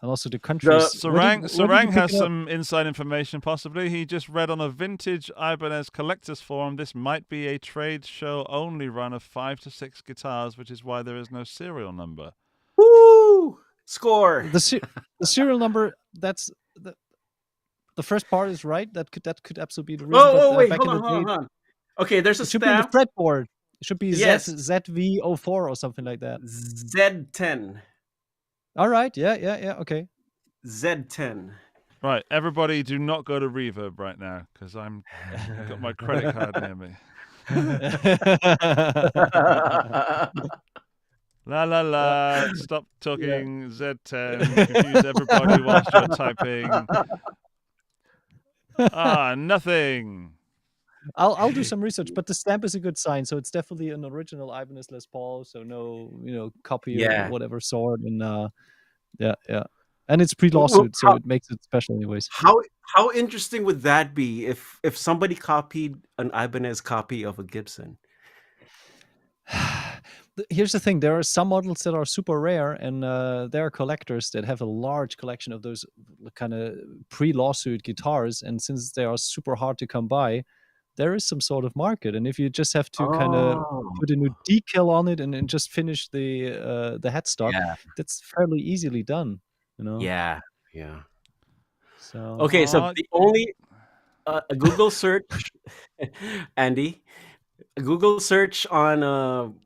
And also the countries. Sarang has some inside information, possibly. He just read on a vintage Ibanez collectors forum, this might be a trade show only run of 5 to 6 guitars, which is why there is no serial number. Woo! Score! The serial number, that's... The first part is right. That could absolutely be the reason. Wait, back hold on. Okay, there's a it should be in the stamp. fretboard. It should be ZV04 or something like that. Z10. All right. Yeah. Okay. Z10. Right, everybody, do not go to Reverb right now because I've got my credit card near me. La la la! Stop talking Z10. Confuse everybody whilst you're typing. Nothing. I'll do some research, but the stamp is a good sign, so it's definitely an original Ibanez Les Paul, so no copy of whatever sort, and yeah, and it's pre-lawsuit, so it makes it special, anyways. How interesting would that be if somebody copied an Ibanez copy of a Gibson? Here's the thing: there are some models that are super rare, and there are collectors that have a large collection of those kind of pre-lawsuit guitars, and since they are super hard to come by, there is some sort of market. And if you just have to kind of put a new decal on it and just finish the headstock, that's fairly easily done. Yeah. So okay, so the only a Google search, Andy, a Google search on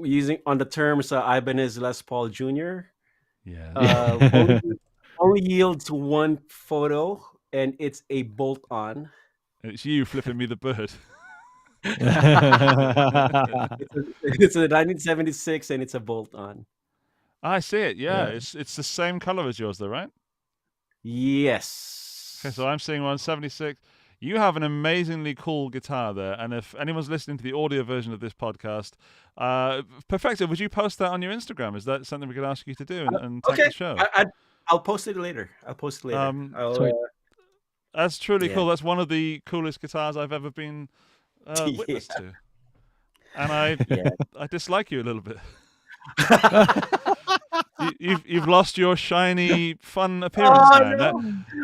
using on the terms Ibanez Les Paul Jr. Only yields one photo, and it's a bolt-on. It's you flipping me the bird. It's a 1976, and it's a bolt-on. I see it. Yeah. It's the same color as yours, though, right? Yes. Okay, so I'm seeing 176. You have an amazingly cool guitar there, and if anyone's listening to the audio version of this podcast, Perfecto, would you post that on your Instagram? Is that something we could ask you to do and tag the show? I'll post it later. That's truly cool. That's one of the coolest guitars I've ever been witness to, and I dislike you a little bit. You've lost your shiny, fun appearance now.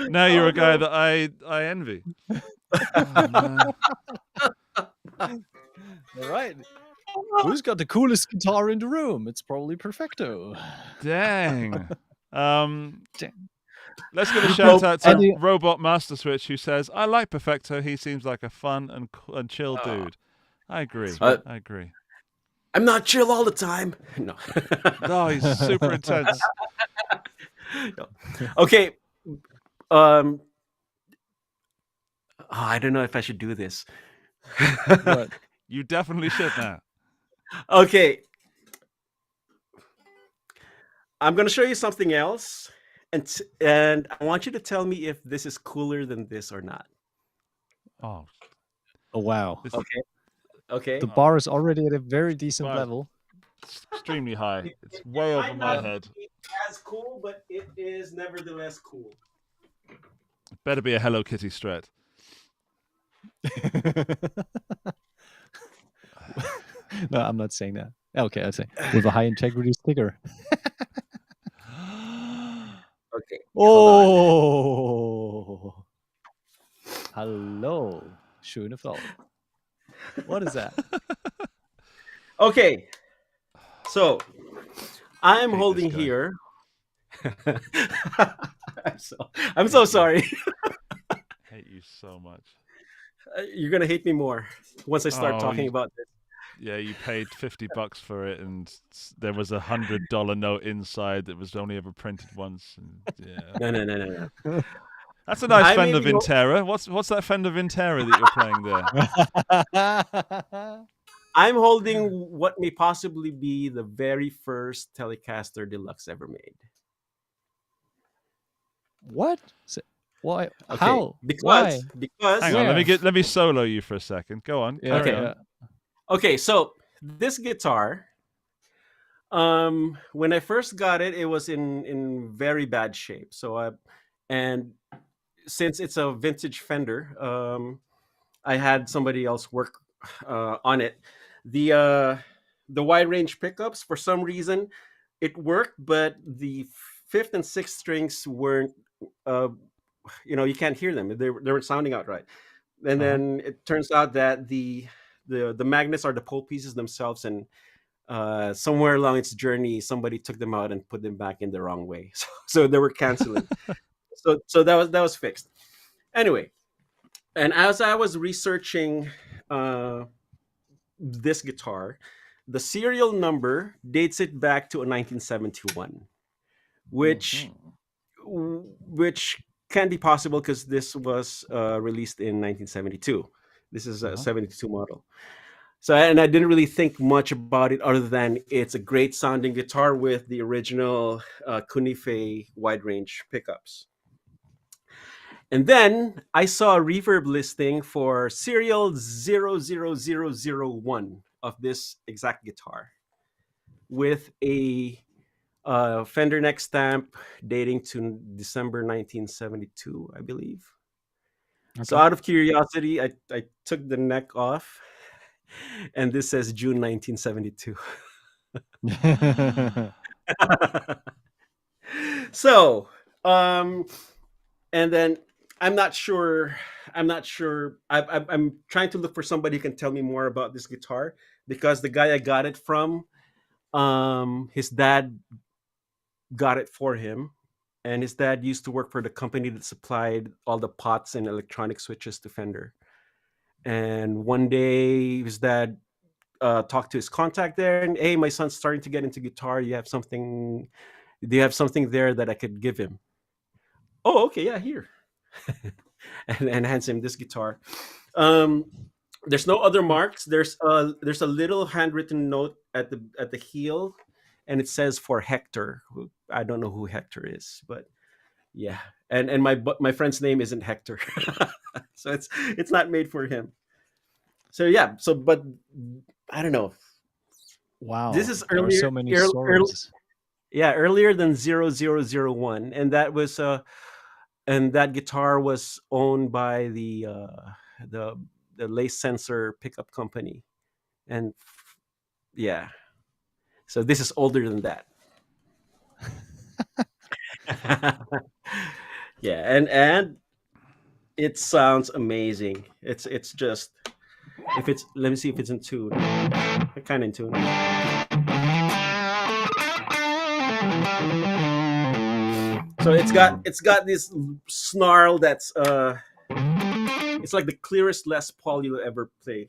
Now you're a guy that I envy. All right. Who's got the coolest guitar in the room? It's probably Perfecto. Dang. Let's give a shout out to Robot Master Switch, who says, "I like Perfecto. He seems like a fun and chill dude." I agree. I agree. I'm not chill all the time. No. No, he's super intense. No. Okay. I don't know if I should do this. What? You definitely should now. Okay. I'm going to show you something else, and I want you to tell me if this is cooler than this or not. Oh wow. Okay. The bar is already at a very decent level. It's extremely high. It's way over my head. As cool, but it is nevertheless cool. It better be a Hello Kitty Strat. No, I'm not saying that. Okay, I say with a high integrity sticker. Okay. Oh, hello, schöne Frau. What is that? Okay, so I'm holding here. I'm so sorry. I hate you so much. You're gonna hate me more once I start talking about this. Yeah, you paid $50 for it, and there was $100 note inside that was only ever printed once. And, yeah. No. That's a nice Fender Vintera. What's that Fender Vintera that you're playing there? I'm holding what may possibly be the very first Telecaster Deluxe ever made. What? Why? Okay. How? Because hang on, let me solo you for a second. Go on. Yeah, carry on. Okay, so this guitar, when I first got it, it was in very bad shape. So and since it's a vintage Fender, I had somebody else work on it. The wide range pickups, for some reason, it worked, but the fifth and sixth strings weren't, uh, you can't hear them. They weren't sounding out right. And then it turns out that the magnets are the pole pieces themselves, and somewhere along its journey, somebody took them out and put them back in the wrong way. So they were canceling. So that was fixed. Anyway, and as I was researching this guitar, the serial number dates it back to 1971, which which can be possible because this was released in 1972. This is a 72 model. So, and I didn't really think much about it other than it's a great sounding guitar with the original Cunife wide range pickups. And then I saw a reverb listing for serial 00001 of this exact guitar with a Fender neck stamp dating to December 1972, I believe. So out of curiosity, I took the neck off, and this says June 1972. So, and then I'm not sure. I'm trying to look for somebody who can tell me more about this guitar, because the guy I got it from, his dad got it for him, and his dad used to work for the company that supplied all the pots and electronic switches to Fender. And one day his dad talked to his contact there, and, hey, my son's starting to get into guitar. Do you have something there that I could give him? Oh, okay, yeah, here. and hands him this guitar. There's no other marks. There's a little handwritten note at the heel, and it says for Hector. I don't know who Hector is, but yeah. And my friend's name isn't Hector. So it's not made for him. So yeah. So, but I don't know. Wow. This is There are earlier. so many stories. Earlier than 0001, and that guitar was owned by the lace sensor pickup company, and yeah. So this is older than that. Yeah, and it sounds amazing. It's just, let me see if it's in tune. Kind of in tune. So it's got this snarl that's it's like the clearest Les Paul you'll ever play.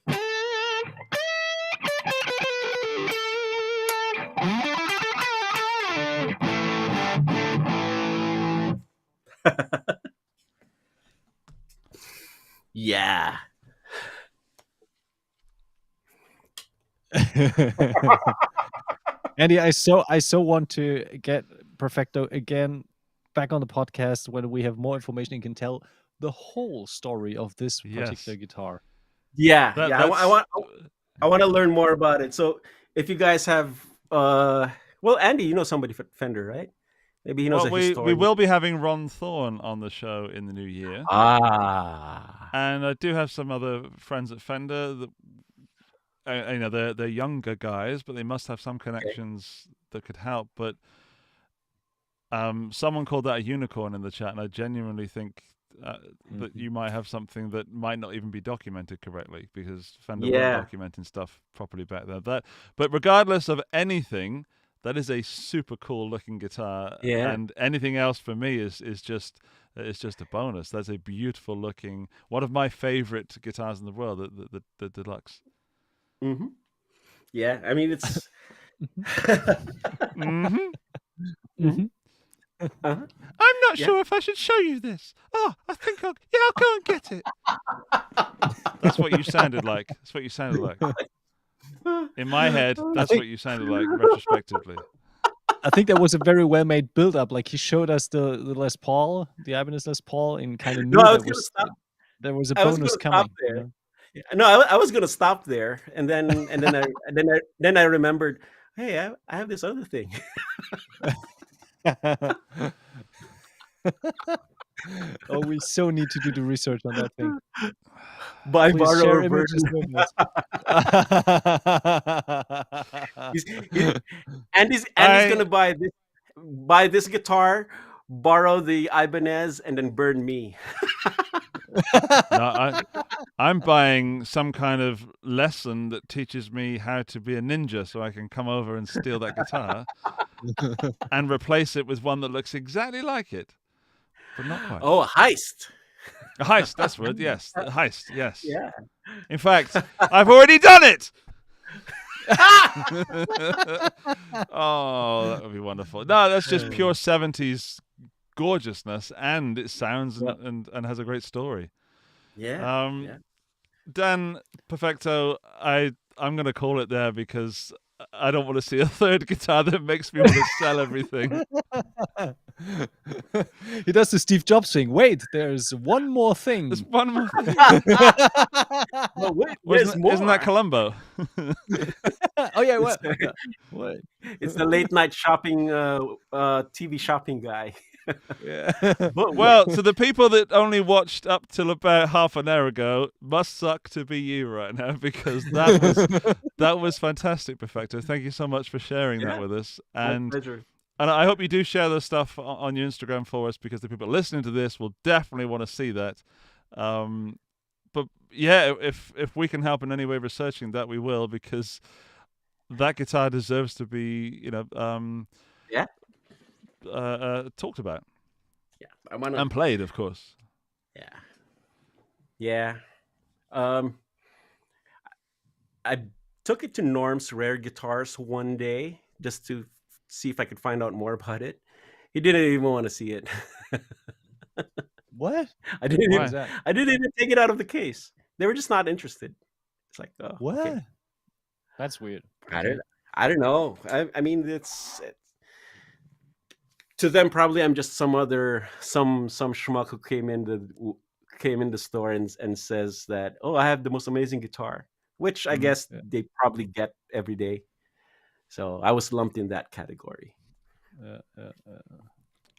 Yeah. Andy, I so want to get Perfecto again back on the podcast when we have more information and can tell the whole story of this particular guitar. Yeah, I want to learn more about it. So if you guys have, well, Andy, you know somebody for Fender, right? Maybe he knows a historian. We will be having Ron Thorne on the show in the new year. And I do have some other friends at Fender that, they're younger guys, but they must have some connections that could help. But someone called that a unicorn in the chat, and I genuinely think that you might have something that might not even be documented correctly, because Fender weren't documenting stuff properly back then. But regardless of anything, that is a super cool looking guitar, and anything else for me is just a bonus. That's a beautiful looking, one of my favorite guitars in the world, the Deluxe. Mm-hmm. Yeah, I mean it's. I'm not sure if I should show you this. Oh, I think I'll go and get it. That's what you sounded like. In my head, that's what you sounded like retrospectively. I think that was a very well made build up. Like, he showed us the Les Paul, the Ibanez Les Paul, and kind of knew there was a bonus coming. You know? No, I was gonna stop there, and then I remembered, hey, I have this other thing. Oh, we so need to do the research on that thing. Buy, borrow, or burn. Andy's gonna buy buy this guitar, borrow the Ibanez, and then burn me. No, I'm buying some kind of lesson that teaches me how to be a ninja so I can come over and steal that guitar and replace it with one that looks exactly like it, but not quite. Oh, a heist. A heist, that's word, yes. A heist, yes. Yeah. In fact, I've already done it! Oh, that would be wonderful. No, that's just pure 70s gorgeousness, and it sounds and has a great story. Yeah. Dan, Perfecto, I'm going to call it there because I don't want to see a third guitar that makes me want to sell everything. He does the Steve Jobs thing. Wait, there's one more thing. There's one more thing. No, wait, there's more. Isn't that Columbo? Oh yeah, what? What? It's the late night shopping, TV shopping guy. Yeah. Well, to the people that only watched up till about half an hour ago, must suck to be you right now because that was fantastic, Perfecto. Thank you so much for sharing that with us. My pleasure. And I hope you do share the stuff on your Instagram for us because the people listening to this will definitely want to see that. But yeah, if we can help in any way researching that, we will because that guitar deserves to be, talked about. Yeah, I want to. And played, of course. Yeah. I took it to Norm's Rare Guitars one day just to see if I could find out more about it. He didn't even want to see it. What? I didn't Why? even take it out of the case. They were just not interested. It's like, oh, What? okay. That's weird. I don't know. I mean, it's to them probably I'm just some schmuck who came in the store and says that, oh, I have the most amazing guitar, which I guess they probably get every day. So I was lumped in that category.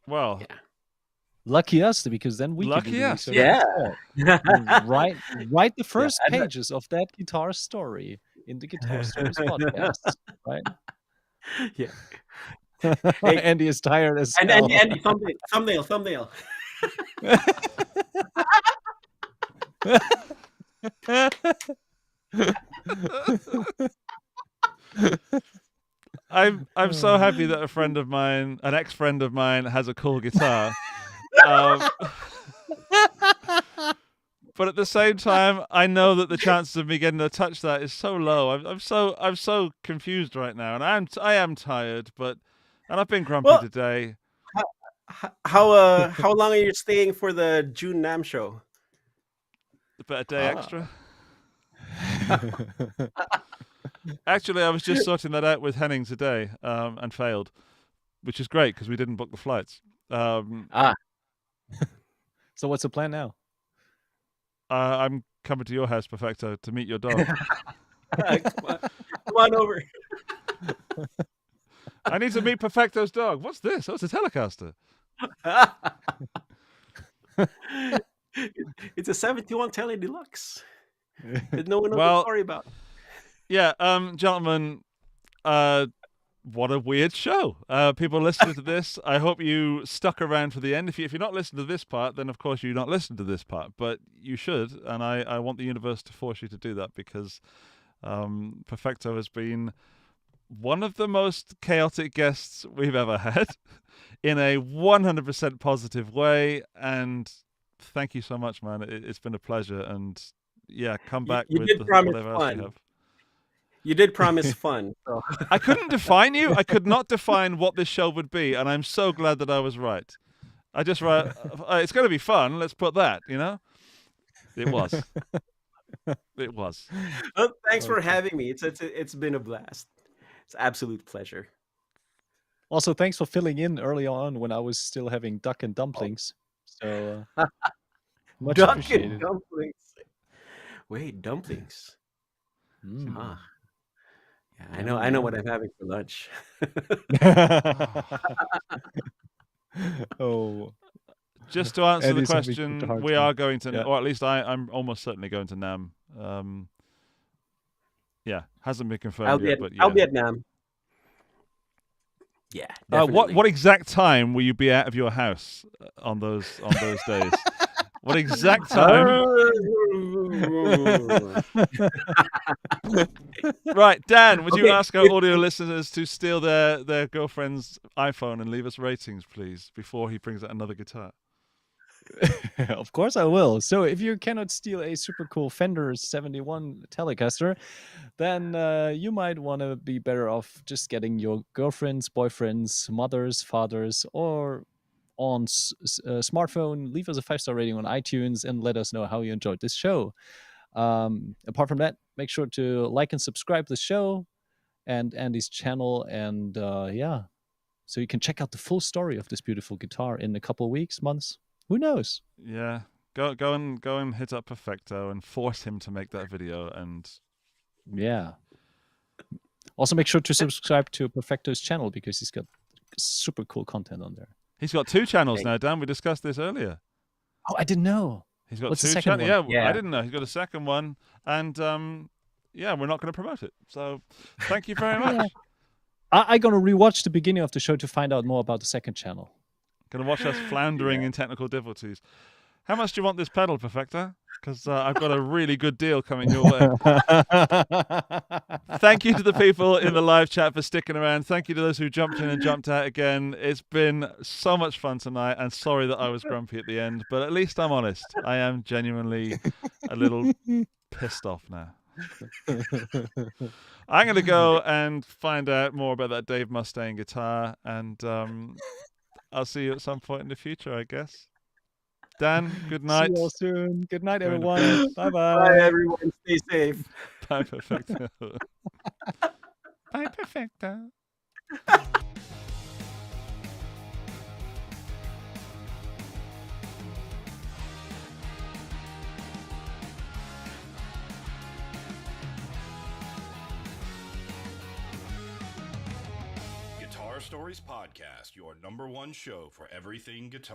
Well, lucky us, because then we Lucky can do the us, research. Yeah. And write the first and- pages of that guitar story in the Guitar Stories Podcast, right? Yeah. Hey. Andy is tired as And hell. thumbnail. I'm so happy that an ex-friend of mine, has a cool guitar. But at the same time, I know that the chances of me getting to touch that is so low. I'm so confused right now, and I am tired, and I've been grumpy today. How long are you staying for the June NAMM show? About a day extra. Actually, I was just sorting that out with Henning today, and failed, which is great because we didn't book the flights. So what's the plan now? I'm coming to your house, Perfecto, to meet your dog. Come on over. I need to meet Perfecto's dog. What's this? Oh, it's a Telecaster. It's a 71 Tele Deluxe. That no one knows Well, the story about. Yeah, gentlemen, what a weird show. People listening to this, I hope you stuck around for the end. If you're not listening to this part, then of course you're not listening to this part, but you should, and I want the universe to force you to do that because Perfecto has been one of the most chaotic guests we've ever had in a 100% positive way, and thank you so much, man. It's been a pleasure, and yeah, come back You with did promise whatever else fun. you have. You did promise fun. So. I couldn't define you. I could not define what this show would be, and I'm so glad that I was right. I just wrote, it's going to be fun. Let's put that, It was. It was. Well, thanks for having me. It's been a blast. It's an absolute pleasure. Also, thanks for filling in early on when I was still having duck and dumplings. So much Duck appreciated. and dumplings. Wait, dumplings. Mm. Ah. Yeah, I know what I'm having for lunch. Oh, Just to answer the Eddie's having question, such a hard we time. are going to, Yeah. or at least I'm almost certainly going to NAMM. Yeah, hasn't been confirmed yet, but yeah. I'll be at NAMM. Yeah. What Definitely. exact time will you be out of your house on those days? What exact time? Right, Dan, would you Okay. ask our audio listeners to steal their girlfriend's iPhone and leave us ratings, please, before he brings out another guitar? Of course I will. So if you cannot steal a super cool Fender 71 Telecaster, then you might want to be better off just getting your girlfriends, boyfriends, mothers, fathers, or on smartphone. Leave us a 5-star rating on iTunes and let us know how you enjoyed this show. Apart from that, make sure to like and subscribe to the show and Andy's channel. And so you can check out the full story of this beautiful guitar in a couple of weeks, months. Who knows? Yeah, go and hit up Perfecto and force him to make that video. And Yeah. Also, make sure to subscribe to Perfecto's channel because he's got super cool content on there. he's got 2 channels now, Dan. We discussed this earlier. Oh, I didn't know. He's got What's the 2 second channels. one? Yeah, Yeah. I didn't know. He's got a second one, and we're not going to promote it. So thank you very much. I'm going to rewatch the beginning of the show to find out more about the second channel. Going to watch us floundering in technical difficulties. How much do you want this pedal, Perfecto? Because I've got a really good deal coming your way. Thank you to the people in the live chat for sticking around. Thank you to those who jumped in and jumped out again. It's been so much fun tonight, and sorry that I was grumpy at the end, but at least I'm honest. I am genuinely a little pissed off now. I'm going to go and find out more about that Dave Mustaine guitar, and I'll see you at some point in the future, I guess. Dan, good night. See you all soon. Good night, Go into everyone. bed. Bye-bye. Bye, everyone. Stay safe. Bye, Perfecto. Bye, Perfecto. Guitar Stories Podcast, your #1 show for everything guitar.